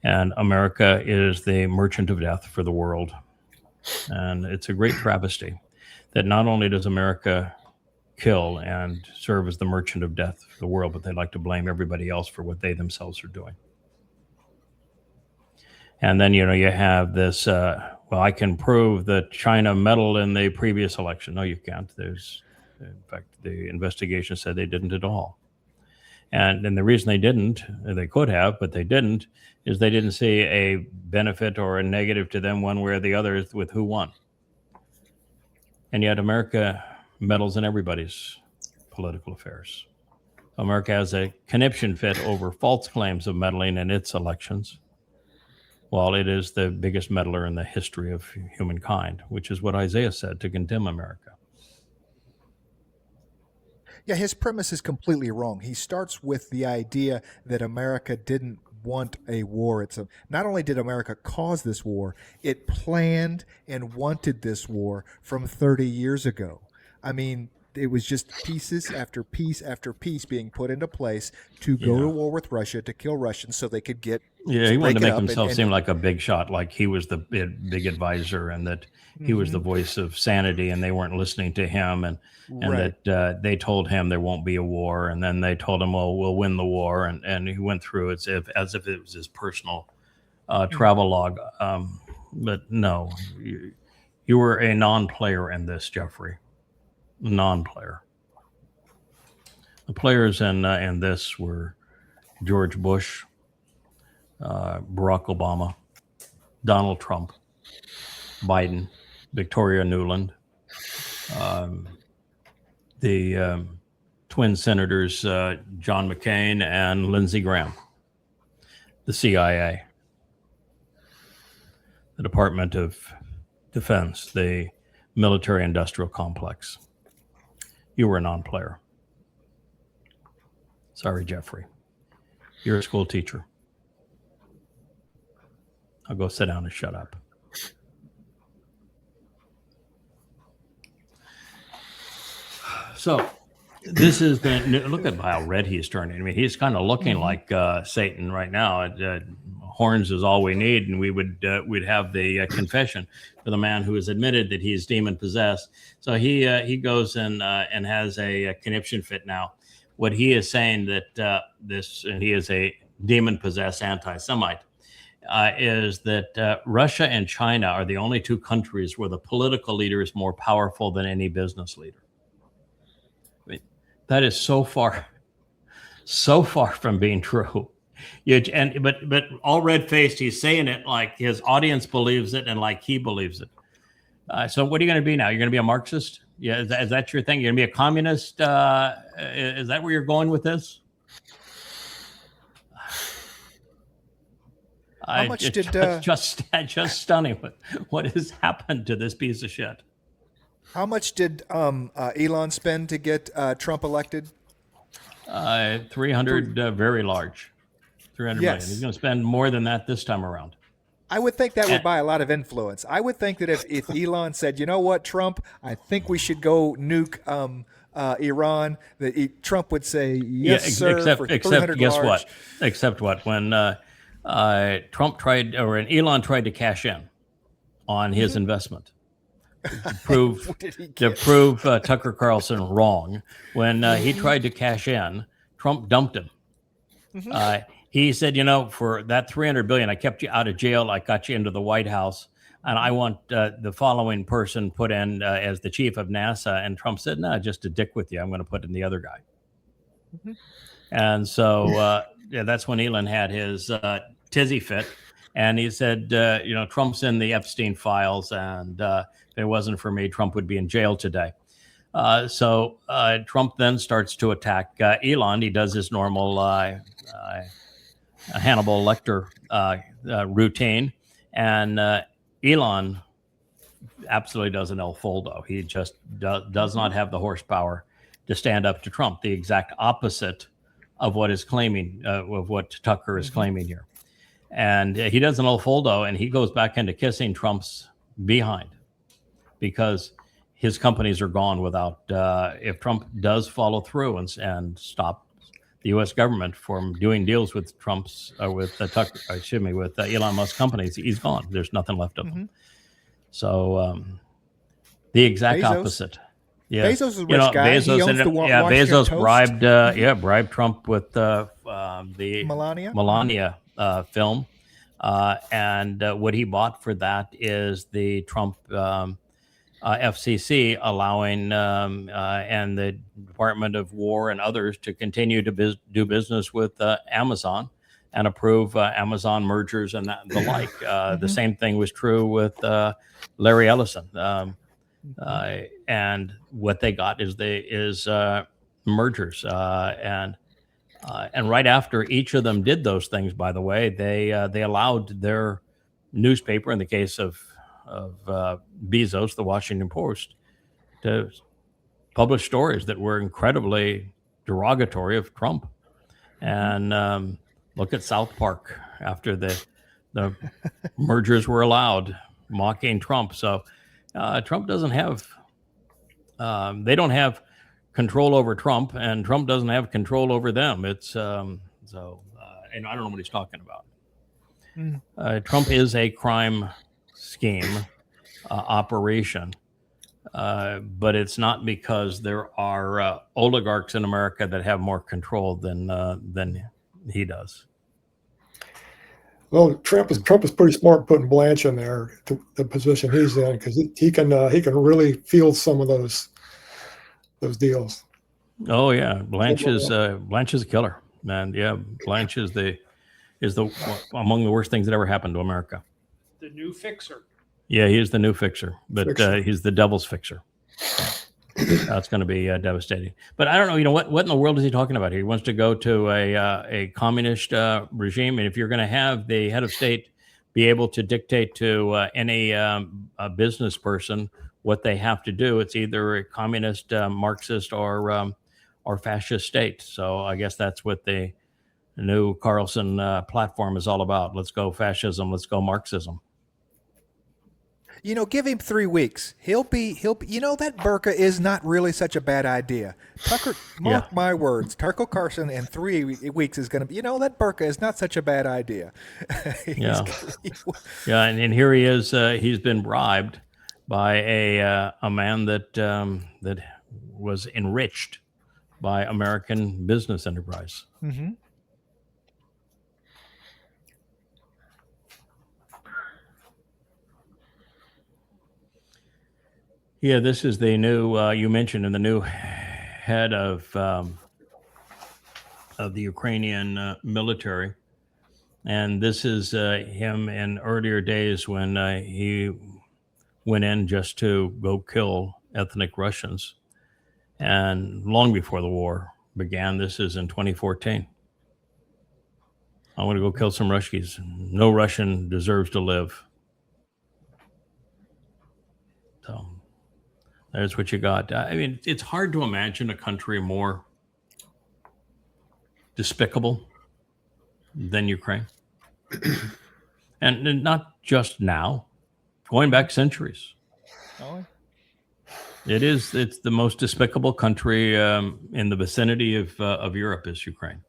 And America is the merchant of death for the world. And it's a great travesty that not only does America kill and serve as the merchant of death for the world, but they like to blame everybody else for what they themselves are doing. And then, you have this, I can prove that China meddled in the previous election. No, you can't. In fact, the investigation said they didn't at all. And the reason they didn't, they could have, but they didn't, is they didn't see a benefit or a negative to them one way or the other with who won. And yet America meddles in everybody's political affairs. America has a conniption fit over false claims of meddling in its elections, while it is the biggest meddler in the history of humankind, which is what Isaiah said to condemn America. Yeah, his premise is completely wrong. He starts with the idea that America didn't want a war. Not only did America cause this war, it planned and wanted this war from 30 years ago. I mean, it was just pieces after piece after piece being put into place to go to war with Russia, to kill Russians so they could get... Yeah, he wanted to make himself seem like a big shot, like he was the big advisor and that he was the voice of sanity and they weren't listening to him and that they told him there won't be a war. And then they told him, well, we'll win the war. And he went through it as if it was his personal travel log. But no, you were a non-player in this, Jeffrey. Non-player. The players in this were George Bush, Barack Obama, Donald Trump, Biden, Victoria Nuland, the twin senators John McCain and Lindsey Graham, the CIA, the Department of Defense, the military-industrial complex. You were a non-player. Sorry, Jeffrey. You're a school teacher. I'll go sit down and shut up. So this is look at how red he's turning. I mean, he's kind of looking like Satan right now. Horns is all we need, and we'd have the confession for the man who has admitted that he is demon possessed. So he goes and has a conniption fit now. What he is saying that and he is a demon possessed anti-Semite. Is that Russia and China are the only two countries where the political leader is more powerful than any business leader. I mean, that is so far from being true. But all red-faced, he's saying it like his audience believes it and like he believes it. So what are you going to be now? You're going to be a Marxist? Yeah, is that your thing? You're going to be a communist? Is that where you're going with this? How much did just stunning what has happened to this piece of shit? How much did Elon spend to get Trump elected? 300, very large, 300 million. He's going to spend more than that this time around. I would think that would buy a lot of influence. I would think that if Elon said, you know what, Trump, I think we should go nuke Iran, that Trump would say, yes, sir, except guess what? Except what? When Trump tried, or Elon tried to cash in on his investment to prove Tucker Carlson wrong. When he tried to cash in, Trump dumped him. He said, for that $300 billion, I kept you out of jail. I got you into the White House, and I want the following person put in as the chief of NASA. And Trump said, no, just to dick with you, I'm going to put in the other guy. Mhm. And so that's when Elon had his tizzy fit. And he said, Trump's in the Epstein files, and if it wasn't for me, Trump would be in jail today. So Trump then starts to attack Elon. He does his normal Hannibal Lecter routine, and Elon absolutely does an El Foldo. He just does not have the horsepower to stand up to Trump. The exact opposite of what is claiming, of what Tucker is claiming here. And he does an El Foldo, and he goes back into kissing Trump's behind because his companies are gone without. If Trump does follow through and stop the U.S. government from doing deals with with Elon Musk companies, he's gone. There's nothing left of him. So the exact opposite. Yeah, Bezos is a rich guy. Bezos he owns the Washington Bezos Post. bribed Trump with the Melania film, and what he bought for that is the Trump FCC allowing and the Department of War and others to continue to do business with Amazon and approve Amazon mergers and the like. The same thing was true with Larry Ellison. And what they got is mergers. And right after each of them did those things, by the way, they allowed their newspaper, in the case of Bezos, the Washington Post, to publish stories that were incredibly derogatory of Trump. And look at South Park after the mergers were allowed, mocking Trump. So Trump doesn't have, they don't have control over Trump, and Trump doesn't have control over them. It's and I don't know what he's talking about. Trump is a crime scheme operation, but it's not because there are oligarchs in America that have more control than he does. Well, Trump is pretty smart putting Blanche in there, the position he's in, because he can really field some of those deals. Oh yeah, Blanche is a killer, man. Yeah, Blanche is among the worst things that ever happened to America. The new fixer. Yeah, he is the new fixer, but he's the devil's fixer. That's going to be devastating. But I don't know. What in the world is he talking about here? He wants to go to a communist regime, and if you're going to have the head of state be able to dictate to any business person what they have to do, it's either a communist, Marxist, or fascist state. So I guess that's what the new Carlson platform is all about. Let's go fascism. Let's go Marxism. Give him 3 weeks. He'll be. That burqa is not really such a bad idea. Tucker, mark my words. Tucker Carlson in 3 weeks is going to be. that burqa is not such a bad idea. Yeah, and here he is. He's been bribed by a man that was enriched by American business enterprise. Mm-hmm. Yeah, this is the new, you mentioned, in the new head of the Ukrainian military. And this is him in earlier days when he went in just to go kill ethnic Russians. And long before the war began, this is in 2014. I want to go kill some Ruskies. No Russian deserves to live. So there's what you got. I mean, it's hard to imagine a country more despicable than Ukraine. And not just now, going back centuries. Oh. It's the most despicable country in the vicinity of Europe is Ukraine.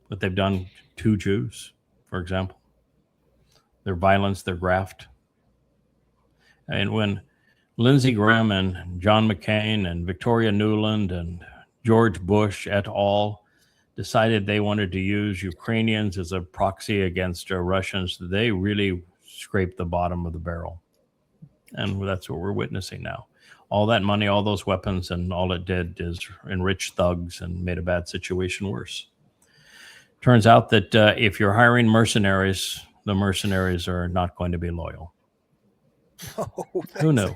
What they've done to Jews, for example. Their violence, their graft. And when Lindsey Graham and John McCain and Victoria Nuland and George Bush et al. decided they wanted to use Ukrainians as a proxy against Russians, they really scraped the bottom of the barrel. And that's what we're witnessing now. All that money, all those weapons, and all it did is enrich thugs and made a bad situation worse. Turns out that if you're hiring mercenaries, the mercenaries are not going to be loyal. Oh, Who knew?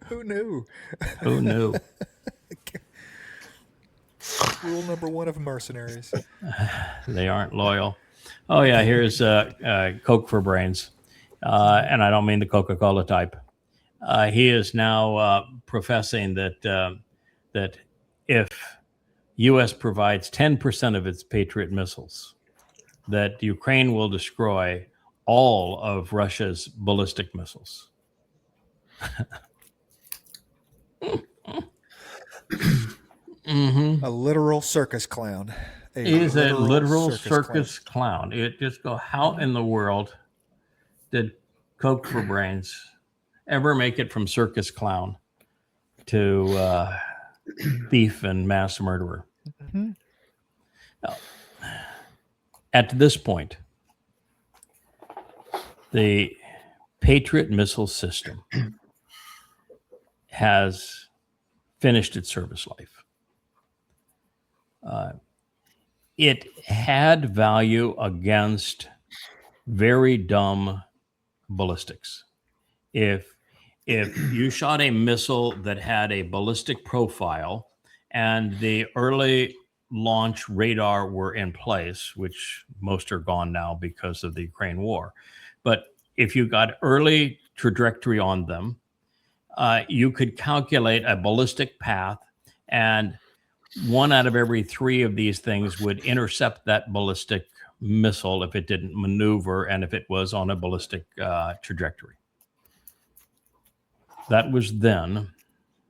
Who knew? Who knew? Rule number one of mercenaries. They aren't loyal. Oh, yeah, here's Coke for brains. And I don't mean the Coca-Cola type. He is now professing that that if U.S. provides 10% of its Patriot missiles, that Ukraine will destroy all of Russia's ballistic missiles. A literal circus clown. He's a literal circus clown. It just go, how in the world did Coke for brains ever make it from circus clown to thief and mass murderer? Mm-hmm. Now, at this point, the Patriot missile system has finished its service life. It had value against very dumb ballistics. If you shot a missile that had a ballistic profile and the early launch radar were in place, which most are gone now because of the Ukraine war, but if you got early trajectory on them, you could calculate a ballistic path, and 1 out of every 3 of these things would intercept that ballistic missile if it didn't maneuver and if it was on a ballistic trajectory. That was then.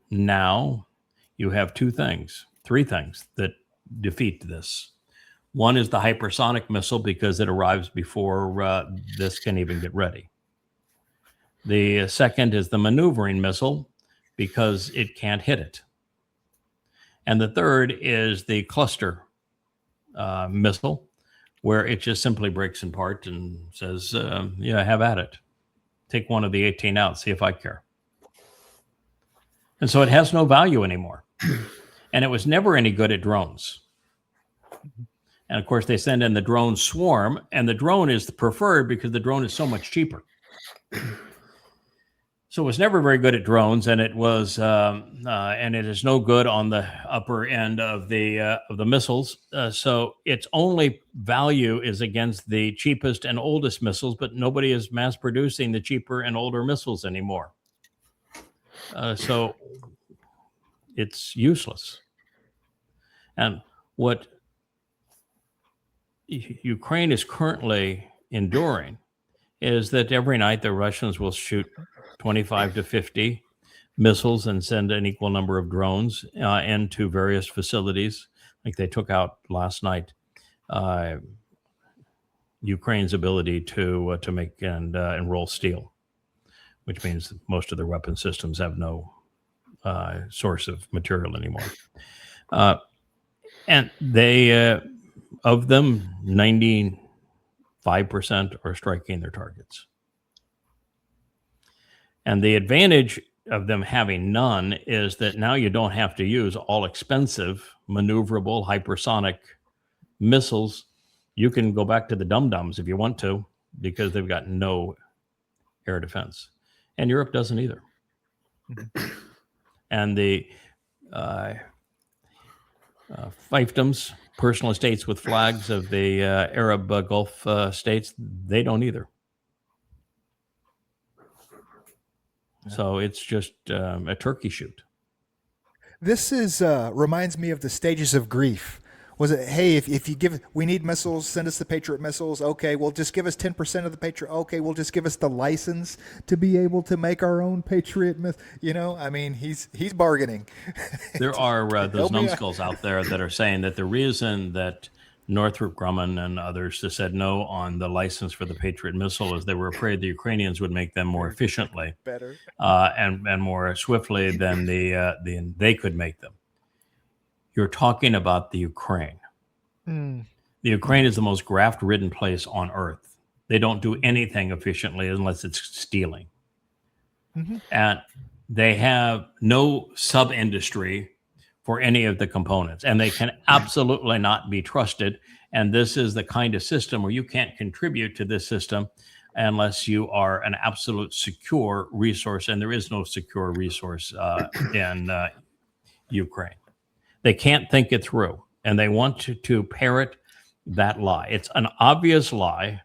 Now you have 3 things that defeat this. One is the hypersonic missile, because it arrives before this can even get ready. The second is the maneuvering missile, because it can't hit it. And the third is the cluster missile, where it just simply breaks in part and says, yeah, have at it. Take one of the 18 out, see if I care. And so it has no value anymore. And it was never any good at drones. And of course, they send in the drone swarm, and the drone is the preferred because the drone is so much cheaper. So it was never very good at drones, and it was, and it is no good on the upper end of the missiles. So its only value is against the cheapest and oldest missiles, but nobody is mass producing the cheaper and older missiles anymore. So it's useless. And what Ukraine is currently enduring is that every night the Russians will shoot 25 to 50 missiles and send an equal number of drones into various facilities. Like they took out last night Ukraine's ability to make and enroll steel, which means that most of their weapon systems have no source of material anymore. And they, of them, 95% are striking their targets. And the advantage of them having none is that now you don't have to use all expensive, maneuverable, hypersonic missiles. You can go back to the dum-dums if you want to, because they've got no air defense. And Europe doesn't either. And the fiefdoms, personal estates with flags of the Arab Gulf states, they don't either. So it's just a turkey shoot. This is reminds me of the stages of grief. Was it, hey, if you give, we need missiles, send us the Patriot missiles. Okay, well, just give us 10% of the Patriot. Okay, well, just give us the license to be able to make our own Patriot missiles. You know, I mean, he's bargaining. There are those numbskulls out there that are saying that the reason that Northrop Grumman and others just said no on the license for the Patriot missile is they were afraid the Ukrainians would make them more efficiently, better, and more swiftly than they could make them. You're talking about the Ukraine. Mm. The Ukraine is the most graft-ridden place on earth. They don't do anything efficiently unless it's stealing. Mhm. And they have no sub-industry for any of the components, and they can absolutely not be trusted. And this is the kind of system where you can't contribute to this system unless you are an absolute secure resource, and there is no secure resource in Ukraine. They can't think it through, and they want to parrot that lie. It's an obvious lie,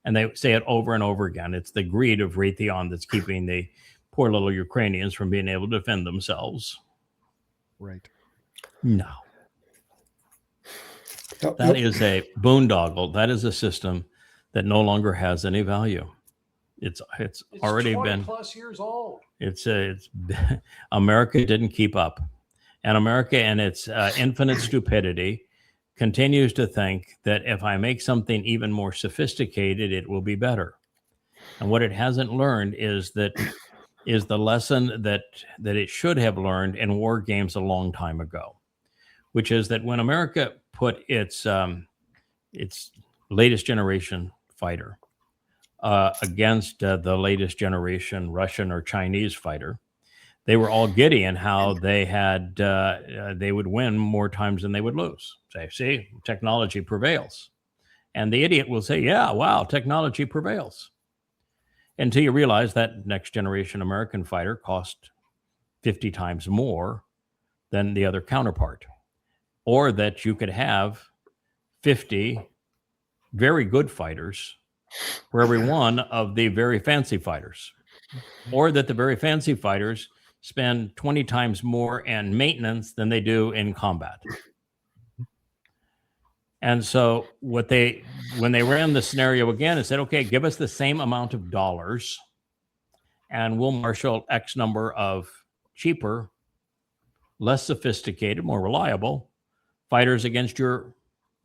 and they say it over and over again. It's the greed of Raytheon that's keeping the poor little Ukrainians from being able to defend themselves. Right. No. That is a boondoggle. That is a system that no longer has any value. It's already 20 been plus years old. It's America didn't keep up, and America, in its infinite stupidity, continues to think that if I make something even more sophisticated, it will be better. And what it hasn't learned is the lesson that it should have learned in war games a long time ago, which is that when America put its latest generation fighter against the latest generation Russian or Chinese fighter, they were all giddy in how they had they would win more times than they would lose. Say, see, technology prevails. And the idiot will say, yeah, wow, technology prevails. Until you realize that next generation American fighter cost 50 times more than the other counterpart. Or that you could have 50 very good fighters for every one of the very fancy fighters. Or that the very fancy fighters spend 20 times more in maintenance than they do in combat. And so when they ran the scenario again and said, okay, give us the same amount of dollars and we'll marshal X number of cheaper, less sophisticated, more reliable fighters against your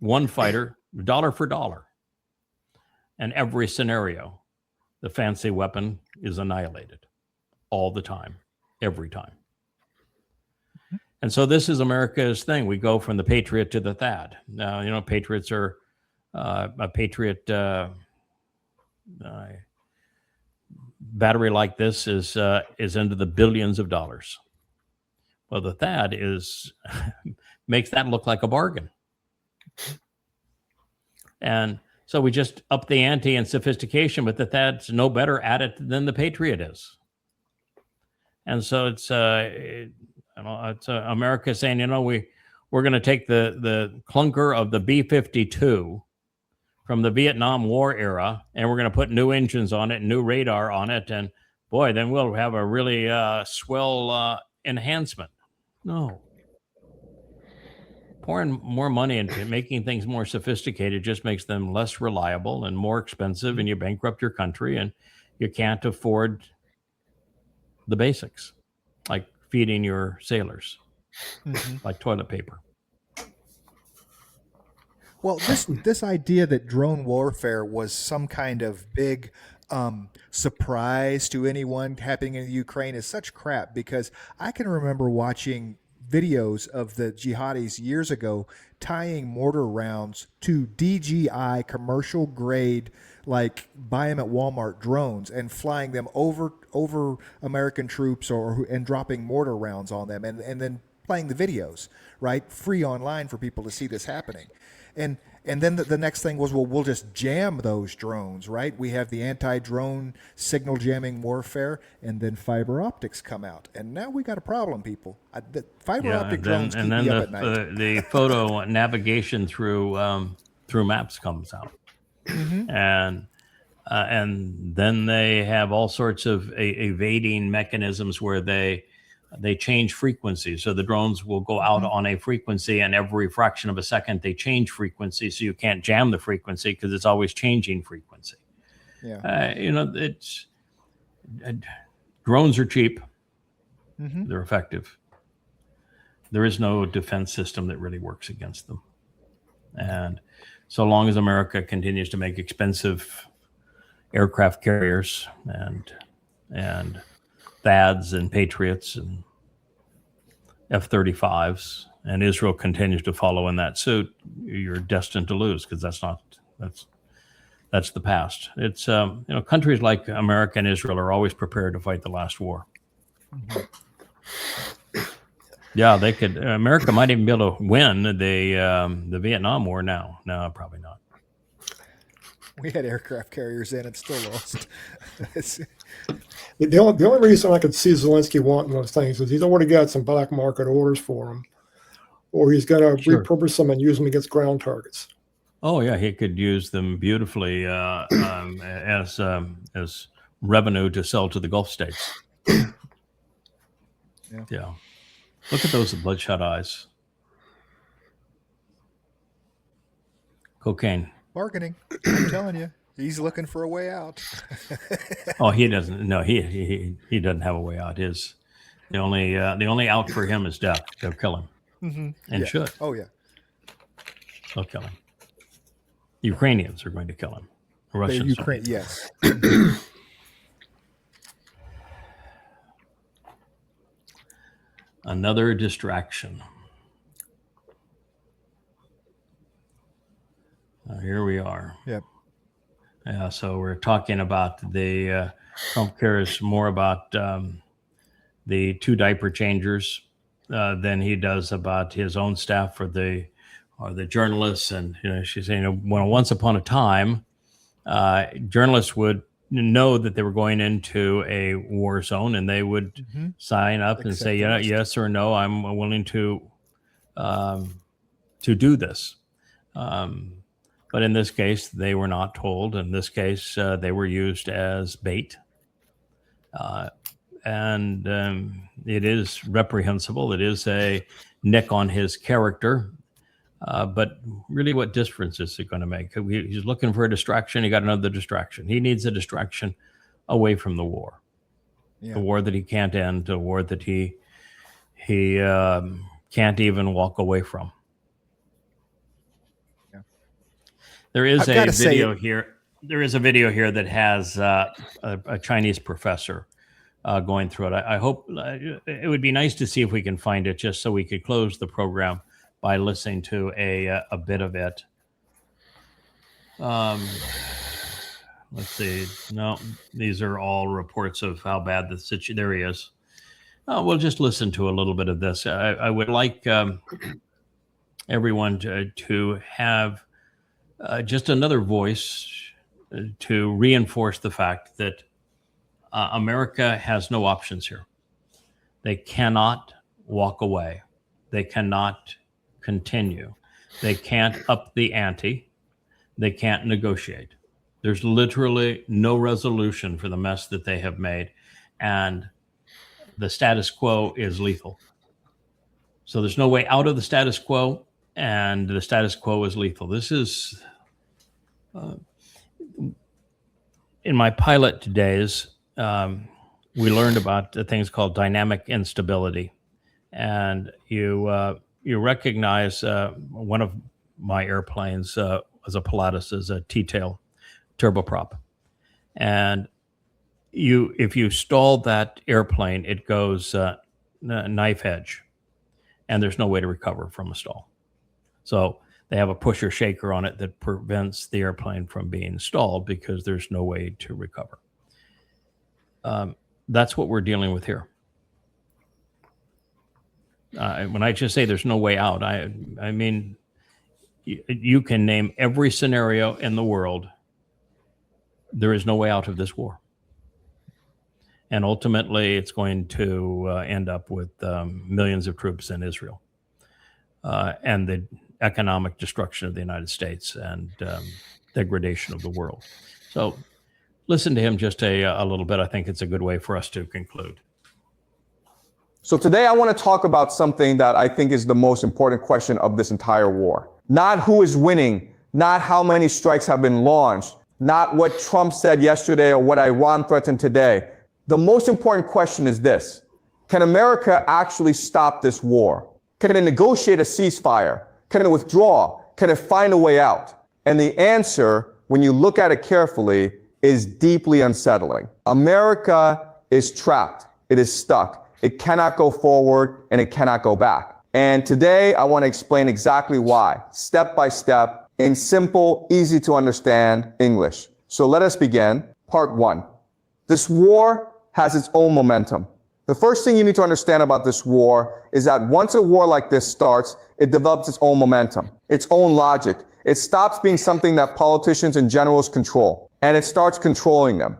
one fighter, dollar for dollar. And every scenario, the fancy weapon is annihilated all the time, every time. And so this is America's thing. We go from the Patriot to the THAAD. Now, Patriots are a Patriot battery like this is into the billions of dollars. Well, the THAAD makes that look like a bargain. And so we just up the ante in sophistication, but the THAAD's no better at it than the Patriot is. And so it's America saying, we're going to take the clunker of the B-52 from the Vietnam War era, and we're going to put new engines on it, new radar on it, and boy, then we'll have a really swell enhancement. No. Pouring more money into making things more sophisticated just makes them less reliable and more expensive, and you bankrupt your country, and you can't afford the basics, like feeding your sailors, like toilet paper. Well, this idea that drone warfare was some kind of big surprise to anyone happening in Ukraine is such crap, because I can remember watching videos of the jihadis years ago tying mortar rounds to DJI commercial grade, like buy them at Walmart drones, and flying them over American troops and dropping mortar rounds on them, and then playing the videos, right, free online for people to see this happening. And then the next thing was, well, we'll just jam those drones, right? We have the anti-drone signal jamming warfare, and then fiber optics come out. And now we got a problem, people. The fiber optic drones keep me up at night. The photo navigation through maps comes out. And then they have all sorts of evading mechanisms where they change frequency. So the drones will go out on a frequency, and every fraction of a second they change frequency, so you can't jam the frequency because it's always changing frequency. Yeah. Drones are cheap. They're effective. There is no defense system that really works against them. And so long as America continues to make expensive aircraft carriers and THAADs and Patriots and F-35s and Israel continues to follow in that suit, you're destined to lose, because that's the past. It's countries like America and Israel are always prepared to fight the last war. Yeah, they could. America might even be able to win the Vietnam War now. No, probably not. We had aircraft carriers in and still lost. The only reason I could see Zelensky wanting those things is he's already got some black market orders for them, or he's going to repurpose them and use them against ground targets. Oh yeah, he could use them beautifully as revenue to sell to the Gulf states. Yeah. Look at those bloodshot eyes. Cocaine. Bargaining. I'm telling you, he's looking for a way out. Oh, he doesn't. No, he doesn't have a way out. The only out for him is death. They'll kill him, and should. Oh yeah. They'll kill him. Ukrainians are going to kill him. Russians. Ukraine, yes. Another distraction. Here we are. Yep. Yeah, so we're talking about Trump cares more about the 2 diaper changers than he does about his own staff or the journalists. And she's saying, once upon a time, journalists would know that they were going into a war zone, and they would sign up and say, yes or no, I'm willing to do this. But in this case, they were not told. In this case, they were used as bait. And it is reprehensible. It is a nick on his character. But really, what difference is it going to make? He's looking for a distraction. He got another distraction. He needs a distraction away from the war. The war that he can't end, a war that he can't even walk away from. There is a video here. There is a video here that has a Chinese professor going through it. I hope it would be nice to see if we can find it, just so we could close the program by listening to a bit of it. Let's see. No, these are all reports of how bad the situation. There he is. We'll just listen to a little bit of this. I would like everyone to have just another voice to reinforce the fact that America has no options here. They cannot walk away. They cannot continue. They can't up the ante. They can't negotiate. There's literally no resolution for the mess that they have made. And the status quo is lethal. So there's no way out of the status quo, and the status quo is lethal. This is, in my pilot days, we learned about things called dynamic instability. And you recognize one of my airplanes was a Pilatus, is a T-tail turboprop. And if you stall that airplane, it goes knife edge, and there's no way to recover from a stall. So they have a pusher shaker on it that prevents the airplane from being stalled because there's no way to recover. That's what we're dealing with here. When I just say there's no way out, I mean, you can name every scenario in the world. There is no way out of this war. And ultimately, it's going to end up with millions of troops in Israel and the economic destruction of the United States and degradation of the world. So listen to him just a little bit. I think it's a good way for us to conclude. So today I want to talk about something that I think is the most important question of this entire war. Not who is winning, not how many strikes have been launched, not what Trump said yesterday or what Iran threatened today. The most important question is this: can America actually stop this war? Can it negotiate a ceasefire? Can it withdraw? Can it find a way out? And the answer, when you look at it carefully, is deeply unsettling. America is trapped. It is stuck. It cannot go forward and it cannot go back. And today I want to explain exactly why, step by step, in simple, easy to understand English. So let us begin. Part 1. This war has its own momentum. The first thing you need to understand about this war is that once a war like this starts, it develops its own momentum, its own logic. It stops being something that politicians and generals control, and it starts controlling them.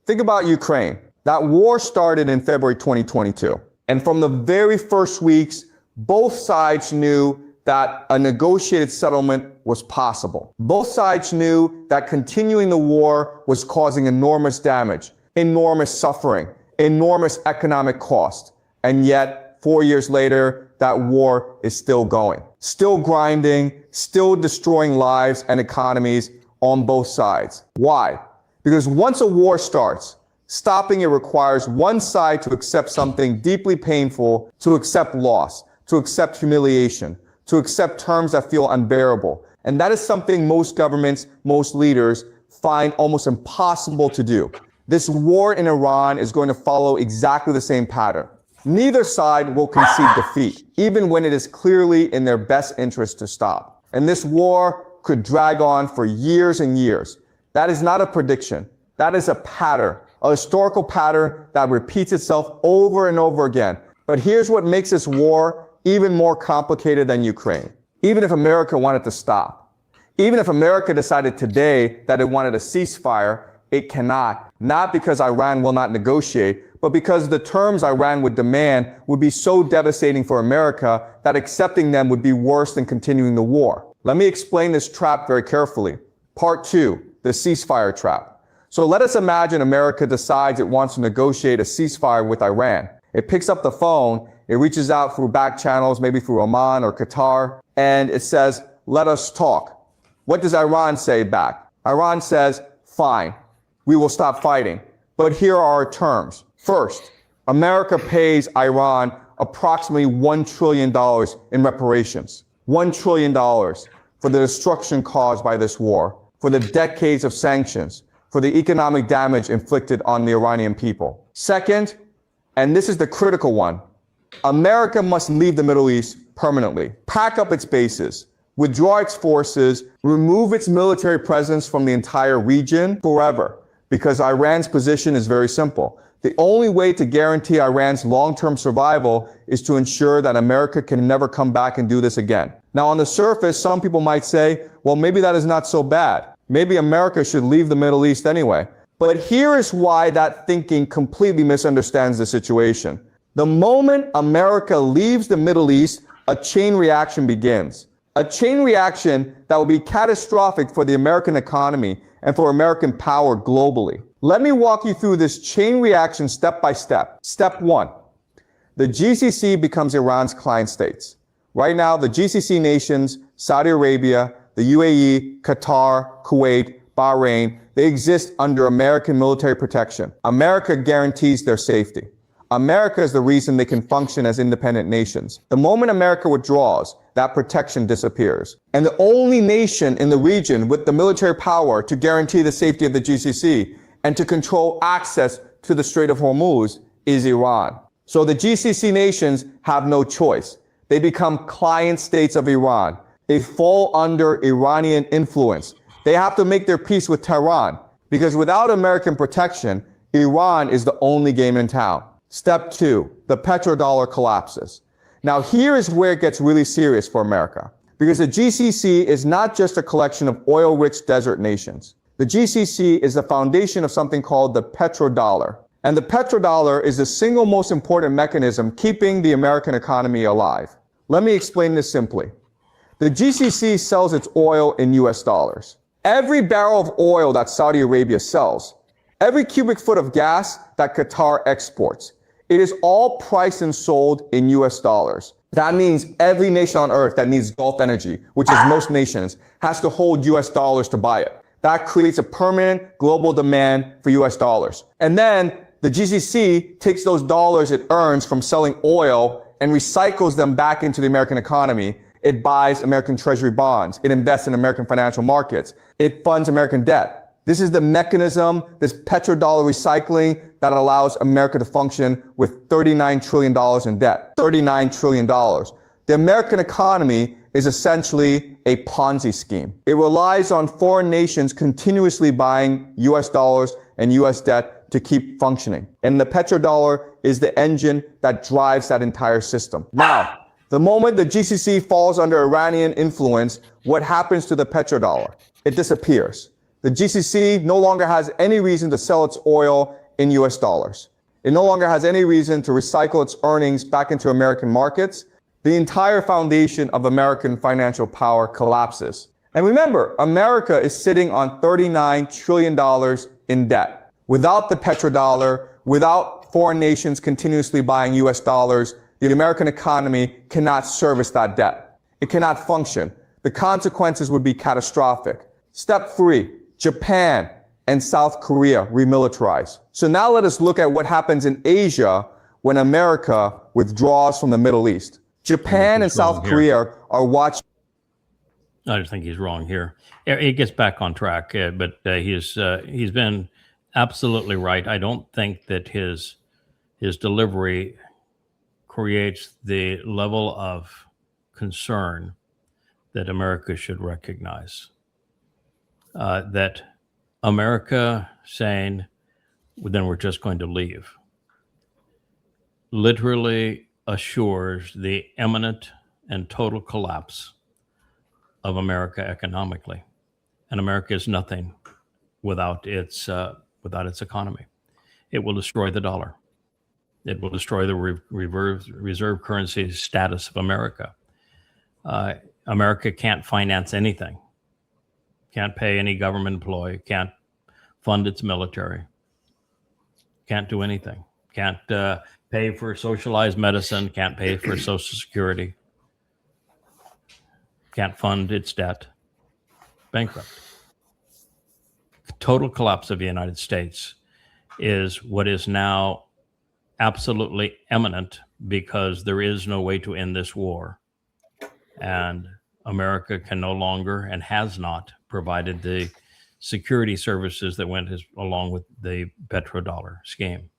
Think about Ukraine. That war started in February 2022. And from the very first weeks, both sides knew that a negotiated settlement was possible. Both sides knew that continuing the war was causing enormous damage, enormous suffering, enormous economic cost. And yet, 4 years later, that war is still going, still grinding, still destroying lives and economies on both sides. Why? Because once a war starts, stopping it requires one side to accept something deeply painful, to accept loss, to accept humiliation, to accept terms that feel unbearable. And that is something most governments, most leaders find almost impossible to do. This war in Iran is going to follow exactly the same pattern. Neither side will concede defeat, even when it is clearly in their best interest to stop. And this war could drag on for years and years. That is not a prediction. That is a pattern, a historical pattern that repeats itself over and over again. But here's what makes this war even more complicated than Ukraine. Even if America wanted to stop, even if America decided today that it wanted a ceasefire, it cannot. Not because Iran will not negotiate, but because the terms Iran would demand would be so devastating for America that accepting them would be worse than continuing the war. Let me explain this trap very carefully. Part 2, the ceasefire trap. So let us imagine America decides it wants to negotiate a ceasefire with Iran. It picks up the phone, it reaches out through back channels, maybe through Oman or Qatar, and it says, let us talk. What does Iran say back? Iran says, fine, we will stop fighting, but here are our terms. First, America pays Iran approximately $1 trillion in reparations. $1 trillion for the destruction caused by this war, for the decades of sanctions, for the economic damage inflicted on the Iranian people. Second, and this is the critical one, America must leave the Middle East permanently, pack up its bases, withdraw its forces, remove its military presence from the entire region forever, because Iran's position is very simple. The only way to guarantee Iran's long-term survival is to ensure that America can never come back and do this again. Now, on the surface, some people might say, well, maybe that is not so bad. Maybe America should leave the Middle East anyway. But here is why that thinking completely misunderstands the situation. The moment America leaves the Middle East, a chain reaction begins. A chain reaction that will be catastrophic for the American economy and for American power globally. Let me walk you through this chain reaction step by step. Step 1, the GCC becomes Iran's client states. Right now, the GCC nations, Saudi Arabia, the UAE, Qatar, Kuwait, Bahrain, they exist under American military protection. America guarantees their safety. America is the reason they can function as independent nations. The moment America withdraws, that protection disappears. And the only nation in the region with the military power to guarantee the safety of the GCC and to control access to the Strait of Hormuz is Iran. So the GCC nations have no choice. They become client states of Iran. They fall under Iranian influence. They have to make their peace with Tehran because without American protection, Iran is the only game in town. Step 2, the petrodollar collapses. Now here is where it gets really serious for America because the GCC is not just a collection of oil-rich desert nations. The GCC is the foundation of something called the petrodollar. And the petrodollar is the single most important mechanism keeping the American economy alive. Let me explain this simply. The GCC sells its oil in US dollars. Every barrel of oil that Saudi Arabia sells, every cubic foot of gas that Qatar exports, it is all priced and sold in US dollars. That means every nation on earth that needs Gulf energy, which is most nations, has to hold US dollars to buy it. That creates a permanent global demand for US dollars. And then the GCC takes those dollars it earns from selling oil and recycles them back into the American economy. It buys American treasury bonds. It invests in American financial markets. It funds American debt. This is the mechanism, this petrodollar recycling that allows America to function with $39 trillion in debt. $39 trillion. The American economy is essentially a Ponzi scheme. It relies on foreign nations continuously buying US dollars and US debt to keep functioning. And the petrodollar is the engine that drives that entire system. Now, the moment the GCC falls under Iranian influence, what happens to the petrodollar? It disappears. The GCC no longer has any reason to sell its oil in US dollars. It no longer has any reason to recycle its earnings back into American markets. The entire foundation of American financial power collapses. And remember, America is sitting on $39 trillion in debt. Without the petrodollar, without foreign nations continuously buying US dollars, the American economy cannot service that debt. It cannot function. The consequences would be catastrophic. Step 3, Japan and South Korea remilitarize. So now let us look at what happens in Asia when America withdraws from the Middle East. Japan and South Korea are watching. I just think he's wrong here. He gets back on track, but he's been absolutely right. I don't think that his delivery creates the level of concern that America should recognize. That America saying, well, then we're just going to leave, literally assures the imminent and total collapse of America economically. And America is nothing without its economy. It will destroy the dollar. It will destroy the reserve currency status of America. America can't finance anything. Can't pay any government employee. Can't fund its military. Can't do anything. Can't pay for socialized medicine. Can't pay for Social Security. Can't fund its debt. Bankrupt. Total collapse of the United States is what is now absolutely imminent because there is no way to end this war. And America can no longer and has not provided the security services that went along with the petrodollar scheme.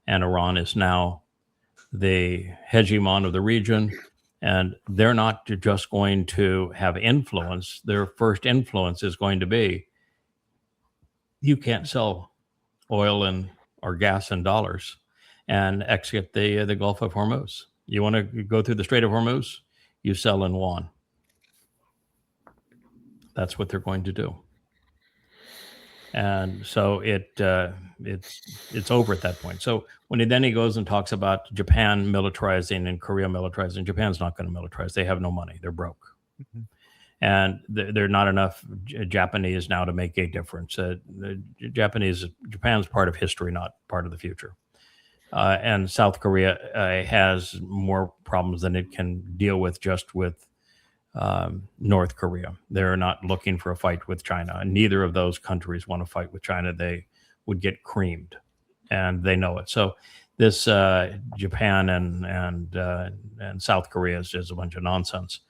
And Iran is now the hegemon of the region, and they're not just going to have influence. Their first influence is going to be, you can't sell oil or gas in dollars and exit the Gulf of Hormuz. You want to go through the Strait of Hormuz, you sell in yuan. That's what they're going to do. And so it's over at that point. So when he goes and talks about Japan militarizing and Korea militarizing, Japan's not going to militarize. They have no money. They're broke. Mm-hmm. And there are not enough Japanese now to make a difference. Japan's part of history, not part of the future. And South Korea has more problems than it can deal with just with North Korea. They're not looking for a fight with China. And neither of those countries want to fight with China. They would get creamed, and they know it. So this Japan and South Korea is a bunch of nonsense.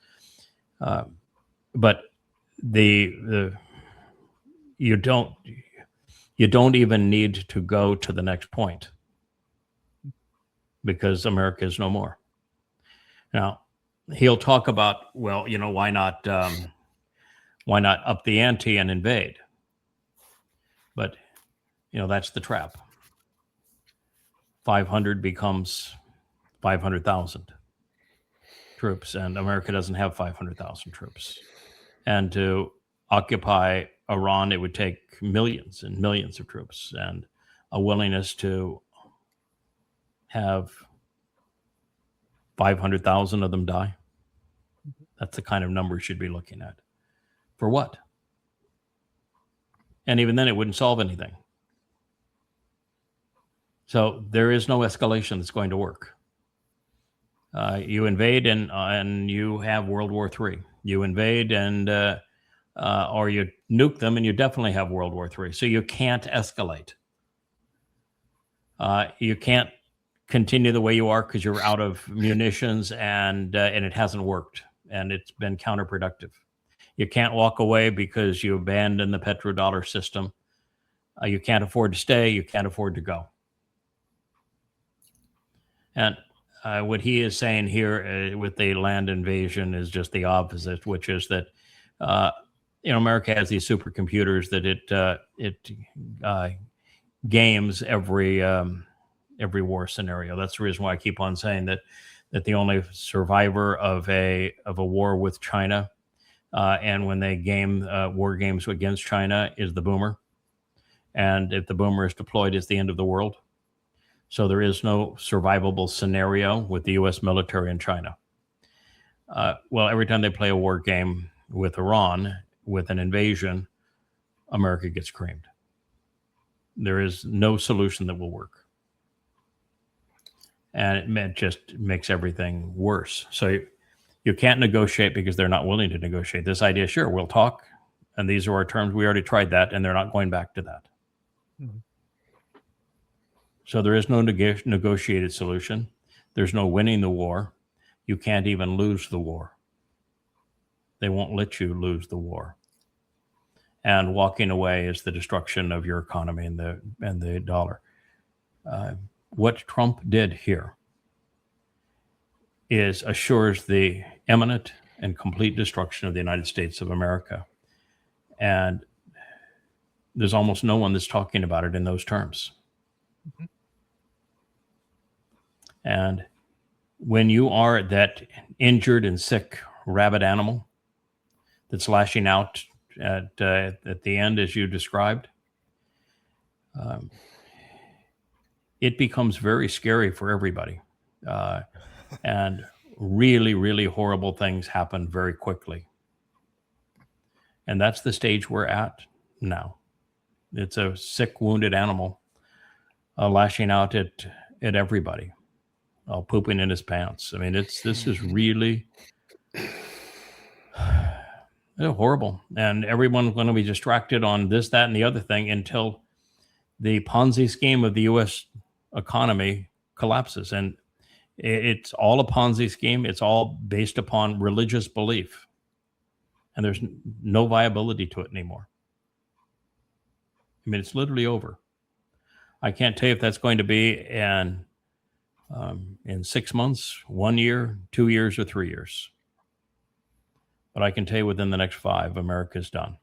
But you don't even need to go to the next point because America is no more. Now, he'll talk about, well, why not up the ante and invade? But that's the trap. 500 becomes 500,000 troops, and America doesn't have 500,000 troops. And to occupy Iran, it would take millions and millions of troops and a willingness to have 500,000 of them die. That's the kind of number you should be looking at. For what? And even then, it wouldn't solve anything. So there is no escalation that's going to work. You invade and you have World War III. You invade or you nuke them and you definitely have World War III. So you can't escalate. You can't continue the way you are because you're out of munitions and it hasn't worked and it's been counterproductive. You can't walk away because you abandon the petrodollar system. You can't afford to stay. You can't afford to go. And what he is saying here with the land invasion is just the opposite, which is that America has these supercomputers that it games every war scenario. That's the reason why I keep on saying that the only survivor of a war with China and when they game war games against China is the boomer. And if the boomer is deployed, it's the end of the world. So there is no survivable scenario with the U.S. military in China. Well, every time they play a war game with Iran, with an invasion, America gets creamed. There is no solution that will work. And it just makes everything worse. So you can't negotiate because they're not willing to negotiate. This idea, sure, we'll talk, and these are our terms. We already tried that, and they're not going back to that. Mm-hmm. So there is no negotiated solution. There's no winning the war. You can't even lose the war. They won't let you lose the war. And walking away is the destruction of your economy and the dollar. What Trump did here is assures the imminent and complete destruction of the United States of America. And there's almost no one that's talking about it in those terms. Mm-hmm. And when you are that injured and sick rabid animal that's lashing out at the end, as you described, it becomes very scary for everybody. And really, really horrible things happen very quickly. And that's the stage we're at now. It's a sick, wounded animal lashing out at everybody, pooping in his pants. I mean, this is really horrible. And everyone's going to be distracted on this, that, and the other thing until the Ponzi scheme of the U.S. economy collapses. And it's all a Ponzi scheme. It's all based upon religious belief. And there's no viability to it anymore. I mean, it's literally over. I can't tell you if that's going to be in 6 months, 1 year, 2 years, or 3 years. But I can tell you within the next 5, America's done.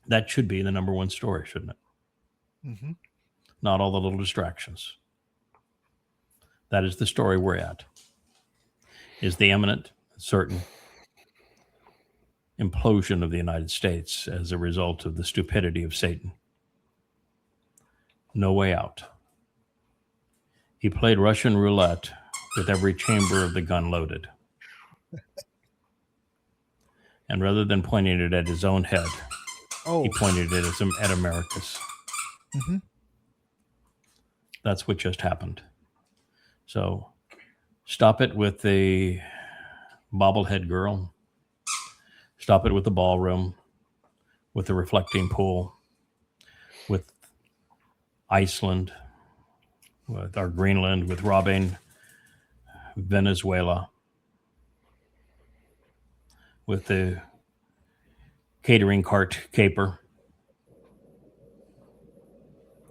That should be the number one story, shouldn't it? Mm-hmm. Not all the little distractions. That is the story we're at. Is the imminent, certain implosion of the United States as a result of the stupidity of Satan. No way out. He played Russian roulette with every chamber of the gun loaded. And rather than pointing it at his own head, he pointed it at America's. Mm-hmm. That's what just happened. So stop it with the bobblehead girl. Stop it with the ballroom, with the reflecting pool, with Iceland, with our Greenland, with robbing Venezuela, with the catering cart caper.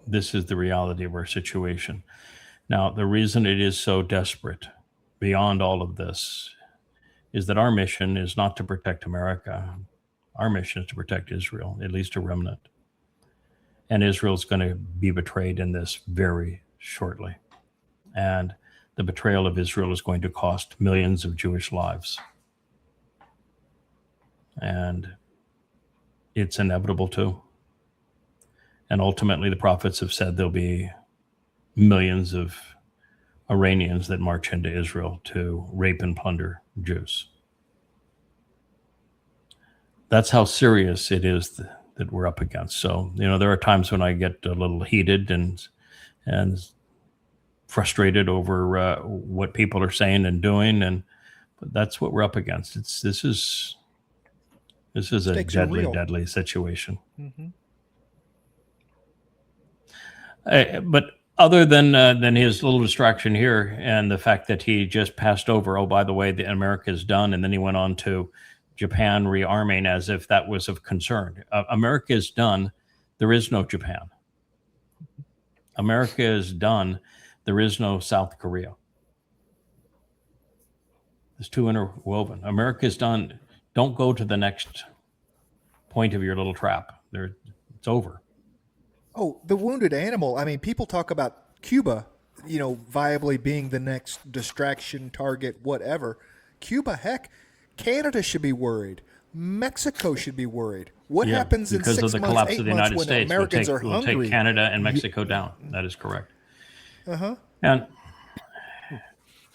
This is the reality of our situation. Now, the reason it is so desperate beyond all of this is that our mission is not to protect America. Our mission is to protect Israel, at least a remnant. And Israel's going to be betrayed in this very shortly. And the betrayal of Israel is going to cost millions of Jewish lives. And it's inevitable too. And ultimately, the prophets have said there'll be millions of Iranians that march into Israel to rape and plunder Jews. That's how serious it is that we're up against. So, there are times when I get a little heated and frustrated over what people are saying and doing, but that's what we're up against. This is a deadly situation. Mm-hmm. But other than his little distraction here and the fact that he just passed over, oh, by the way, America is done, and then he went on to Japan rearming as if that was of concern. America is done. There is no Japan. America is done. There is no South Korea. It's too interwoven. America's done. Don't go to the next point of your little trap. It's over. Oh, the wounded animal. I mean, people talk about Cuba, viably being the next distraction target, whatever. Cuba, heck, Canada should be worried. Mexico should be worried. What happens in 6 months, 8 months because of the collapse of the United when States? Americans are we'll hungry? take Canada and Mexico down. That is correct. Uh-huh. And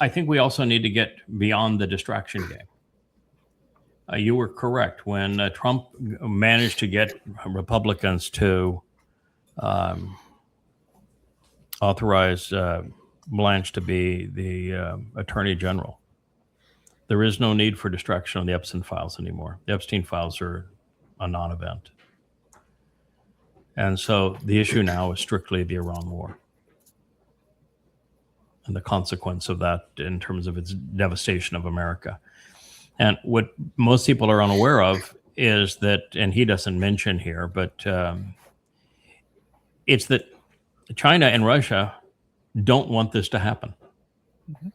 I think we also need to get beyond the distraction game. You were correct when Trump managed to get Republicans to authorize Blanche to be the Attorney General. There is no need for distraction on the Epstein files anymore. The Epstein files are a non-event. And so the issue now is strictly the Iran war and the consequence of that in terms of its devastation of America. And what most people are unaware of is that, and he doesn't mention here, but it's that China and Russia don't want this to happen. Mm-hmm.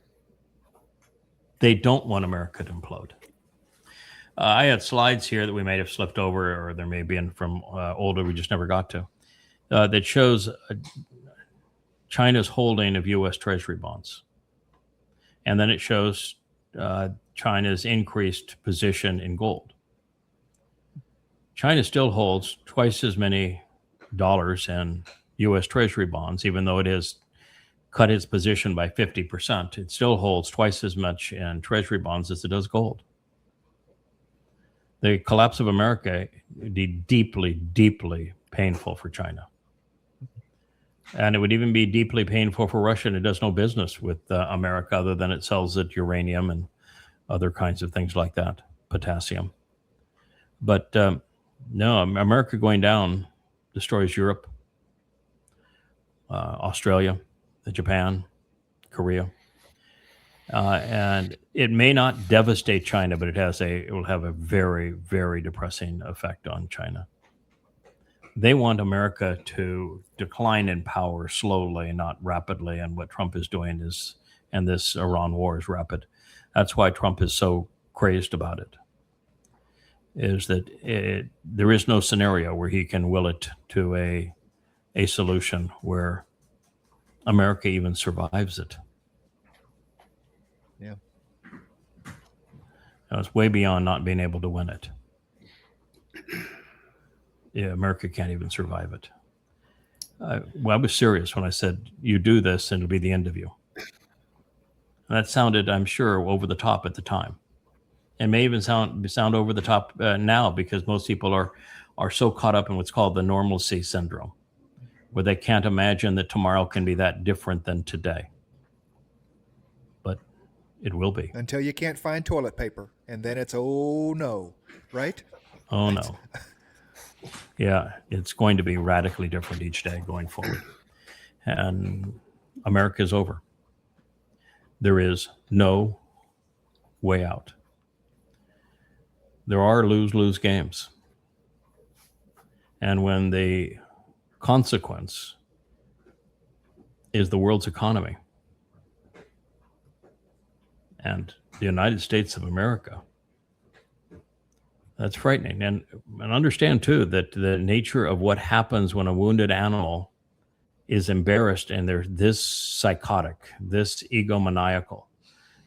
They don't want America to implode. I had slides here that we may have slipped over, or there may be from older we just never got to, that shows China's holding of U.S. Treasury bonds. And then it shows China's increased position in gold. China still holds twice as many dollars in U.S. Treasury bonds, even though it has cut its position by 50%. It still holds twice as much in Treasury bonds as it does gold. The collapse of America would be deeply, deeply painful for China. And it would even be deeply painful for Russia, and it does no business with America other than it sells it uranium and other kinds of things like that, potassium. But no, America going down destroys Europe, Australia, Japan, Korea. And it may not devastate China, but it will have a very, very depressing effect on China. They want America to decline in power slowly, not rapidly. And what Trump is doing and this Iran war is rapid. That's why Trump is so crazed about it, is that there is no scenario where he can will it to a solution where America even survives it. Yeah. It's way beyond not being able to win it. Yeah, America can't even survive it. I was serious when I said, you do this and it'll be the end of you. And that sounded, I'm sure, over the top at the time. And may even sound over the top now, because most people are so caught up in what's called the normalcy syndrome, where they can't imagine that tomorrow can be that different than today. But it will be. Until you can't find toilet paper, and then it's, oh no, right? Oh no. Yeah, it's going to be radically different each day going forward. And America is over. There is no way out. There are lose-lose games. And when the consequence is the world's economy and the United States of America, that's frightening. And understand, too, that the nature of what happens when a wounded animal is embarrassed and they're this psychotic, this egomaniacal,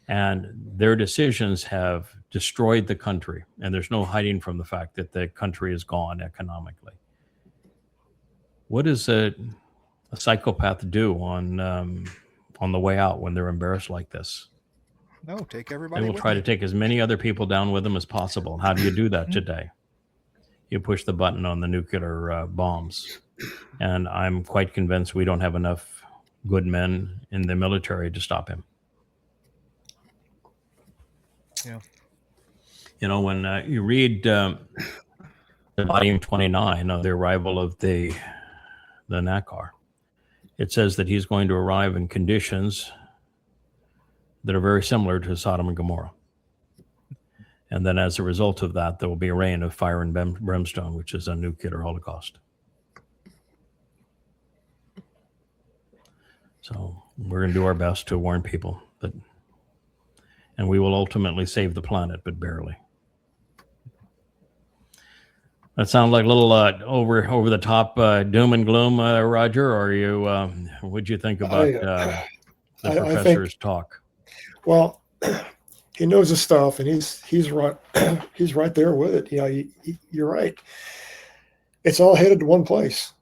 and their decisions have destroyed the country. And there's no hiding from the fact that the country is gone economically. What does a psychopath do on the way out when they're embarrassed like this? No, take everybody. They will try to take as many other people down with them as possible. How do you do that today? You push the button on the nuclear bombs. And I'm quite convinced we don't have enough good men in the military to stop him. Yeah. You know, when you read volume 29 of the arrival of the NACAR, it says that he's going to arrive in conditions that are very similar to Sodom and Gomorrah. And then as a result of that, there will be a rain of fire and brimstone, which is a nuclear holocaust. So we're going to do our best to warn people that and we will ultimately save the planet, but barely. That sounds like a little over the top doom and gloom, Roger. Or what'd you think about the professor's talk? Well, he knows his stuff, and he's right. He's right there with it. You're right. It's all headed to one place,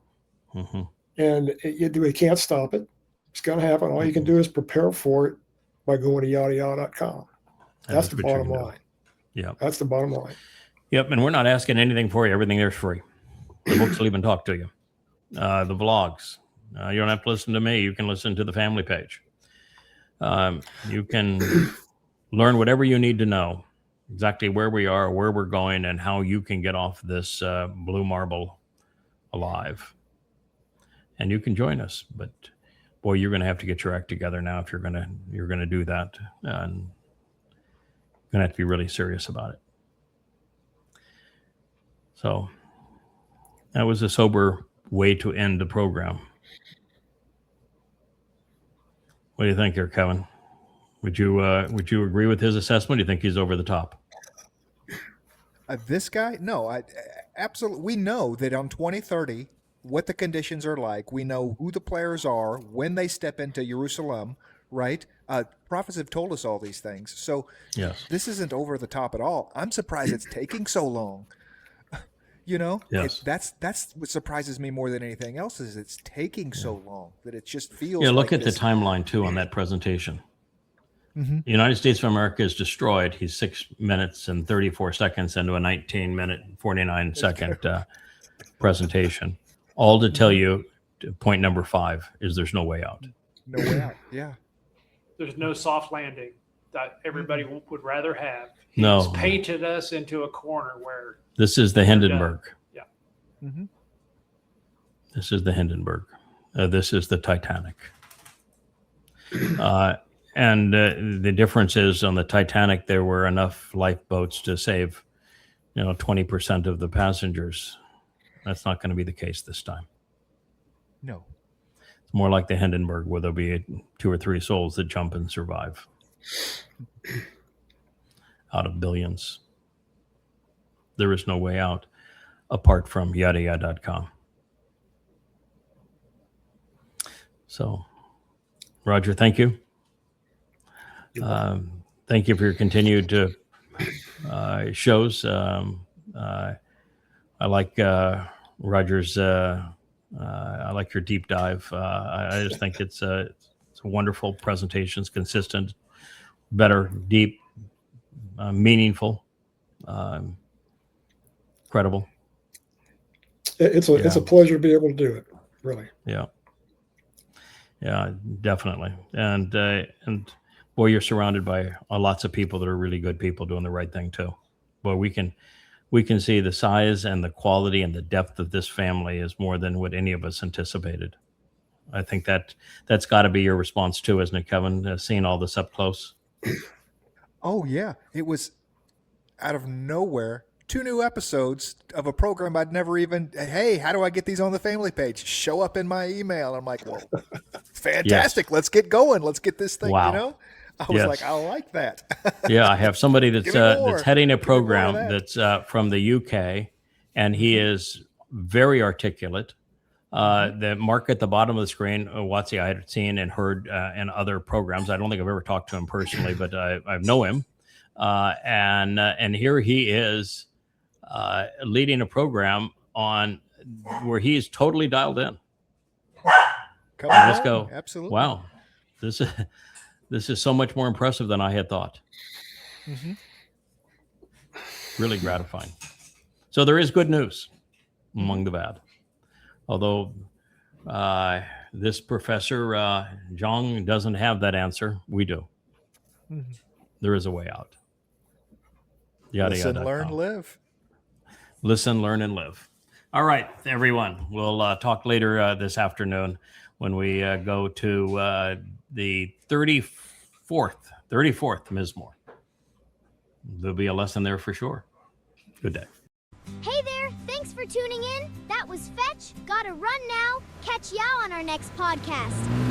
and we can't stop it. It's going to happen. All you can do is prepare for it by going to yahowah.com. That's the bottom line. Yeah, that's the bottom line. Yep, and we're not asking anything for you. Everything there's free. The books will even talk to you. The vlogs. You don't have to listen to me. You can listen to the family page. You can learn whatever you need to know, exactly where we are, where we're going, and how you can get off this blue marble alive. And you can join us. But boy, you're going to have to get your act together now if you're going to do that. And you're going to have to be really serious about it. So that was a sober way to end the program. What do you think there, Kevin? Would you agree with his assessment? Do you think he's over the top? This guy? No, I absolutely. We know that on 2030, what the conditions are like. We know who the players are when they step into Jerusalem, right? Prophets have told us all these things. So yes. This isn't over the top at all. I'm surprised it's taking so long. Yes. That's what surprises me more than anything else is it's taking so long that it just feels. Look at the timeline too on that presentation. The United States of America is destroyed. He's 6 minutes and 34 seconds into a 19-minute, 49-second presentation. All to tell you, point number 5 is there's no way out. No way out. Yeah. There's no soft landing that everybody would rather have. He's painted us into a corner where. This is the Hindenburg. Yeah. This is the Hindenburg. This is the Titanic. And the difference is on the Titanic, there were enough lifeboats to save, 20% of the passengers. That's not going to be the case this time. No. It's more like the Hindenburg, where there'll be 2 or 3 souls that jump and survive out of billions. There is no way out apart from yahowah.com. So, Roger, thank you. Thank you for your continued shows. I like Roger's. I like your deep dive. I just think it's a wonderful presentations, consistent, better, deep, meaningful, credible. It's a pleasure to be able to do it. Really. Yeah, definitely. And boy, you're surrounded by lots of people that are really good people doing the right thing too. Boy, we can see the size and the quality and the depth of this family is more than what any of us anticipated. I think that's got to be your response too, isn't it, Kevin? Seeing all this up close. Oh yeah, it was out of nowhere. 2 new episodes of a program I'd never even. Hey, how do I get these on the family page? Show up in my email. I'm like, well, fantastic. Yes. Let's get going. Let's get this thing. Wow. I was like, I like that. Yeah, I have somebody that's heading a program that's from the UK, and he is very articulate. The mark at the bottom of the screen, Watsy, I had seen and heard in other programs. I don't think I've ever talked to him personally, but I know him. And here he is leading a program on where he's totally dialed in. Let's go. Absolutely. Wow. This is so much more impressive than I had thought. Really gratifying. So there is good news among the bad. Although this Professor Zhang doesn't have that answer, we do. There is a way out. Listen, learn, live. Listen, learn, and live. All right, everyone. We'll talk later this afternoon when we go to the 34th Mizmor. There'll be a lesson there for sure. Good day. Hey there, thanks for tuning in. That was Fetch. Gotta run now. Catch y'all on our next podcast.